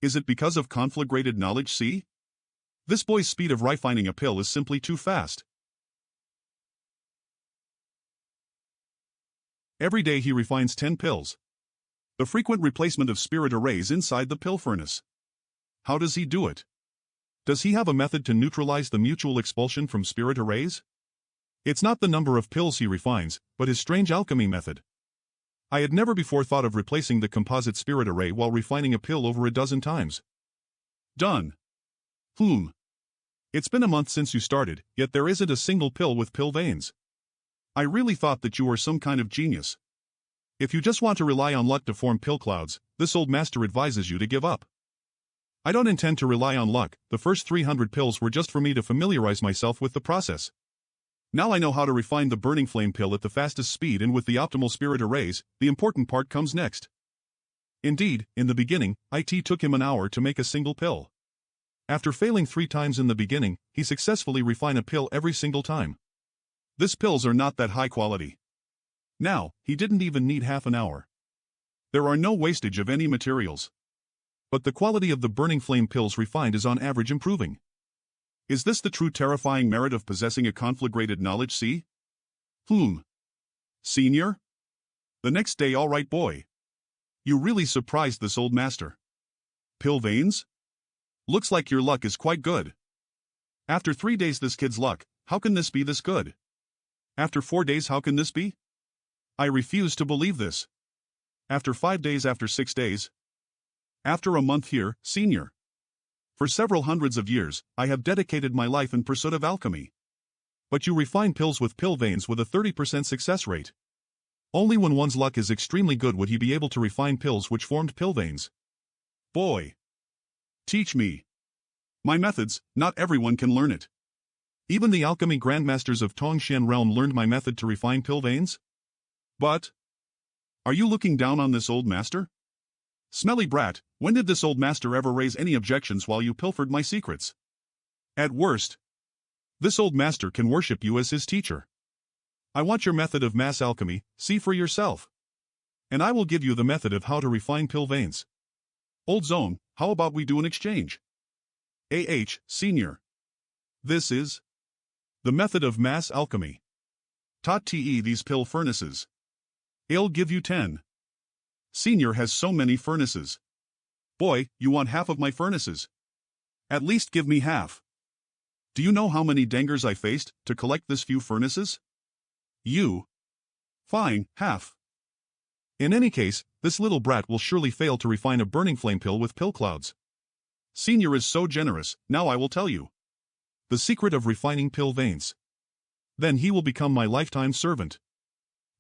Is it because of conflagrated knowledge see? This boy's speed of refining a pill is simply too fast. Every day he refines 10 pills. The frequent replacement of spirit arrays inside the pill furnace. How does he do it? Does he have a method to neutralize the mutual expulsion from spirit arrays? It's not the number of pills he refines, but his strange alchemy method. I had never before thought of replacing the composite spirit array while refining a pill over a dozen times. Done. It's been a month since you started, yet there isn't a single pill with pill veins. I really thought that you were some kind of genius. If you just want to rely on luck to form pill clouds, this old master advises you to give up. I don't intend to rely on luck, the first 300 pills were just for me to familiarize myself with the process. Now I know how to refine the burning flame pill at the fastest speed and with the optimal spirit arrays, the important part comes next. Indeed, in the beginning, it took him an hour to make a single pill. After failing 3 times in the beginning, he successfully refined a pill every single time. These pills are not that high quality. Now, he didn't even need half an hour. There are no wastage of any materials. But the quality of the burning flame pills refined is on average improving. Is this the true terrifying merit of possessing a conflagrated knowledge see? Senior? The next day all right boy. You really surprised this old master. Pill veins? Looks like your luck is quite good. After 3 days this kid's luck, how can this be this good? After 4 days how can this be? I refuse to believe this. After 5 days, after 6 days. After a month here, senior. For several hundreds of years, I have dedicated my life in pursuit of alchemy. But you refine pills with pill veins with a 30% success rate. Only when one's luck is extremely good would he be able to refine pills which formed pill veins. Boy. Teach me. My methods, not everyone can learn it. Even the alchemy grandmasters of Tongshan realm learned my method to refine pill veins? But? Are you looking down on this old master? Smelly brat, when did this old master ever raise any objections while you pilfered my secrets? At worst, this old master can worship you as his teacher. I want your method of mass alchemy, see for yourself. And I will give you the method of how to refine pill veins. Old Zone, how about we do an exchange? Senior. This is the method of mass alchemy. Tot te these pill furnaces. I'll give you 10. Senior has so many furnaces. Boy, you want half of my furnaces. At least give me half. Do you know how many dangers I faced to collect this few furnaces? You. Fine, half. In any case, this little brat will surely fail to refine a burning flame pill with pill clouds. Senior is so generous, now I will tell you the secret of refining pill veins. Then he will become my lifetime servant.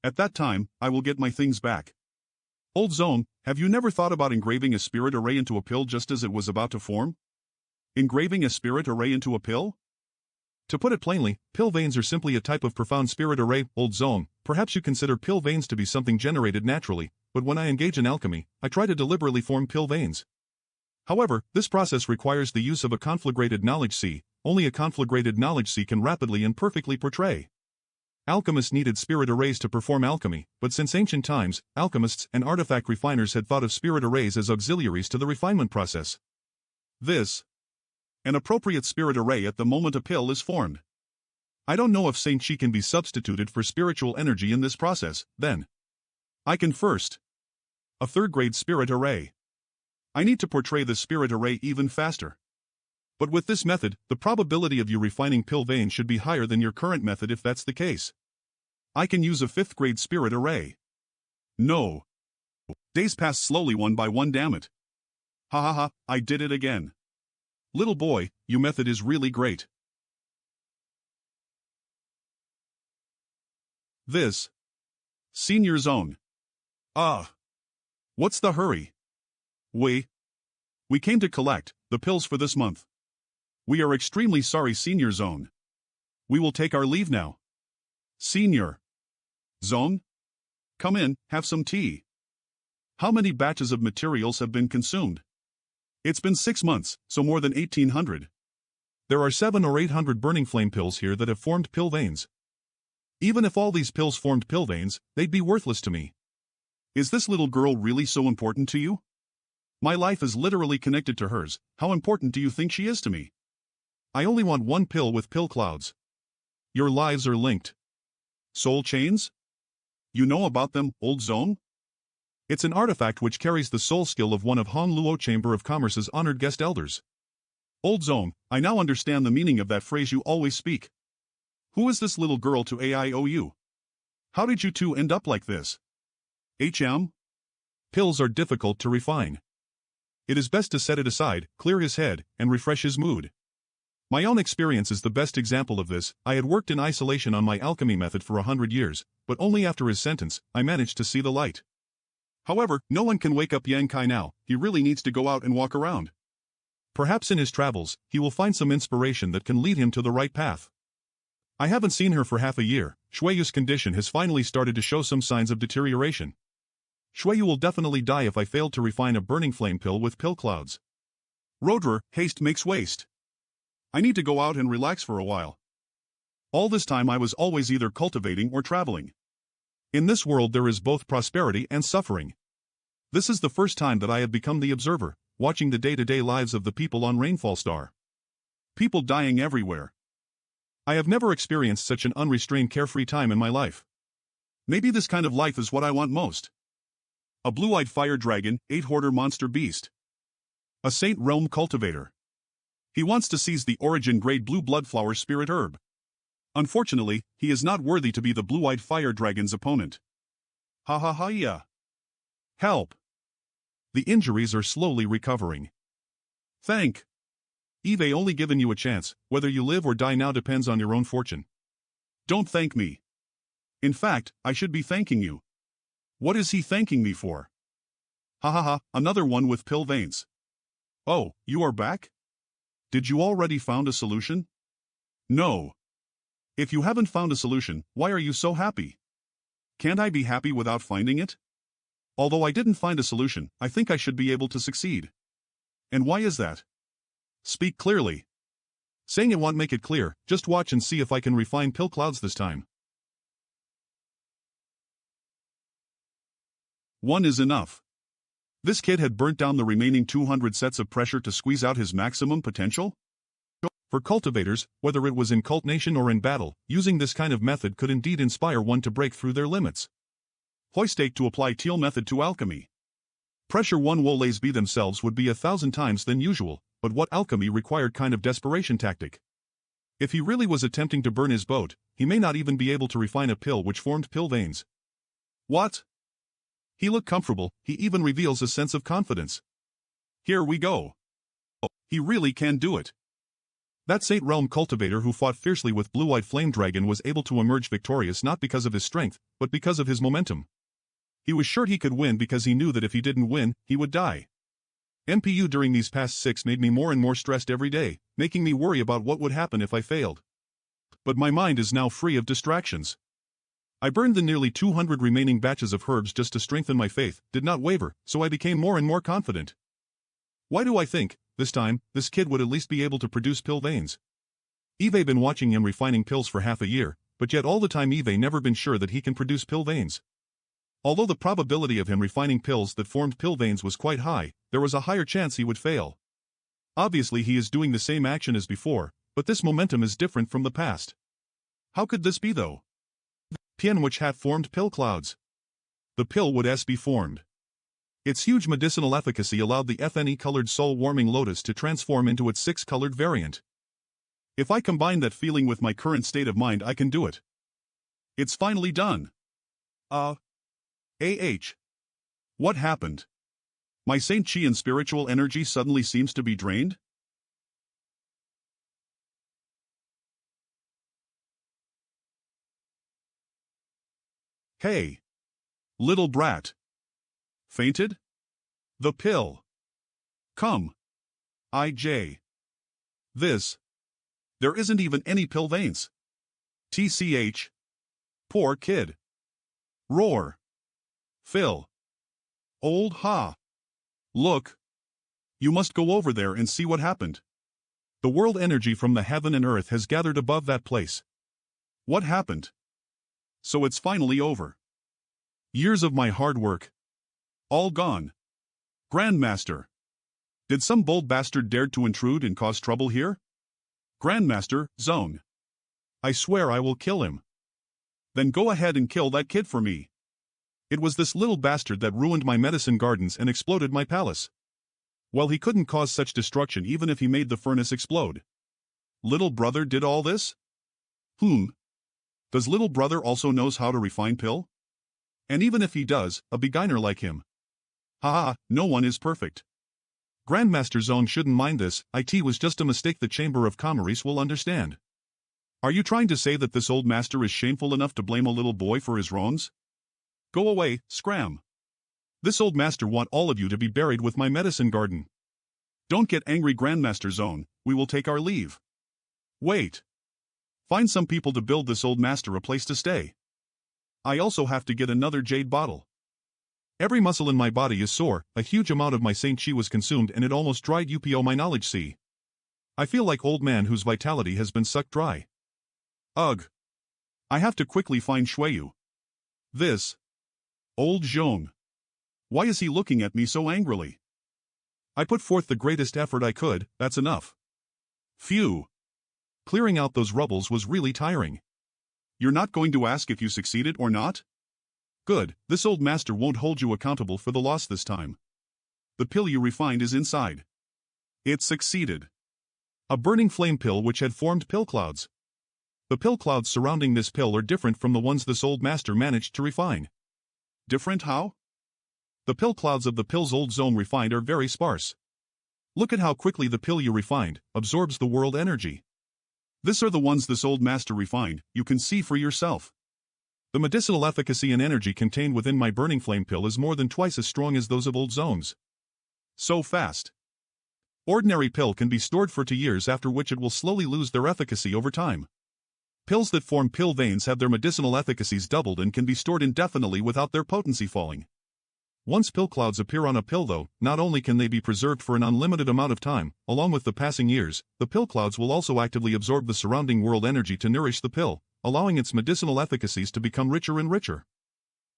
At that time, I will get my things back. Old Zone, have you never thought about engraving a spirit array into a pill just as it was about to form? Engraving a spirit array into a pill? To put it plainly, pill veins are simply a type of profound spirit array. Old Zone, perhaps you consider pill veins to be something generated naturally, but when I engage in alchemy, I try to deliberately form pill veins. However, this process requires the use of a conflagrated knowledge sea. Only a conflagrated knowledge sea can rapidly and perfectly portray. Alchemists needed spirit arrays to perform alchemy, but since ancient times, alchemists and artifact refiners had thought of spirit arrays as auxiliaries to the refinement process. This. An appropriate spirit array at the moment a pill is formed. I don't know if Saint Chi can be substituted for spiritual energy in this process, then. I can first. A third-grade spirit array. I need to portray the spirit array even faster. But with this method, the probability of you refining pill veins should be higher than your current method if that's the case. I can use a 5th-grade spirit array. No. Days pass slowly one by one, damn it. Ha ha ha, I did it again. Little boy, your method is really great. This. Senior Zone. Ah. What's the hurry? We came to collect the pills for this month. We are extremely sorry, Senior Zone. We will take our leave now. Senior Zone? Come in, have some tea. How many batches of materials have been consumed? It's been 6 months, so more than 1,800. There are 700 or 800 burning flame pills here that have formed pill veins. Even if all these pills formed pill veins, they'd be worthless to me. Is this little girl really so important to you? My life is literally connected to hers. How important do you think she is to me? I only want one pill with pill clouds. Your lives are linked. Soul chains? You know about them, Old Zone? It's an artifact which carries the soul skill of one of Hong Luo Chamber of Commerce's honored guest elders. Old Zone, I now understand the meaning of that phrase you always speak. Who is this little girl to AIOU? How did you two end up like this? Pills are difficult to refine. It is best to set it aside, clear his head, and refresh his mood. My own experience is the best example of this. I had worked in isolation on my alchemy method for 100 years, but only after his sentence, I managed to see the light. However, no one can wake up Yang Kai now. He really needs to go out and walk around. Perhaps in his travels, he will find some inspiration that can lead him to the right path. I haven't seen her for half a year. Shueyu's condition has finally started to show some signs of deterioration. Shueyu will definitely die if I fail to refine a burning flame pill with pill clouds. Roadrunner, haste makes waste. I need to go out and relax for a while. All this time I was always either cultivating or traveling. In this world there is both prosperity and suffering. This is the first time that I have become the observer, watching the day-to-day lives of the people on Rainfall Star. People dying everywhere. I have never experienced such an unrestrained carefree time in my life. Maybe this kind of life is what I want most. A blue-eyed fire dragon, 8-hoarder monster beast. A Saint Realm cultivator. He wants to seize the origin-grade blue bloodflower spirit herb. Unfortunately, he is not worthy to be the blue-eyed fire dragon's opponent. Ha ha ha yeah. Help! The injuries are slowly recovering. Thank Eve only given you a chance, whether you live or die now depends on your own fortune. Don't thank me. In fact, I should be thanking you. What is he thanking me for? Ha ha ha, another one with pill veins. Oh, you are back? Did you already found a solution? No. If you haven't found a solution, why are you so happy? Can't I be happy without finding it? Although I didn't find a solution, I think I should be able to succeed. And why is that? Speak clearly. Saying it won't make it clear, just watch and see if I can refine pill clouds this time. One is enough. This kid had burnt down the remaining 200 sets of pressure to squeeze out his maximum potential? For cultivators, whether it was in cult nation or in battle, using this kind of method could indeed inspire one to break through their limits. Hoistake to apply Teal method to alchemy. Pressure one woles be themselves would be 1,000 times than usual, but what alchemy required kind of desperation tactic. If he really was attempting to burn his boat, he may not even be able to refine a pill which formed pill veins. What? He looked comfortable, he even reveals a sense of confidence. Here we go. Oh, he really can do it. That Saint Realm cultivator who fought fiercely with Blue-Eyed Flame Dragon was able to emerge victorious not because of his strength, but because of his momentum. He was sure he could win because he knew that if he didn't win, he would die. MPU during these past 6 made me more and more stressed every day, making me worry about what would happen if I failed. But my mind is now free of distractions. I burned the nearly 200 remaining batches of herbs just to strengthen my faith, did not waver, so I became more and more confident. Why do I think, this time, this kid would at least be able to produce pill veins? Eve been watching him refining pills for half a year, but yet all the time Eve never been sure that he can produce pill veins. Although the probability of him refining pills that formed pill veins was quite high, there was a higher chance he would fail. Obviously he is doing the same action as before, but this momentum is different from the past. How could this be though? Pian which had formed pill clouds. The pill would be formed. Its huge medicinal efficacy allowed the FNE-colored soul-warming lotus to transform into its 6-colored variant. If I combine that feeling with my current state of mind I can do it. It's finally done. What happened? My Saint Chi and spiritual energy suddenly seems to be drained? Hey! Little brat! Fainted? The pill! Come! IJ! There isn't even any pill veins! TCH! Poor kid! Roar! Phil! Old ha! Look! You must go over there and see what happened. The world energy from the heaven and earth has gathered above that place. What happened? So it's finally over. Years of my hard work. All gone. Grandmaster. Did some bold bastard dare to intrude and cause trouble here? Grandmaster, zone. I swear I will kill him. Then go ahead and kill that kid for me. It was this little bastard that ruined my medicine gardens and exploded my palace. Well, he couldn't cause such destruction even if he made the furnace explode. Little brother did all this? Does little brother also knows how to refine pill? And even if he does, a beginner like him. Haha, no one is perfect. Grandmaster Zone shouldn't mind this, it was just a mistake the Chamber of Commerce will understand. Are you trying to say that this old master is shameful enough to blame a little boy for his wrongs? Go away, scram. This old master want all of you to be buried with my medicine garden. Don't get angry Grandmaster Zone, we will take our leave. Wait. Find some people to build this old master a place to stay. I also have to get another jade bottle. Every muscle in my body is sore, a huge amount of my Saint Chi was consumed and it almost dried UPO my knowledge see. I feel like old man whose vitality has been sucked dry. Ugh. I have to quickly find Shueyu. This. Old Zhong. Why is he looking at me so angrily? I put forth the greatest effort I could, that's enough. Phew. Clearing out those rubbles was really tiring. You're not going to ask if you succeeded or not? Good, this old master won't hold you accountable for the loss this time. The pill you refined is inside. It succeeded. A burning flame pill which had formed pill clouds. The pill clouds surrounding this pill are different from the ones this old master managed to refine. Different how? The pill clouds of the pills old zone refined are very sparse. Look at how quickly the pill you refined absorbs the world energy. These are the ones this old master refined, you can see for yourself. The medicinal efficacy and energy contained within my burning flame pill is more than twice as strong as those of old zones. So fast. Ordinary pill can be stored for 2 years, after which it will slowly lose their efficacy over time. Pills that form pill veins have their medicinal efficacies doubled and can be stored indefinitely without their potency falling. Once pill clouds appear on a pill though, not only can they be preserved for an unlimited amount of time, along with the passing years, the pill clouds will also actively absorb the surrounding world energy to nourish the pill, allowing its medicinal efficacies to become richer and richer.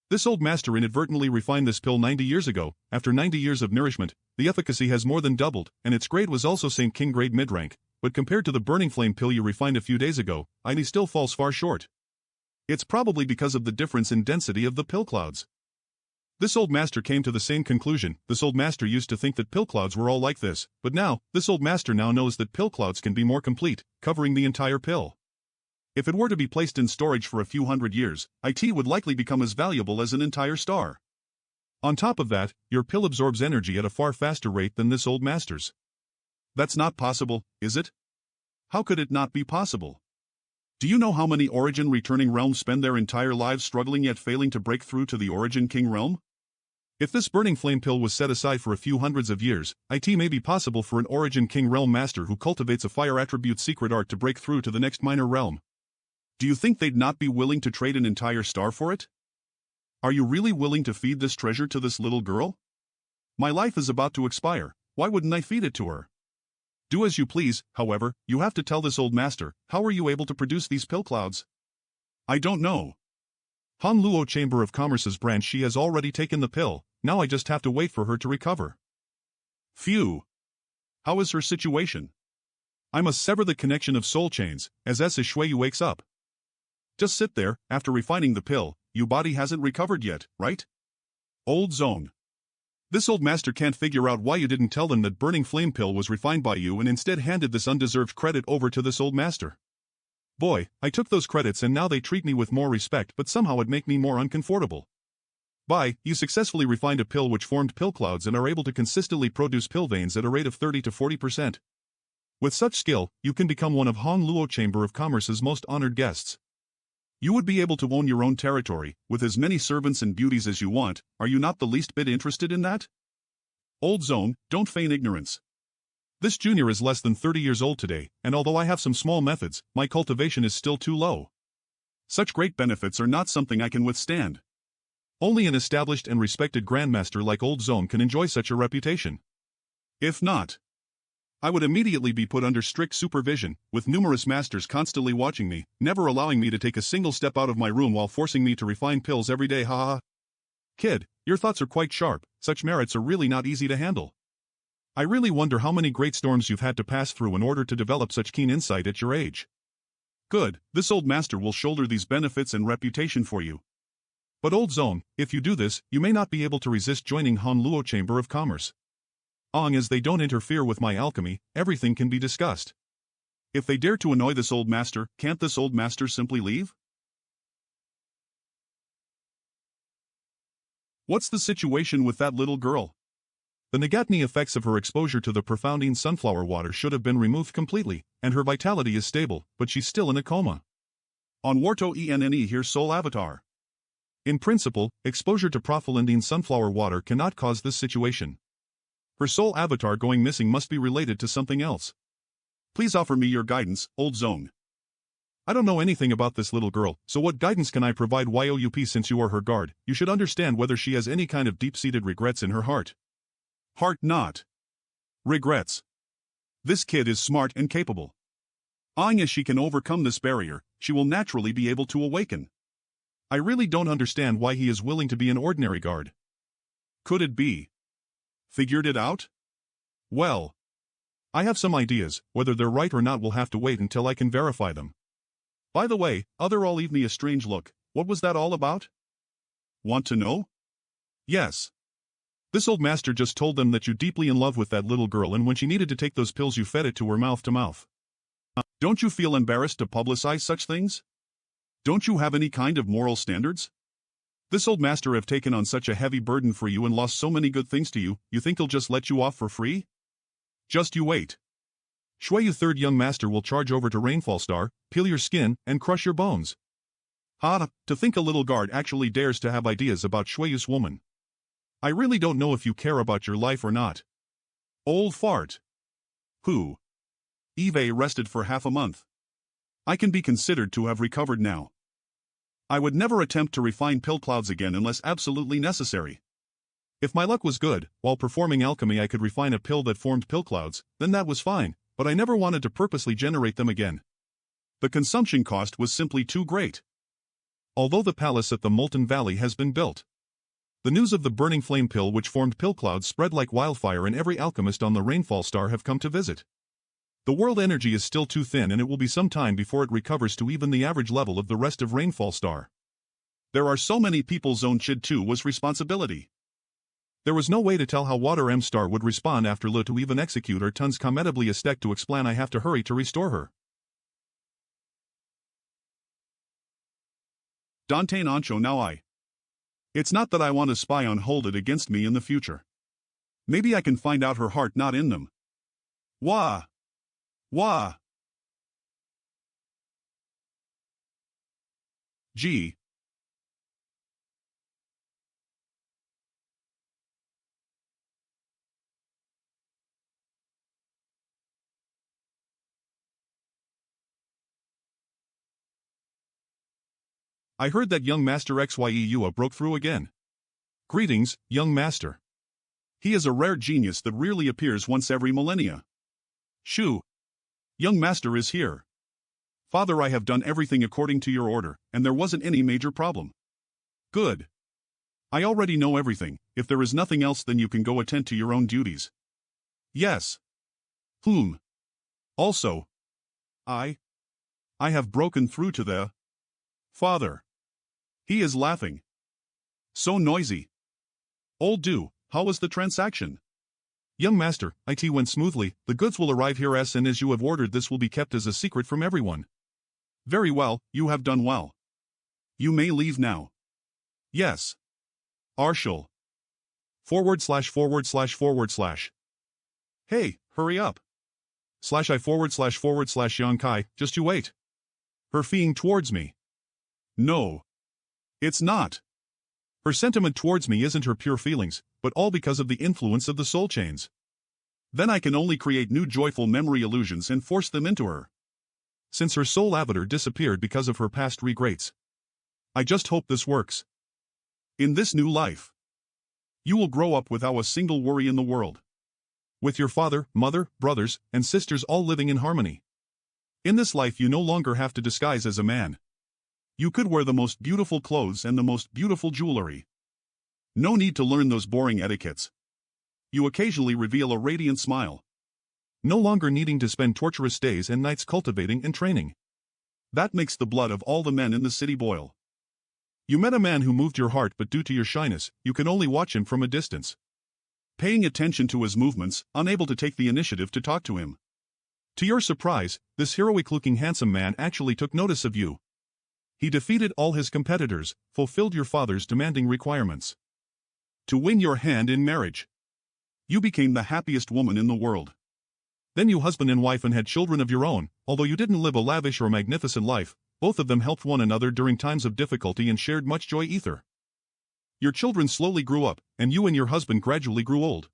This old master inadvertently refined this pill 90 years ago. After 90 years of nourishment, the efficacy has more than doubled, and its grade was also Saint King grade mid-rank, but compared to the burning flame pill you refined a few days ago, it still falls far short. It's probably because of the difference in density of the pill clouds. This old master came to the same conclusion. This old master used to think that pill clouds were all like this, but now, this old master now knows that pill clouds can be more complete, covering the entire pill. If it were to be placed in storage for a few hundred years, it would likely become as valuable as an entire star. On top of that, your pill absorbs energy at a far faster rate than this old master's. That's not possible, is it? How could it not be possible? Do you know how many Origin returning realms spend their entire lives struggling yet failing to break through to the Origin King realm? If this burning flame pill was set aside for a few hundreds of years, it may be possible for an Origin King realm master who cultivates a fire attribute secret art to break through to the next minor realm. Do you think they'd not be willing to trade an entire star for it? Are you really willing to feed this treasure to this little girl? My life is about to expire, why wouldn't I feed it to her? Do as you please, however, you have to tell this old master, how are you able to produce these pill clouds? I don't know. Han Luo Chamber of Commerce's branch, she has already taken the pill, now I just have to wait for her to recover. Phew. How is her situation? I must sever the connection of soul chains, as Shui wakes up. Just sit there, after refining the pill, your body hasn't recovered yet, right? Old zone. This old master can't figure out why you didn't tell them that burning flame pill was refined by you and instead handed this undeserved credit over to this old master. Boy, I took those credits and now they treat me with more respect, but somehow it make me more uncomfortable. You successfully refined a pill which formed pill clouds and are able to consistently produce pill veins at a rate of 30 to 40%. With such skill, you can become one of Han Luo Chamber of Commerce's most honored guests. You would be able to own your own territory, with as many servants and beauties as you want. Are you not the least bit interested in that? Old zone, don't feign ignorance. This junior is less than 30 years old today, and although I have some small methods, my cultivation is still too low. Such great benefits are not something I can withstand. Only an established and respected grandmaster like Old Zone can enjoy such a reputation. If not, I would immediately be put under strict supervision, with numerous masters constantly watching me, never allowing me to take a single step out of my room while forcing me to refine pills every day. Ha. Kid, your thoughts are quite sharp, such merits are really not easy to handle. I really wonder how many great storms you've had to pass through in order to develop such keen insight at your age. Good, this old master will shoulder these benefits and reputation for you. But Old Zone, if you do this, you may not be able to resist joining Han Luo Chamber of Commerce. As they don't interfere with my alchemy, everything can be discussed. If they dare to annoy this old master, can't this old master simply leave? What's the situation with that little girl? The negatni effects of her exposure to the profoundine sunflower water should have been removed completely, and her vitality is stable, but she's still in a coma. On Warto ENNE here Soul Avatar. In principle, exposure to profilindine sunflower water cannot cause this situation. Her soul avatar going missing must be related to something else. Please offer me your guidance, Old Zone. I don't know anything about this little girl, so what guidance can I provide YOUP since you are her guard? You should understand whether she has any kind of deep-seated regrets in her heart. Heart not. Regrets. This kid is smart and capable. As she can overcome this barrier, she will naturally be able to awaken. I really don't understand why he is willing to be an ordinary guard. Could it be? Figured it out? Well, I have some ideas, whether they're right or not we'll have to wait until I can verify them. By the way, other all leave me a strange look, what was that all about? Want to know? Yes. This old master just told them that you're deeply in love with that little girl and when she needed to take those pills you fed it to her mouth to mouth. Don't you feel embarrassed to publicize such things? Don't you have any kind of moral standards? This old master have taken on such a heavy burden for you and lost so many good things to you, you think he'll just let you off for free? Just you wait. Shueyu third young master will charge over to Rainfall Star, peel your skin, and crush your bones. To think a little guard actually dares to have ideas about Shueyu's woman. I really don't know if you care about your life or not. Old fart. Who? Eve rested for half a month. I can be considered to have recovered now. I would never attempt to refine pill clouds again unless absolutely necessary. If my luck was good, while performing alchemy I could refine a pill that formed pill clouds, then that was fine, but I never wanted to purposely generate them again. The consumption cost was simply too great. Although the palace at the Molten Valley has been built, the news of the burning flame pill which formed pill clouds spread like wildfire and every alchemist on the Rainfall Star have come to visit. The world energy is still too thin and it will be some time before it recovers to even the average level of the rest of Rainfall Star. There are so many people Zone Chid 2 was responsibility. There was no way to tell how Water M Star would respond after Lu to even execute or tons commendably a stack to explain I have to hurry to restore her. Dantain Ancho now It's not that I want to spy on hold it against me in the future. Maybe I can find out her heart not in them. Wah! Wah! Gee. I heard that young Master Xyua broke through again. Greetings, young master. He is a rare genius that rarely appears once every millennia. Shoo! Young master is here. Father, I have done everything according to your order, and there wasn't any major problem. Good. I already know everything. If there is nothing else, then you can go attend to your own duties. Yes. Also, I have broken through to the Father. He is laughing. So noisy. Old do, how was the transaction? Young master, it went smoothly, the goods will arrive here as soon as you have ordered. This will be kept as a secret from everyone. Very well, you have done well. You may leave now. Yes. Arshal. // Hey, hurry up. /I / Yang Kai, just you wait. Her feeing towards me. No. It's not. Her sentiment towards me isn't her pure feelings, but all because of the influence of the soul chains. Then I can only create new joyful memory illusions and force them into her. Since her soul avatar disappeared because of her past regrets. I just hope this works. In this new life, you will grow up without a single worry in the world. With your father, mother, brothers, and sisters all living in harmony. In this life you no longer have to disguise as a man. You could wear the most beautiful clothes and the most beautiful jewelry. No need to learn those boring etiquettes. You occasionally reveal a radiant smile. No longer needing to spend torturous days and nights cultivating and training. That makes the blood of all the men in the city boil. You met a man who moved your heart, but due to your shyness, you can only watch him from a distance. Paying attention to his movements, unable to take the initiative to talk to him. To your surprise, this heroic-looking handsome man actually took notice of you. He defeated all his competitors, fulfilled your father's demanding requirements. To win your hand in marriage. You became the happiest woman in the world. Then you husband and wife and had children of your own. Although you didn't live a lavish or magnificent life, both of them helped one another during times of difficulty and shared much joy ether. Your children slowly grew up, and you and your husband gradually grew old.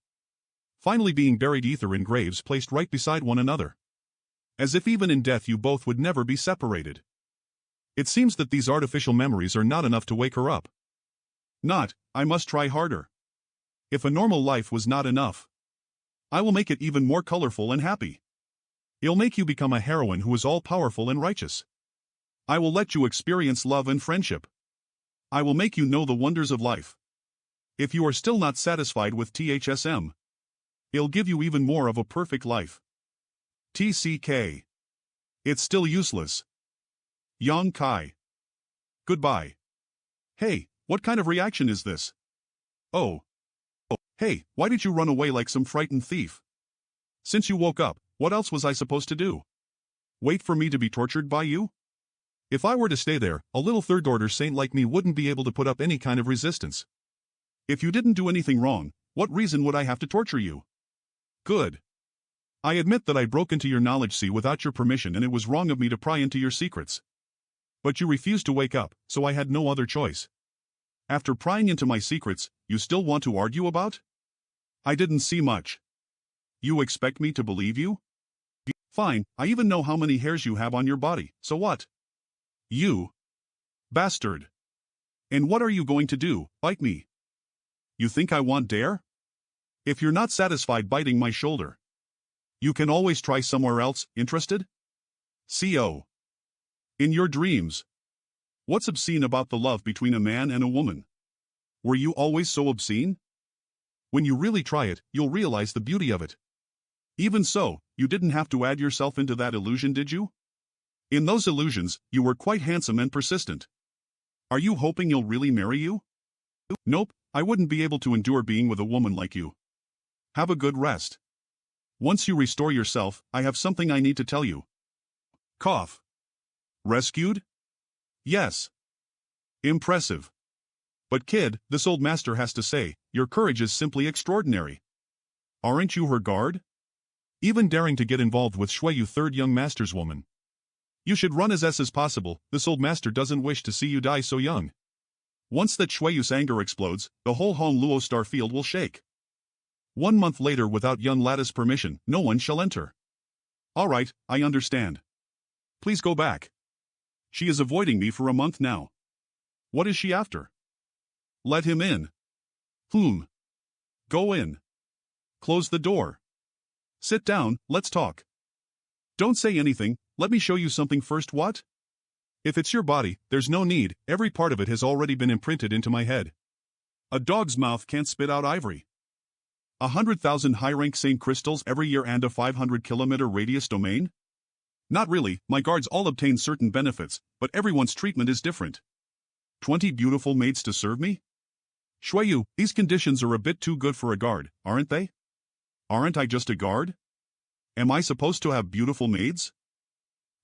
Finally being buried ether in graves placed right beside one another. As if even in death you both would never be separated. It seems that these artificial memories are not enough to wake her up. Not, I must try harder. If a normal life was not enough, I will make it even more colorful and happy. It'll make you become a heroine who is all-powerful and righteous. I will let you experience love and friendship. I will make you know the wonders of life. If you are still not satisfied with THSM, it'll give you even more of a perfect life. TCK. It's still useless. Yang Kai. Goodbye. Hey, what kind of reaction is this? Oh. Hey, why did you run away like some frightened thief? Since you woke up, what else was I supposed to do? Wait for me to be tortured by you? If I were to stay there, a little third-order saint like me wouldn't be able to put up any kind of resistance. If you didn't do anything wrong, what reason would I have to torture you? Good. I admit that I broke into your knowledge sea without your permission and it was wrong of me to pry into your secrets. But you refused to wake up, so I had no other choice. After prying into my secrets, you still want to argue about? I didn't see much. You expect me to believe you? Fine, I even know how many hairs you have on your body, so what? You bastard. And what are you going to do, bite me? You think I want dare? If you're not satisfied biting my shoulder, you can always try somewhere else. Interested? CO. In your dreams. What's obscene about the love between a man and a woman? Were you always so obscene? When you really try it, you'll realize the beauty of it. Even so, you didn't have to add yourself into that illusion, did you? In those illusions, you were quite handsome and persistent. Are you hoping you'll really marry you? Nope, I wouldn't be able to endure being with a woman like you. Have a good rest. Once you restore yourself, I have something I need to tell you. Cough. Rescued? Yes. Impressive. But kid, this old master has to say, your courage is simply extraordinary. Aren't you her guard? Even daring to get involved with Shueyu third young master's woman. You should run as possible, this old master doesn't wish to see you die so young. Once that Shueyu's anger explodes, the whole Hong Luo star field will shake. 1 month later without young Lattice's permission, no one shall enter. Alright, I understand. Please go back. She is avoiding me for a month now. What is she after? Let him in. Go in. Close the door. Sit down, let's talk. Don't say anything, let me show you something first. What? If it's your body, there's no need, every part of it has already been imprinted into my head. A dog's mouth can't spit out ivory. 100,000 high-rank same crystals every year and a 500-kilometer radius domain? Not really, my guards all obtain certain benefits, but everyone's treatment is different. 20 beautiful maids to serve me? Shueyu, these conditions are a bit too good for a guard, aren't they? Aren't I just a guard? Am I supposed to have beautiful maids?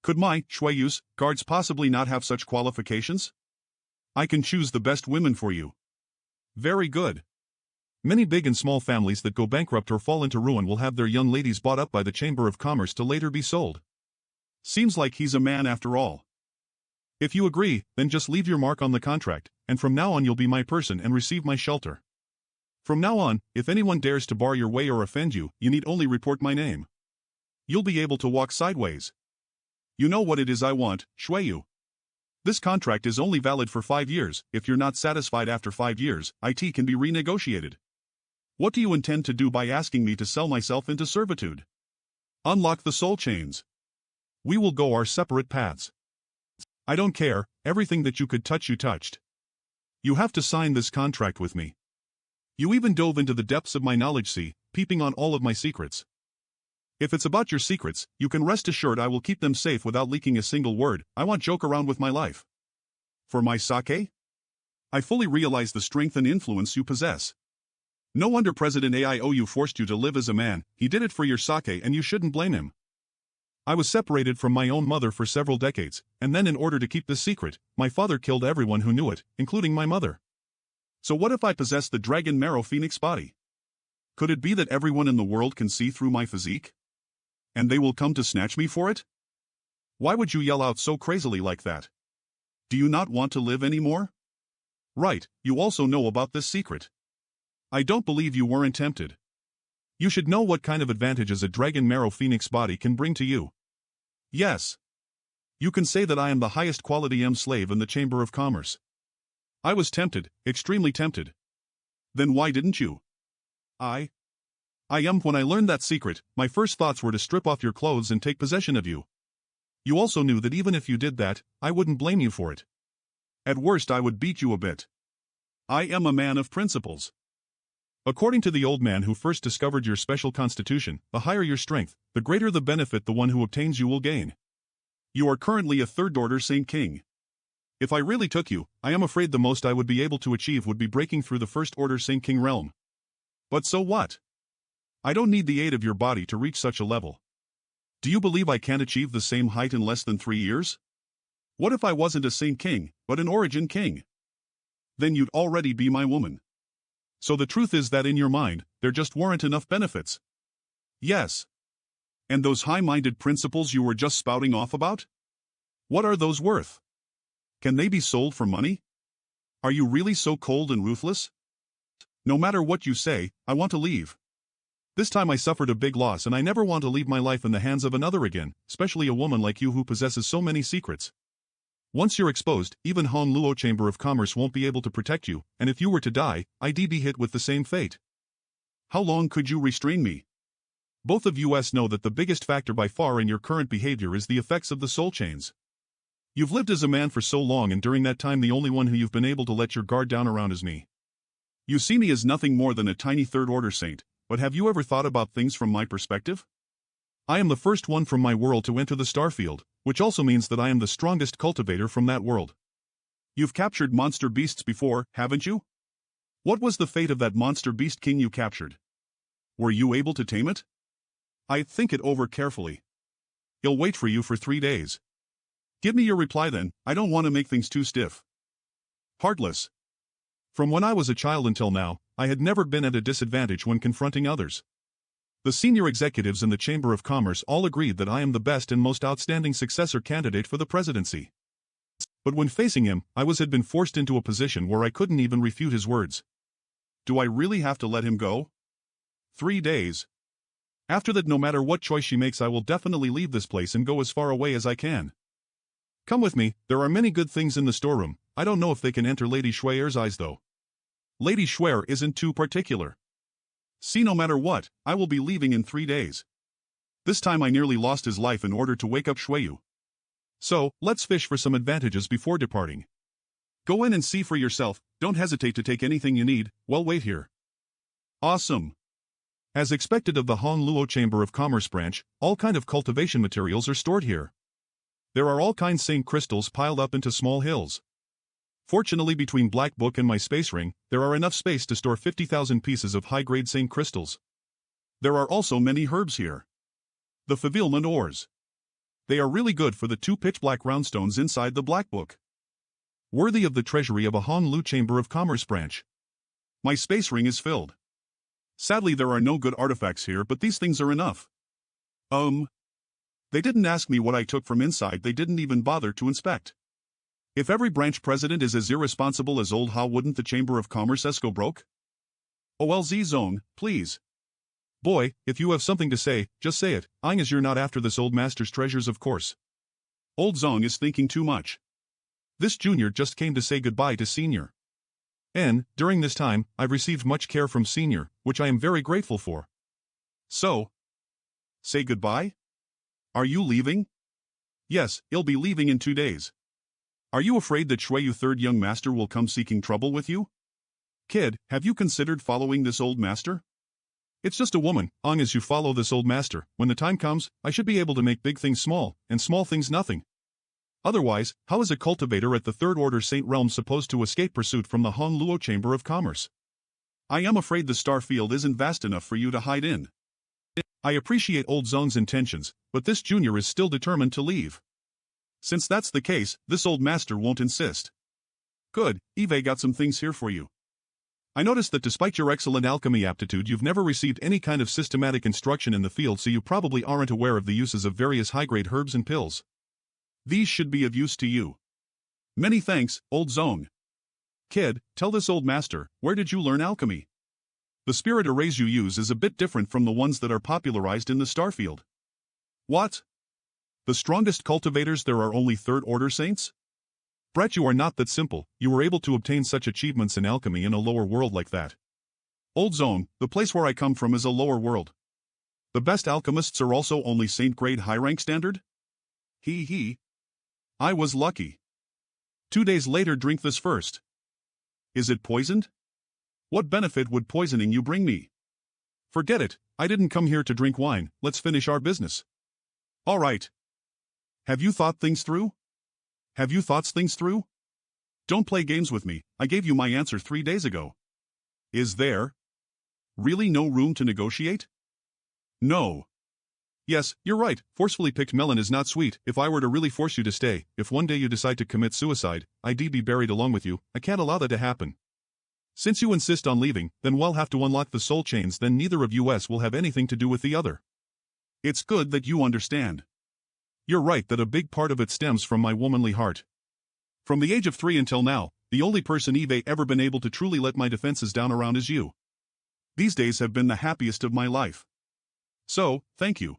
Could my, Shueyu's, guards possibly not have such qualifications? I can choose the best women for you. Very good. Many big and small families that go bankrupt or fall into ruin will have their young ladies bought up by the Chamber of Commerce to later be sold. Seems like he's a man after all. If you agree, then just leave your mark on the contract, and from now on you'll be my person and receive my shelter. From now on, if anyone dares to bar your way or offend you, you need only report my name. You'll be able to walk sideways. You know what it is I want, Shueyu. This contract is only valid for 5 years, if you're not satisfied after 5 years, it can be renegotiated. What do you intend to do by asking me to sell myself into servitude? Unlock the soul chains. We will go our separate paths. I don't care, everything that you could touch you touched. You have to sign this contract with me. You even dove into the depths of my knowledge sea, peeping on all of my secrets. If it's about your secrets, you can rest assured I will keep them safe without leaking a single word. I won't joke around with my life. For my sake? I fully realize the strength and influence you possess. No wonder President AIOU forced you to live as a man, he did it for your sake and you shouldn't blame him. I was separated from my own mother for several decades, and then in order to keep this secret, my father killed everyone who knew it, including my mother. So what if I possess the dragon marrow phoenix body? Could it be that everyone in the world can see through my physique? And they will come to snatch me for it? Why would you yell out so crazily like that? Do you not want to live anymore? Right, you also know about this secret. I don't believe you weren't tempted. You should know what kind of advantages a dragon marrow phoenix body can bring to you. Yes. You can say that I am the highest quality slave in the Chamber of Commerce. I was tempted, extremely tempted. Then why didn't you? When I learned that secret, my first thoughts were to strip off your clothes and take possession of you. You also knew that even if you did that, I wouldn't blame you for it. At worst I would beat you a bit. I am a man of principles. According to the old man who first discovered your special constitution, the higher your strength, the greater the benefit the one who obtains you will gain. You are currently a third-order Saint King. If I really took you, I am afraid the most I would be able to achieve would be breaking through the first-order Saint King realm. But so what? I don't need the aid of your body to reach such a level. Do you believe I can achieve the same height in less than 3 years? What if I wasn't a saint king, but an origin king? Then you'd already be my woman. So the truth is that in your mind, there just weren't enough benefits. Yes. And those high-minded principles you were just spouting off about? What are those worth? Can they be sold for money? Are you really so cold and ruthless? No matter what you say, I want to leave. This time I suffered a big loss and I never want to leave my life in the hands of another again, especially a woman like you who possesses so many secrets. Once you're exposed, even Honluo Chamber of Commerce won't be able to protect you, and if you were to die, I'd be hit with the same fate. How long could you restrain me? Both of us know that the biggest factor by far in your current behavior is the effects of the soul chains. You've lived as a man for so long, and during that time the only one who you've been able to let your guard down around is me. You see me as nothing more than a tiny third-order saint, but have you ever thought about things from my perspective? I am the first one from my world to enter the starfield, which also means that I am the strongest cultivator from that world. You've captured monster beasts before, haven't you? What was the fate of that monster beast king you captured? Were you able to tame it? I'd think it over carefully. He'll wait for you for 3 days. Give me your reply then, I don't want to make things too stiff. Heartless. From when I was a child until now, I had never been at a disadvantage when confronting others. The senior executives in the Chamber of Commerce all agreed that I am the best and most outstanding successor candidate for the presidency. But when facing him, I had been forced into a position where I couldn't even refute his words. Do I really have to let him go? 3 days. After that, no matter what choice she makes, I will definitely leave this place and go as far away as I can. Come with me, there are many good things in the storeroom. I don't know if they can enter Lady Schweier's eyes though. Lady Schweier isn't too particular. See, no matter what, I will be leaving in 3 days. This time I nearly lost his life in order to wake up Shueyu. So, let's fish for some advantages before departing. Go in and see for yourself, don't hesitate to take anything you need, we'll wait here. Awesome. As expected of the Honluo Chamber of Commerce branch, all kind of cultivation materials are stored here. There are all kinds of crystals piled up into small hills. Fortunately, between Black Book and my space ring, there are enough space to store 50,000 pieces of high-grade Saint crystals. There are also many herbs here. The Favilman ores. They are really good for the 2 pitch-black roundstones inside the Black Book. Worthy of the treasury of a Honlu Chamber of Commerce branch. My space ring is filled. Sadly, there are no good artifacts here, but these things are enough. They didn't ask me what I took from inside, they didn't even bother to inspect. If every branch president is as irresponsible as old, how wouldn't the Chamber of Commerce go broke? OLZ Zone, please. Boy, if you have something to say, just say it, as you're not after this old master's treasures, of course. Old Zong is thinking too much. This junior just came to say goodbye to senior. And, during this time, I've received much care from senior, which I am very grateful for. So, say goodbye? Are you leaving? Yes, he'll be leaving in 2 days. Are you afraid that Shueyu third young master will come seeking trouble with you? Kid, have you considered following this old master? It's just a woman, as you follow this old master, when the time comes, I should be able to make big things small, and small things nothing. Otherwise, how is a cultivator at the Third Order Saint Realm supposed to escape pursuit from the Honluo Chamber of Commerce? I am afraid the star field isn't vast enough for you to hide in. I appreciate Old Zong's intentions, but this junior is still determined to leave. Since that's the case, this old master won't insist. Good, Eve got some things here for you. I noticed that despite your excellent alchemy aptitude, you've never received any kind of systematic instruction in the field, so you probably aren't aware of the uses of various high-grade herbs and pills. These should be of use to you. Many thanks, Old Zong. Kid, tell this old master, where did you learn alchemy? The spirit arrays you use is a bit different from the ones that are popularized in the starfield. What? The strongest cultivators there are only third-order saints? Brat, you are not that simple, you were able to obtain such achievements in alchemy in a lower world like that. Old Zone, the place where I come from is a lower world. The best alchemists are also only saint-grade high-rank standard? He. I was lucky. 2 days later, drink this first. Is it poisoned? What benefit would poisoning you bring me? Forget it, I didn't come here to drink wine, let's finish our business. All right. Have you thought things through? Don't play games with me, I gave you my answer 3 days ago. Is there really no room to negotiate? No. Yes, you're right, forcefully picked melon is not sweet. If I were to really force you to stay, if one day you decide to commit suicide, I'd be buried along with you. I can't allow that to happen. Since you insist on leaving, then we'll have to unlock the soul chains, then neither of us will have anything to do with the other. It's good that you understand. You're right that a big part of it stems from my womanly heart. From the age of 3 until now, the only person Eve ever been able to truly let my defenses down around is you. These days have been the happiest of my life. So, thank you.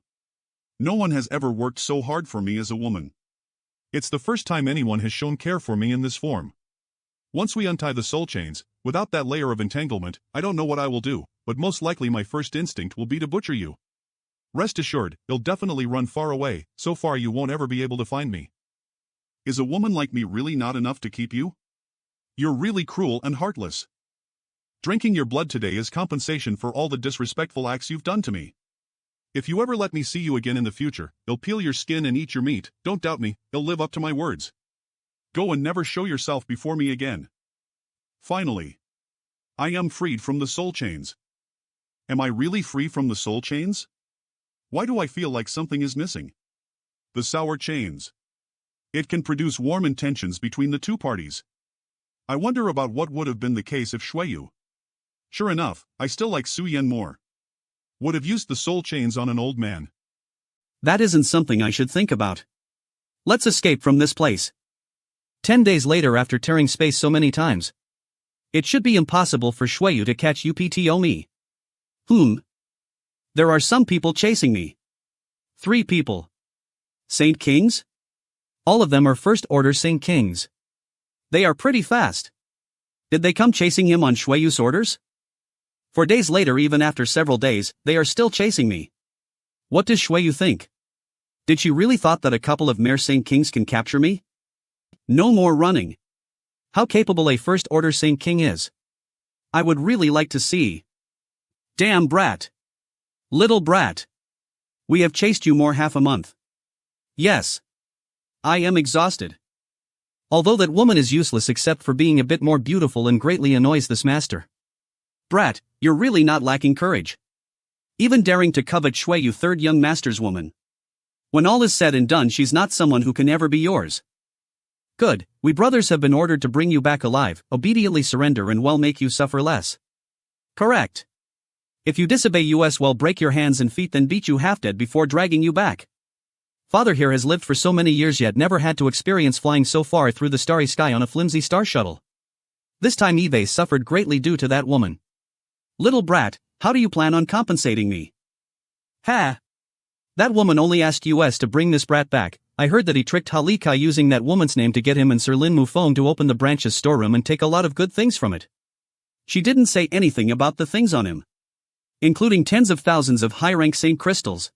No one has ever worked so hard for me as a woman. It's the first time anyone has shown care for me in this form. Once we untie the soul chains, without that layer of entanglement, I don't know what I will do, but most likely my first instinct will be to butcher you. Rest assured, you'll definitely run far away, so far you won't ever be able to find me. Is a woman like me really not enough to keep you? You're really cruel and heartless. Drinking your blood today is compensation for all the disrespectful acts you've done to me. If you ever let me see you again in the future, you'll peel your skin and eat your meat. Don't doubt me, you'll live up to my words. Go and never show yourself before me again. Finally. I am freed from the soul chains. Am I really free from the soul chains? Why do I feel like something is missing? The sour chains. It can produce warm intentions between the two parties. I wonder about what would have been the case if Shueyu. Sure enough, I still like Su Yen more. Would have used the soul chains on an old man. That isn't something I should think about. Let's escape from this place. 10 days later, after tearing space so many times. It should be impossible for Shueyu to catch UPTO me. There are some people chasing me. 3 people. Saint Kings? All of them are first-order Saint Kings. They are pretty fast. Did they come chasing him on Shueyu's orders? For days later, even after several days, they are still chasing me. What does Shueyu think? Did she really thought that a couple of mere Saint Kings can capture me? No more running. How capable a first-order Saint King is. I would really like to see. Damn brat. Little brat. We have chased you more half a month. Yes. I am exhausted. Although that woman is useless except for being a bit more beautiful and greatly annoys this master. Brat, you're really not lacking courage. Even daring to covet Shueyu, third young master's woman. When all is said and done, she's not someone who can ever be yours. Good, we brothers have been ordered to bring you back alive, obediently surrender and well make you suffer less. Correct. If you disobey us, well break your hands and feet, then beat you half dead before dragging you back. Father here has lived for so many years yet never had to experience flying so far through the starry sky on a flimsy star shuttle. This time Eve suffered greatly due to that woman. Little brat, how do you plan on compensating me? Ha! That woman only asked us to bring this brat back. I heard that he tricked Halikai using that woman's name to get him and Sir Lin Mufong to open the branch's storeroom and take a lot of good things from it. She didn't say anything about the things on him, including tens of thousands of high-rank Saint crystals.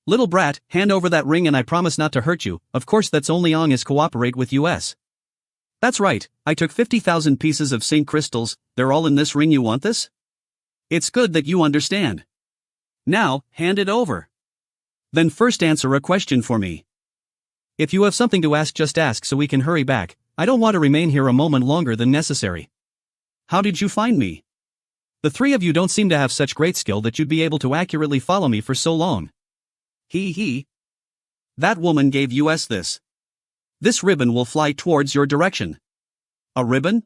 Little brat, hand over that ring and I promise not to hurt you. Of course that's only long as cooperate with us. That's right, I took 50,000 pieces of Saint crystals. They're all in this ring. You want this? It's good that you understand. Now, hand it over. Then first answer a question for me. If you have something to ask, just ask so we can hurry back. I don't want to remain here a moment longer than necessary. How did you find me? The 3 of you don't seem to have such great skill that you'd be able to accurately follow me for so long. That woman gave us this. This ribbon will fly towards your direction. A ribbon?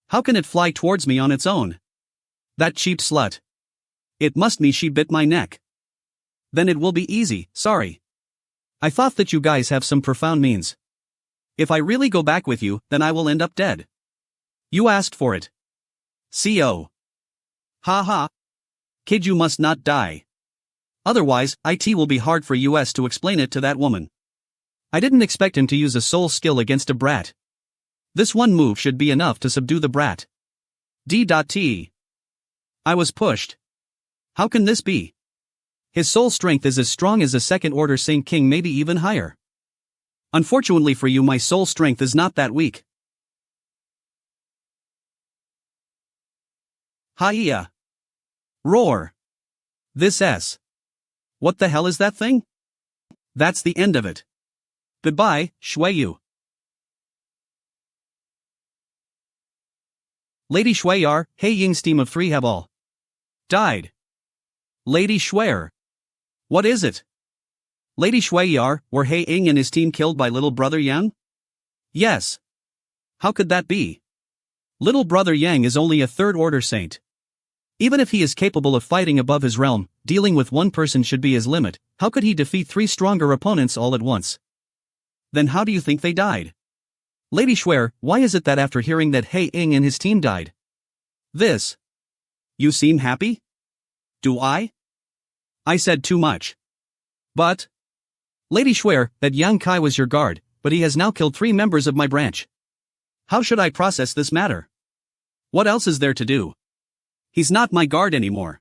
How can it fly towards me on its own? That cheap slut. It must mean she bit my neck. Then it will be easy, sorry. I thought that you guys have some profound means. If I really go back with you, then I will end up dead. You asked for it. CO. Ha ha. Kid, you must not die. Otherwise, it will be hard for us to explain it to that woman. I didn't expect him to use a soul skill against a brat. This one move should be enough to subdue the brat. D.T. I was pushed. How can this be? His soul strength is as strong as a second-order Saint King, maybe even higher. Unfortunately for you, my soul strength is not that weak. Hiya. Roar. This S. What the hell is that thing? That's the end of it. Goodbye, Shueyu. Lady Shueyar, Hei Ying's team of 3 have all died. Lady Shueyer. What is it? Lady Shuai, were He Ying and his team killed by little brother Yang? Yes. How could that be? Little brother Yang is only a third-order saint. Even if he is capable of fighting above his realm, dealing with one person should be his limit. How could he defeat 3 stronger opponents all at once? Then how do you think they died? Lady Shuai, why is it that after hearing that He Ying and his team died? This. You seem happy? Do I? I said too much. But. Lady Shuai, that Yang Kai was your guard, but he has now killed 3 members of my branch. How should I process this matter? What else is there to do? He's not my guard anymore.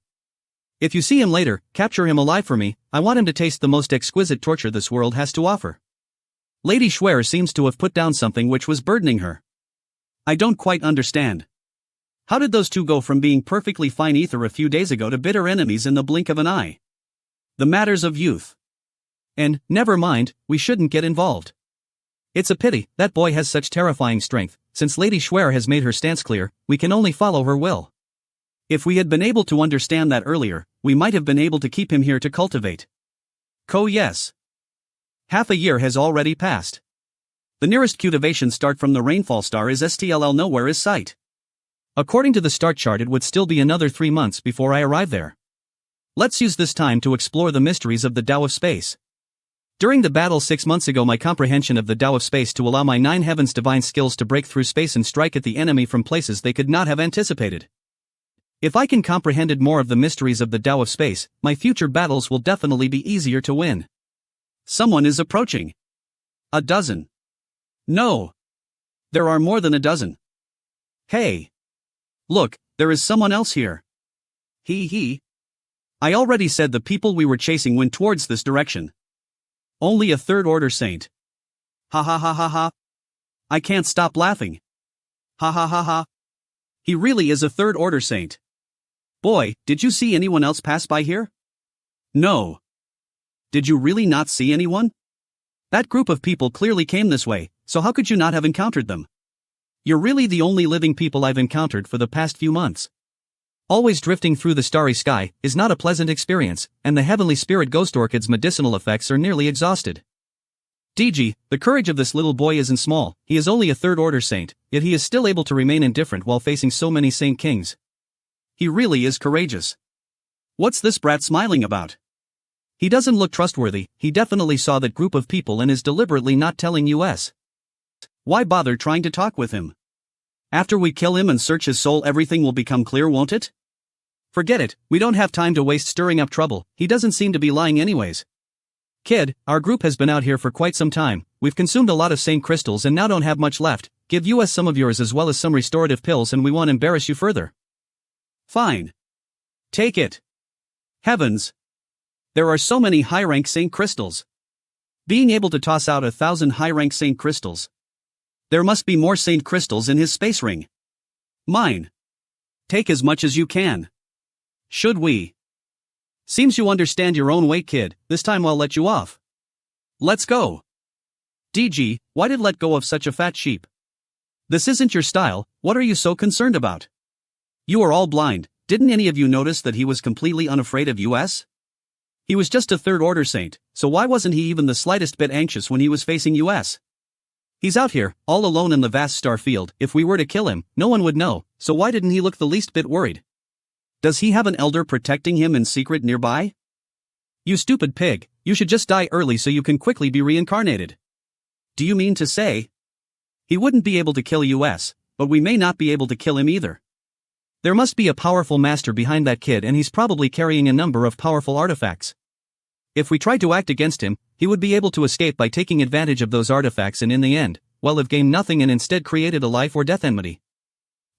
If you see him later, capture him alive for me. I want him to taste the most exquisite torture this world has to offer. Lady Shuai seems to have put down something which was burdening her. I don't quite understand. How did those 2 go from being perfectly fine ether a few days ago to bitter enemies in the blink of an eye? The matters of youth. And, never mind, we shouldn't get involved. It's a pity, that boy has such terrifying strength. Since Lady Shuai has made her stance clear, we can only follow her will. If we had been able to understand that earlier, we might have been able to keep him here to cultivate. Yes. Half a year has already passed. The nearest cultivation start from the rainfall star is STLL nowhere is sight. According to the start chart, it would still be another 3 months before I arrive there. Let's use this time to explore the mysteries of the Tao of Space. During the battle 6 months ago, my comprehension of the Tao of Space to allow my 9 heavens divine skills to break through space and strike at the enemy from places they could not have anticipated. If I can comprehend more of the mysteries of the Tao of Space, my future battles will definitely be easier to win. Someone is approaching. A dozen. No. There are more than a dozen. Hey. Look, there is someone else here. He. I already said the people we were chasing went towards this direction. Only a third-order saint. Ha ha ha ha ha. I can't stop laughing. Ha ha ha ha. He really is a third-order saint. Boy, did you see anyone else pass by here? No. Did you really not see anyone? That group of people clearly came this way, so how could you not have encountered them? You're really the only living people I've encountered for the past few months. Always drifting through the starry sky is not a pleasant experience, and the heavenly spirit ghost orchid's medicinal effects are nearly exhausted. DG, the courage of this little boy isn't small. He is only a third-order saint, yet he is still able to remain indifferent while facing so many saint kings. He really is courageous. What's this brat smiling about? He doesn't look trustworthy. He definitely saw that group of people and is deliberately not telling us. Why bother trying to talk with him? After we kill him and search his soul, everything will become clear, won't it? Forget it, we don't have time to waste stirring up trouble. He doesn't seem to be lying anyways. Kid, our group has been out here for quite some time. We've consumed a lot of saint crystals and now don't have much left. Give us some of yours as well as some restorative pills, and we won't embarrass you further. Fine. Take it. Heavens. There are so many high-rank saint crystals. Being able to toss out 1,000 high-rank saint crystals. There must be more saint crystals in his space ring. Mine. Take as much as you can. Should we? Seems you understand your own way, kid. This time I'll let you off. Let's go. DG, why did let go of such a fat sheep? This isn't your style. What are you so concerned about? You are all blind. Didn't any of you notice that he was completely unafraid of us? He was just a third-order saint, so why wasn't he even the slightest bit anxious when he was facing us? He's out here, all alone in the vast star field. If we were to kill him, no one would know, so why didn't he look the least bit worried? Does he have an elder protecting him in secret nearby? You stupid pig, you should just die early so you can quickly be reincarnated. Do you mean to say? He wouldn't be able to kill us, but we may not be able to kill him either. There must be a powerful master behind that kid, and he's probably carrying a number of powerful artifacts. If we tried to act against him, he would be able to escape by taking advantage of those artifacts, and in the end, have gained nothing and instead created a life or death enmity.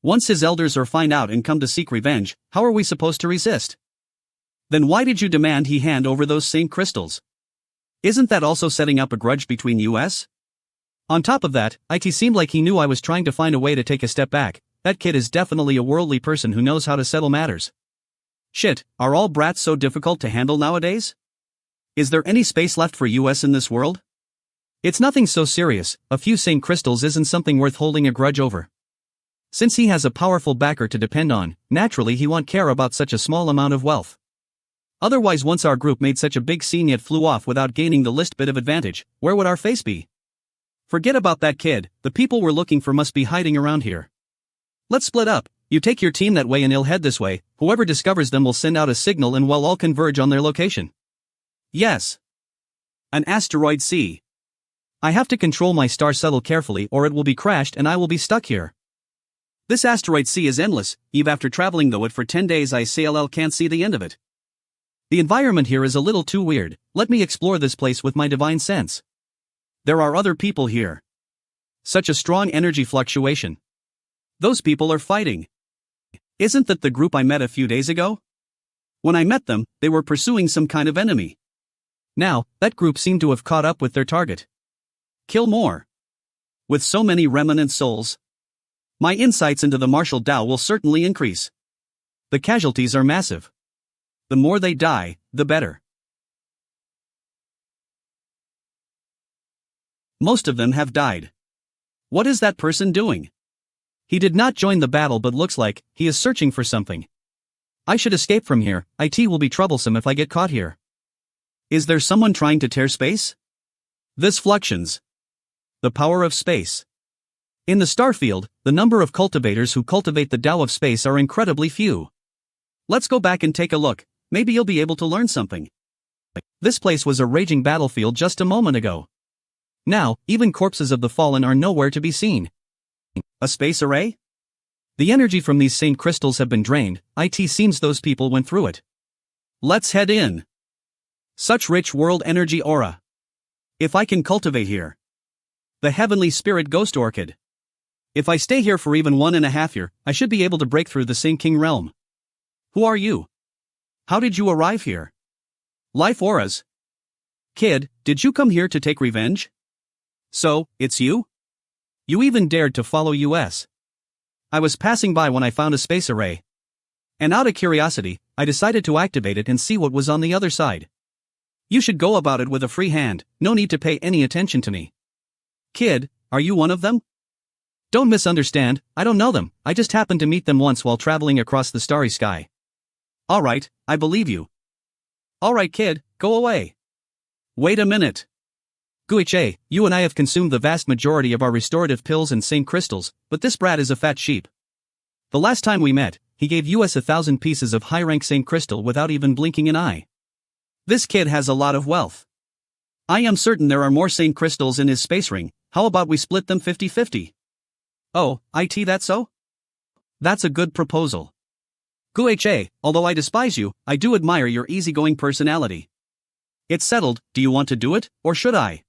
Once his elders find out and come to seek revenge, how are we supposed to resist? Then why did you demand he hand over those saint crystals? Isn't that also setting up a grudge between us? On top of that, it seemed like he knew I was trying to find a way to take a step back. That kid is definitely a worldly person who knows how to settle matters. Shit, are all brats so difficult to handle nowadays? Is there any space left for us in this world? It's nothing so serious. A few saint crystals isn't something worth holding a grudge over. Since he has a powerful backer to depend on, naturally he won't care about such a small amount of wealth. Otherwise, once our group made such a big scene yet flew off without gaining the least bit of advantage, where would our face be? Forget about that kid, the people we're looking for must be hiding around here. Let's split up, you take your team that way and I'll head this way, whoever discovers them will send out a signal and we'll all converge on their location. Yes. An asteroid C. I have to control my star shuttle carefully or it will be crashed and I will be stuck here. This asteroid C is endless, even after traveling though it for 10 days I can't see the end of it. The environment here is a little too weird, let me explore this place with my divine sense. There are other people here. Such a strong energy fluctuation. Those people are fighting. Isn't that the group I met a few days ago? When I met them, they were pursuing some kind of enemy. Now, that group seemed to have caught up with their target. Kill more. With so many remnant souls, my insights into the martial Tao will certainly increase. The casualties are massive. The more they die, the better. Most of them have died. What is that person doing? He did not join the battle but looks like he is searching for something. I should escape from here, it will be troublesome if I get caught here. Is there someone trying to tear space? This fluctuations. The power of space. In the starfield, the number of cultivators who cultivate the Tao of space are incredibly few. Let's go back and take a look, maybe you'll be able to learn something. This place was a raging battlefield just a moment ago. Now, even corpses of the fallen are nowhere to be seen. A space array? The energy from these Saint crystals have been drained, seems those people went through it. Let's head in. Such rich world energy aura. If I can cultivate here. The heavenly spirit ghost orchid. If I stay here for even 1.5 years, I should be able to break through the Saint King realm. Who are you? How did you arrive here? Life auras. Kid, did you come here to take revenge? So, it's you? You even dared to follow us. I was passing by when I found a space array. And out of curiosity, I decided to activate it and see what was on the other side. You should go about it with a free hand, no need to pay any attention to me. Kid, are you one of them? Don't misunderstand, I don't know them, I just happened to meet them once while traveling across the starry sky. Alright, I believe you. Alright kid, go away. Wait a minute. Guiche, you and I have consumed the vast majority of our restorative pills and Saint crystals, but this brat is a fat sheep. The last time we met, he gave us 1,000 pieces of high-rank Saint crystal without even blinking an eye. This kid has a lot of wealth. I am certain there are more Saint crystals in his space ring, how about we split them 50-50? Oh, that's so? That's a good proposal. Guiche, although I despise you, I do admire your easygoing personality. It's settled, do you want to do it, or should I?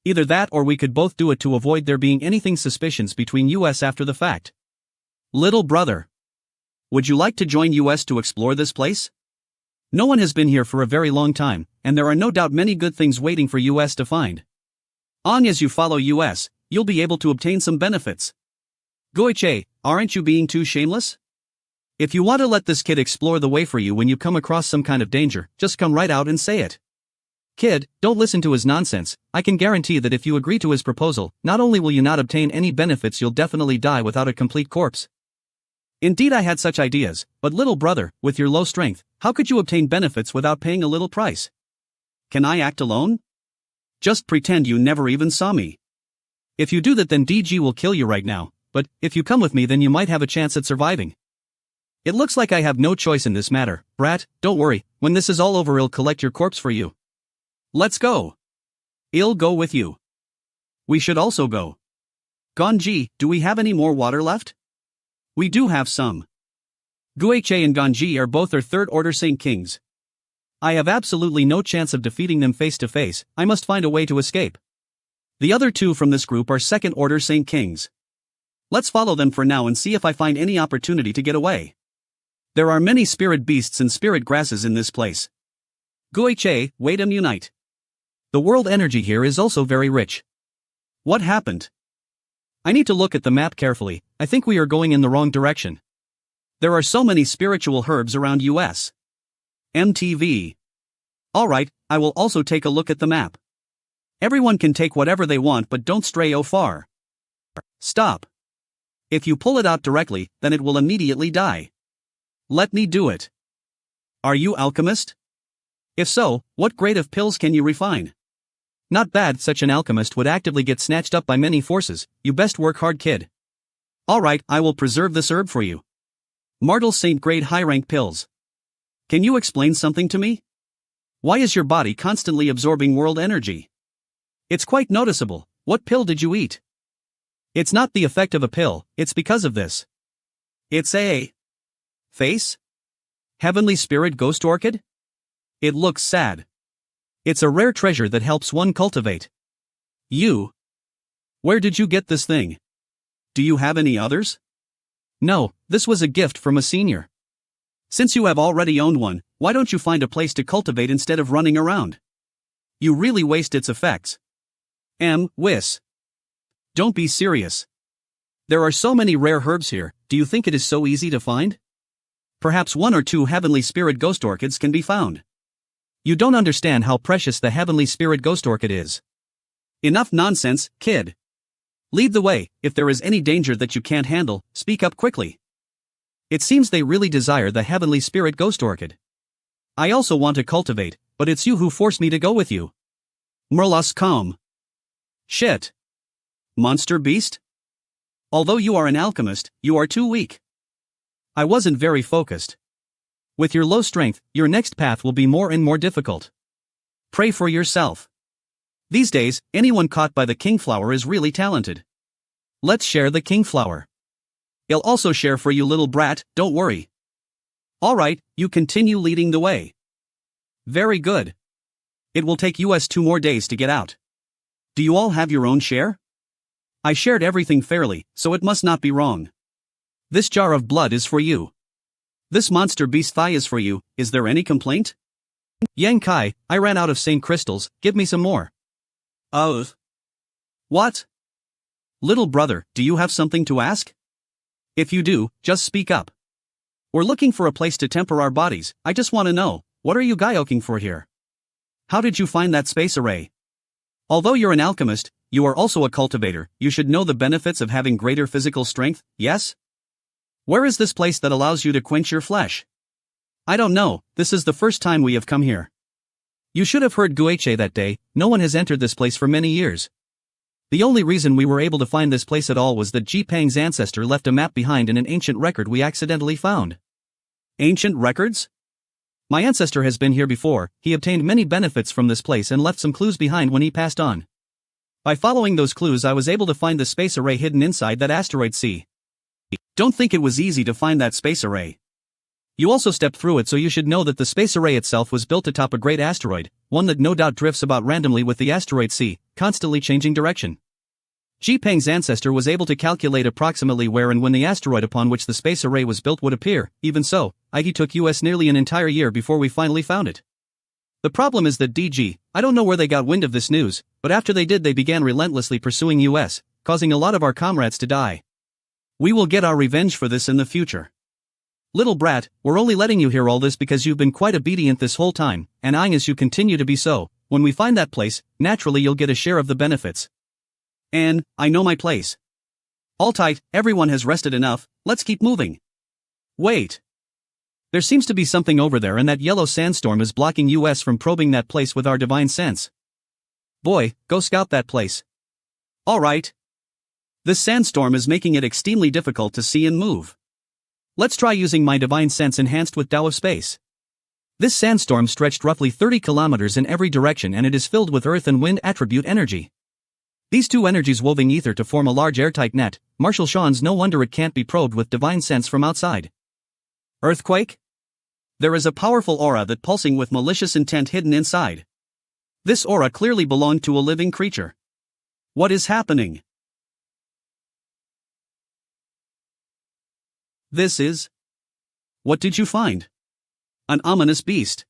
Either that or we could both do it to avoid there being anything suspicious between us after the fact. Little brother. Would you like to join us to explore this place? No one has been here for a very long time, and there are no doubt many good things waiting for us to find. On as you follow us, you'll be able to obtain some benefits. Guiche, aren't you being too shameless? If you want to let this kid explore the way for you when you come across some kind of danger, just come right out and say it. Kid, don't listen to his nonsense, I can guarantee that if you agree to his proposal, not only will you not obtain any benefits, you'll definitely die without a complete corpse. Indeed I had such ideas, but little brother, with your low strength, how could you obtain benefits without paying a little price? Can I act alone? Just pretend you never even saw me. If you do that then DG will kill you right now, but if you come with me then you might have a chance at surviving. It looks like I have no choice in this matter, brat, don't worry, when this is all over I'll collect your corpse for you. Let's go. I'll go with you. We should also go. Ganji, do we have any more water left? We do have some. Guiche and Ganji are both our third-order Saint Kings. I have absolutely no chance of defeating them face to face, I must find a way to escape. The other two from this group are second-order Saint Kings. Let's follow them for now and see if I find any opportunity to get away. There are many spirit beasts and spirit grasses in this place. Guiche, wait and unite. The world energy here is also very rich. What happened? I need to look at the map carefully, I think we are going in the wrong direction. There are so many spiritual herbs around us. MTV. Alright, I will also take a look at the map. Everyone can take whatever they want but don't stray far. Stop. If you pull it out directly, then it will immediately die. Let me do it. Are you alchemist? If so, what grade of pills can you refine? Not bad, such an alchemist would actively get snatched up by many forces. You best work hard, kid. Alright, I will preserve this herb for you. Martel Saint grade high rank pills. Can you explain something to me? Why is your body constantly absorbing world energy? It's quite noticeable. What pill did you eat? It's not the effect of a pill, it's because of this. It's a face? Heavenly Spirit Ghost Orchid? It looks sad. It's a rare treasure that helps one cultivate. You? Where did you get this thing? Do you have any others? No, this was a gift from a senior. Since you have already owned one, why don't you find a place to cultivate instead of running around? You really waste its effects. Wiss. Don't be serious. There are so many rare herbs here, do you think it is so easy to find? Perhaps 1 or 2 Heavenly Spirit Ghost Orchids can be found. You don't understand how precious the Heavenly Spirit Ghost Orchid is. Enough nonsense, kid. Lead the way. If there is any danger that you can't handle, speak up quickly. It seems they really desire the Heavenly Spirit Ghost Orchid. I also want to cultivate, but it's you who forced me to go with you. Merlos calm. Shit. Monster beast? Although you are an alchemist, you are too weak. I wasn't very focused. With your low strength, your next path will be more and more difficult. Pray for yourself. These days, anyone caught by the kingflower is really talented. Let's share the kingflower. I'll also share for you, little brat, don't worry. Alright, you continue leading the way. Very good. It will take us 2 more days to get out. Do you all have your own share? I shared everything fairly, so it must not be wrong. This jar of blood is for you. This monster beast thigh is for you, is there any complaint? Yang Kai, I ran out of Saint crystals, give me some more. Oh. What? Little brother, do you have something to ask? If you do, just speak up. We're looking for a place to temper our bodies, I just want to know, what are you gyoking for here? How did you find that space array? Although you're an alchemist, you are also a cultivator, you should know the benefits of having greater physical strength, yes? Where is this place that allows you to quench your flesh? I don't know, this is the first time we have come here. You should have heard Gueche that day, no one has entered this place for many years. The only reason we were able to find this place at all was that Ji Pang's ancestor left a map behind in an ancient record we accidentally found. Ancient records? My ancestor has been here before, he obtained many benefits from this place and left some clues behind when he passed on. By following those clues I was able to find the space array hidden inside that asteroid sea. Don't think it was easy to find that space array. You also stepped through it, so you should know that the space array itself was built atop a great asteroid, one that no doubt drifts about randomly with the asteroid sea, constantly changing direction. Ji Peng's ancestor was able to calculate approximately where and when the asteroid upon which the space array was built would appear. Even so, it took us nearly an entire year before we finally found it. The problem is that I don't know where they got wind of this news, but after they did they began relentlessly pursuing us, causing a lot of our comrades to die. We will get our revenge for this in the future. Little brat, we're only letting you hear all this because you've been quite obedient this whole time, and as you continue to be so, when we find that place, naturally you'll get a share of the benefits. And, I know my place. All tight, everyone has rested enough, let's keep moving. Wait. There seems to be something over there, and that yellow sandstorm is blocking us from probing that place with our divine sense. Boy, go scout that place. Alright. This sandstorm is making it extremely difficult to see and move. Let's try using my divine sense enhanced with Tao of Space. This sandstorm stretched roughly 30 kilometers in every direction, and it is filled with earth and wind attribute energy. These two energies woven ether to form a large airtight net. Marshal Sean's no wonder it can't be probed with divine sense from outside. Earthquake? There is a powerful aura that pulsing with malicious intent hidden inside. This aura clearly belonged to a living creature. What is happening? This is... What did you find? An ominous beast.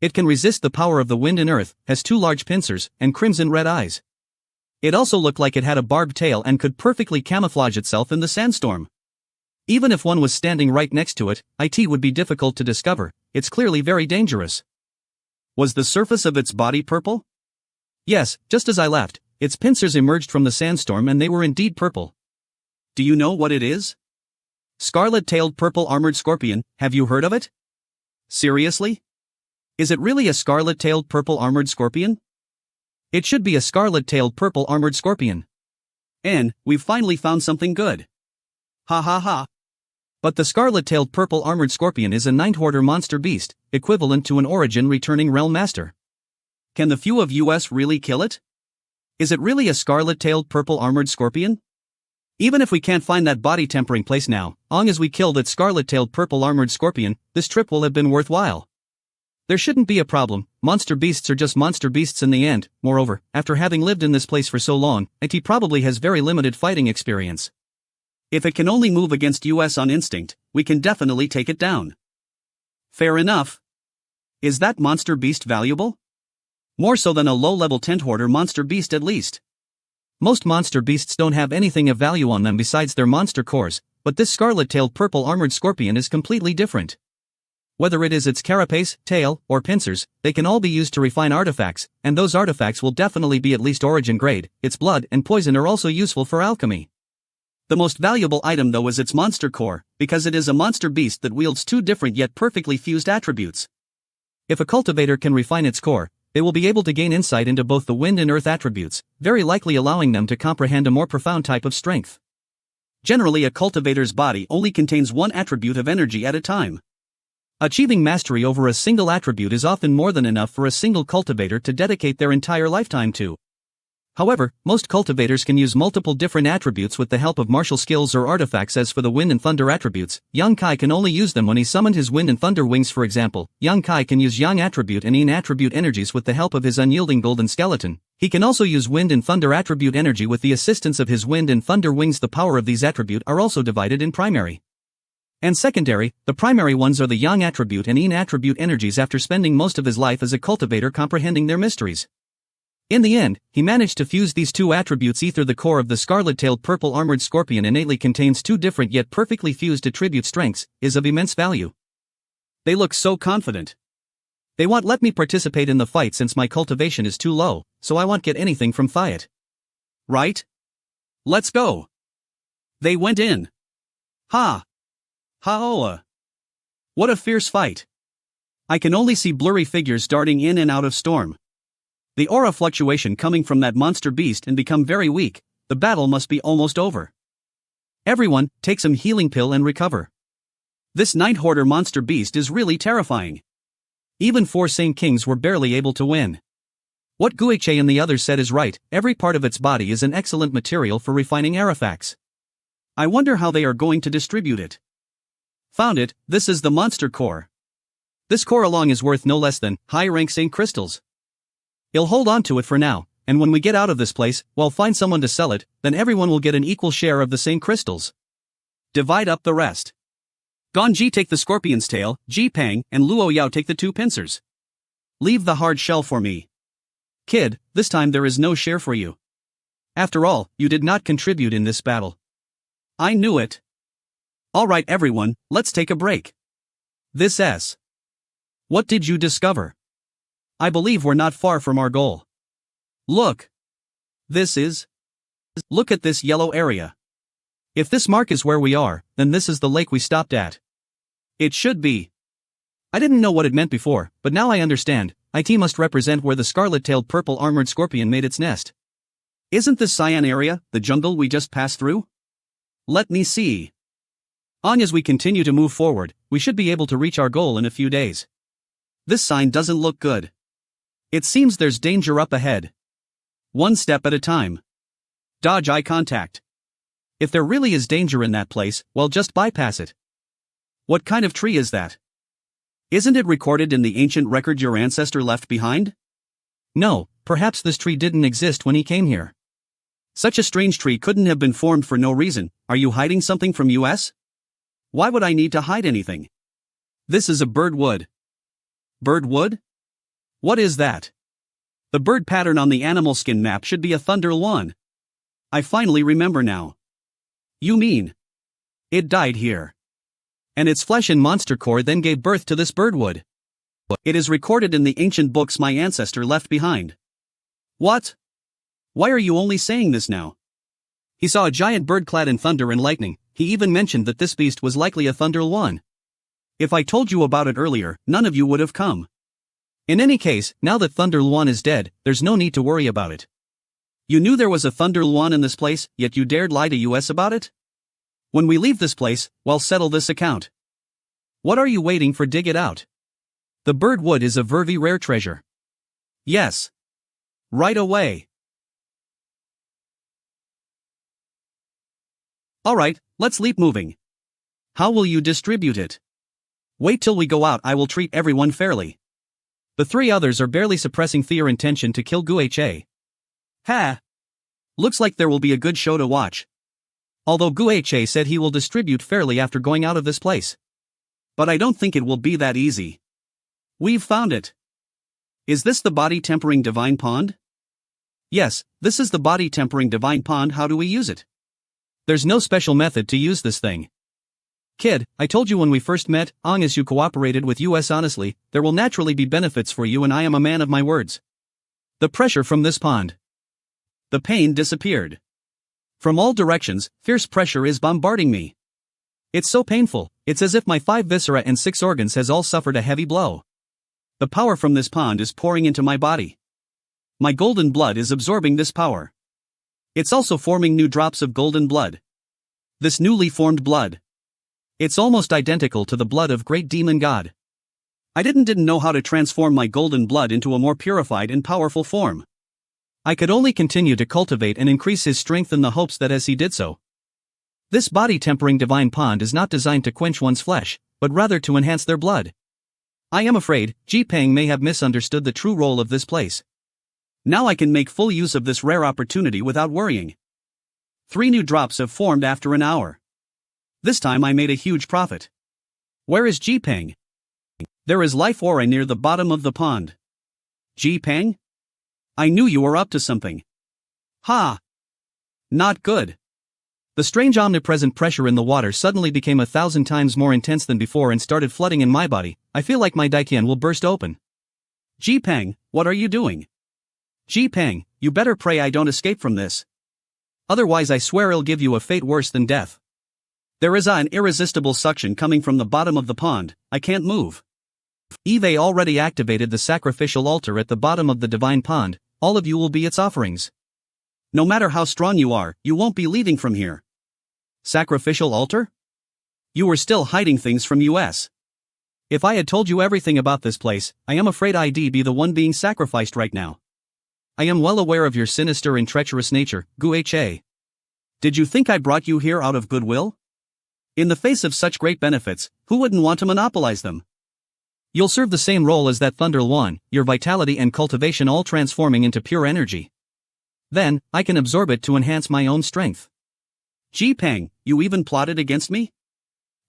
It can resist the power of the wind and earth, has 2 large pincers, and crimson red eyes. It also looked like it had a barbed tail and could perfectly camouflage itself in the sandstorm. Even if one was standing right next to it, it would be difficult to discover. It's clearly very dangerous. Was the surface of its body purple? Yes, just as I left, its pincers emerged from the sandstorm and they were indeed purple. Do you know what it is? Scarlet-tailed purple armored scorpion, have you heard of it? Seriously? Is it really a scarlet-tailed purple armored scorpion? It should be a scarlet-tailed purple armored scorpion. And we've finally found something good. Ha ha ha. But the scarlet-tailed purple armored scorpion is a ninth order monster beast, equivalent to an origin returning realm master. Can the few of us really kill it? Is it really a scarlet-tailed purple armored scorpion? Even if we can't find that body tempering place now, long as we kill that scarlet-tailed purple armored scorpion, this trip will have been worthwhile. There shouldn't be a problem. Monster beasts are just monster beasts in the end. Moreover, after having lived in this place for so long, it probably has very limited fighting experience. If it can only move against us on instinct, we can definitely take it down. Fair enough. Is that monster beast valuable? More so than a low-level tent hoarder monster beast at least. Most monster beasts don't have anything of value on them besides their monster cores, but this scarlet-tailed purple armored scorpion is completely different. Whether it is its carapace, tail, or pincers, they can all be used to refine artifacts, and those artifacts will definitely be at least origin grade. Its blood and poison are also useful for alchemy. The most valuable item though is its monster core, because it is a monster beast that wields two different yet perfectly fused attributes. If a cultivator can refine its core, they will be able to gain insight into both the wind and earth attributes, very likely allowing them to comprehend a more profound type of strength. Generally, a cultivator's body only contains one attribute of energy at a time. Achieving mastery over a single attribute is often more than enough for a single cultivator to dedicate their entire lifetime to. However, most cultivators can use multiple different attributes with the help of martial skills or artifacts. As for the wind and thunder attributes, Yang Kai can only use them when he summoned his wind and thunder wings. For example, Yang Kai can use Yang attribute and Yin attribute energies with the help of his unyielding golden skeleton. He can also use wind and thunder attribute energy with the assistance of his wind and thunder wings. The power of these attributes are also divided in primary and secondary. The primary ones are the Yang attribute and Yin attribute energies. After spending most of his life as a cultivator comprehending their mysteries, in the end, he managed to fuse these two attributes. Either the core of the scarlet-tailed purple armored scorpion innately contains two different yet perfectly fused attribute strengths, is of immense value. They look so confident. They won't let me participate in the fight since my cultivation is too low, so I won't get anything from fight. Right? Let's go. They went in. Ha! Ha-oa! What a fierce fight. I can only see blurry figures darting in and out of storm. The aura fluctuation coming from that monster beast and become very weak. The battle must be almost over. Everyone, take some healing pill and recover. This night hoarder monster beast is really terrifying. Even 4 Saint Kings were barely able to win. What Guiche and the others said is right. Every part of its body is an excellent material for refining artifacts. I wonder how they are going to distribute it. Found it. This is the monster core. This core alone is worth no less than high-rank Saint crystals. I'll hold on to it for now, and when we get out of this place, we'll find someone to sell it, then everyone will get an equal share of the same crystals. Divide up the rest. Ganji take the scorpion's tail, Ji Pang and Luo Yao take the 2 pincers. Leave the hard shell for me. Kid, this time there is no share for you. After all, you did not contribute in this battle. I knew it. Alright everyone, let's take a break. This S. What did you discover? I believe we're not far from our goal. Look. This is. Look at this yellow area. If this mark is where we are, then this is the lake we stopped at. It should be. I didn't know what it meant before, but now I understand. It must represent where the scarlet-tailed purple armored scorpion made its nest. Isn't this cyan area, the jungle we just passed through? Let me see. As we continue to move forward, we should be able to reach our goal in a few days. This sign doesn't look good. It seems there's danger up ahead. One step at a time. Dodge eye contact. If there really is danger in that place, well, just bypass it. What kind of tree is that? Isn't it recorded in the ancient record your ancestor left behind? No, perhaps this tree didn't exist when he came here. Such a strange tree couldn't have been formed for no reason. Are you hiding something from us? Why would I need to hide anything? This is a bird wood. Bird wood? What is that? The bird pattern on the animal skin map should be a thunder one. I finally remember now. You mean it died here, and its flesh and monster core then gave birth to this birdwood. It is recorded in the ancient books my ancestor left behind. What? Why are you only saying this now? He saw a giant bird clad in thunder and lightning. He even mentioned that this beast was likely a thunder one. If I told you about it earlier, none of you would have come. In any case, now that Thunder Luan is dead, there's no need to worry about it. You knew there was a Thunder Luan in this place, yet you dared lie to us about it? When we leave this place, we'll settle this account. What are you waiting for? Dig it out. The bird wood is a very rare treasure. Yes. Right away. Alright, let's leap moving. How will you distribute it? Wait till we go out, I will treat everyone fairly. The three others are barely suppressing their intention to kill Guha. Ha! Looks like there will be a good show to watch. Although Guha said he will distribute fairly after going out of this place. But I don't think it will be that easy. We've found it. Is this the body tempering divine pond? Yes, this is the body tempering divine pond. How do we use it? There's no special method to use this thing. Kid, I told you when we first met, as you cooperated with us honestly, there will naturally be benefits for you and I am a man of my words. The pressure from this pond. The pain disappeared. From all directions, fierce pressure is bombarding me. It's so painful, it's as if my 5 viscera and 6 organs has all suffered a heavy blow. The power from this pond is pouring into my body. My golden blood is absorbing this power. It's also forming new drops of golden blood. This newly formed blood. It's almost identical to the blood of great demon god. I didn't know how to transform my golden blood into a more purified and powerful form. I could only continue to cultivate and increase his strength in the hopes that as he did so. This body-tempering divine pond is not designed to quench one's flesh, but rather to enhance their blood. I am afraid, Ji-Pang may have misunderstood the true role of this place. Now I can make full use of this rare opportunity without worrying. 3 new drops have formed after an hour. This time I made a huge profit. Where is Ji-Pang? There is life aura near the bottom of the pond. Ji-Pang? I knew you were up to something. Ha! Not good. The strange omnipresent pressure in the water suddenly became 1,000 times more intense than before and started flooding in my body. I feel like my Daikian will burst open. Ji-Pang, what are you doing? Ji-Pang, you better pray I don't escape from this. Otherwise I swear I'll give you a fate worse than death. There is an irresistible suction coming from the bottom of the pond, I can't move. Eve already activated the sacrificial altar at the bottom of the divine pond, all of you will be its offerings. No matter how strong you are, you won't be leaving from here. Sacrificial altar? You were still hiding things from us. If I had told you everything about this place, I am afraid I'd be the one being sacrificed right now. I am well aware of your sinister and treacherous nature, Guha. Did you think I brought you here out of goodwill? In the face of such great benefits, who wouldn't want to monopolize them? You'll serve the same role as that Thunder Luan, your vitality and cultivation all transforming into pure energy. Then, I can absorb it to enhance my own strength. Ji-Pang, you even plotted against me?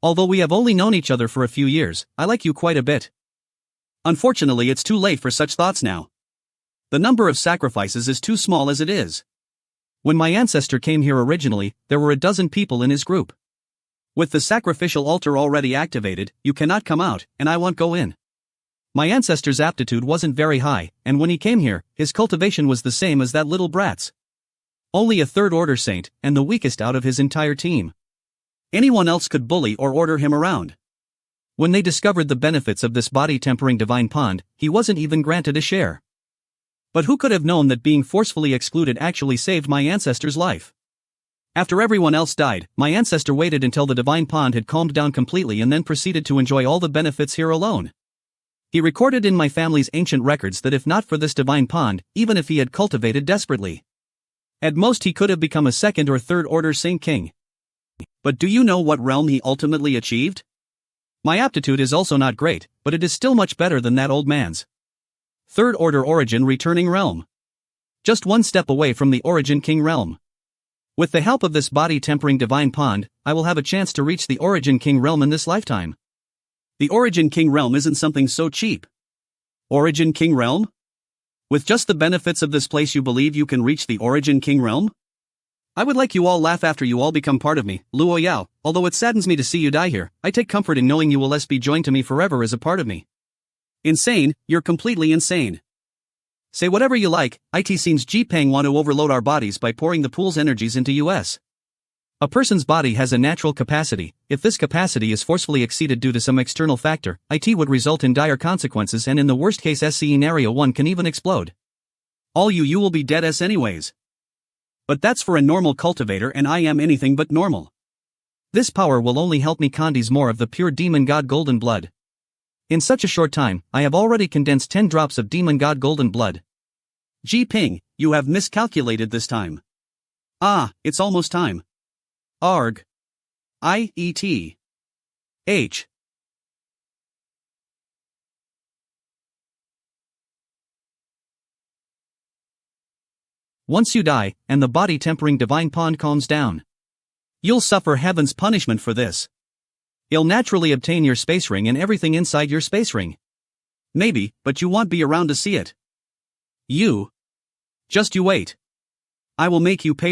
Although we have only known each other for a few years, I like you quite a bit. Unfortunately, it's too late for such thoughts now. The number of sacrifices is too small as it is. When my ancestor came here originally, there were 12 people in his group. With the sacrificial altar already activated, you cannot come out, and I won't go in. My ancestor's aptitude wasn't very high, and when he came here, his cultivation was the same as that little brat's. Only a 3rd order saint, and the weakest out of his entire team. Anyone else could bully or order him around. When they discovered the benefits of this body-tempering divine pond, he wasn't even granted a share. But who could have known that being forcefully excluded actually saved my ancestor's life? After everyone else died, my ancestor waited until the divine pond had calmed down completely and then proceeded to enjoy all the benefits here alone. He recorded in my family's ancient records that if not for this divine pond, even if he had cultivated desperately, at most he could have become a 2nd or 3rd order Saint King. But do you know what realm he ultimately achieved? My aptitude is also not great, but it is still much better than that old man's. 3rd order origin returning realm. Just 1 step away from the origin king realm. With the help of this body-tempering divine pond, I will have a chance to reach the origin king realm in this lifetime. The origin king realm isn't something so cheap. Origin king realm? With just the benefits of this place you believe you can reach the origin king realm? I would like you all laugh after you all become part of me, Luo Yao. Although it saddens me to see you die here, I take comfort in knowing you will be joined to me forever as a part of me. Insane, you're completely insane. Say whatever you like, it seems Ji-Pang want to overload our bodies by pouring the pool's energies into us. A person's body has a natural capacity. If this capacity is forcefully exceeded due to some external factor, it would result in dire consequences, and in the worst case scenario one can even explode. All you will be dead anyways. But that's for a normal cultivator, and I am anything but normal. This power will only help me condense more of the pure demon god golden blood. In such a short time, I have already condensed 10 drops of demon god golden blood. Ping, you have miscalculated this time. It's almost time. Arg. IET. H. Once you die, and the body-tempering divine pond calms down, you'll suffer heaven's punishment for this. You'll naturally obtain your space ring and everything inside your space ring. Maybe, but you won't be around to see it. Just you wait. I will make you pay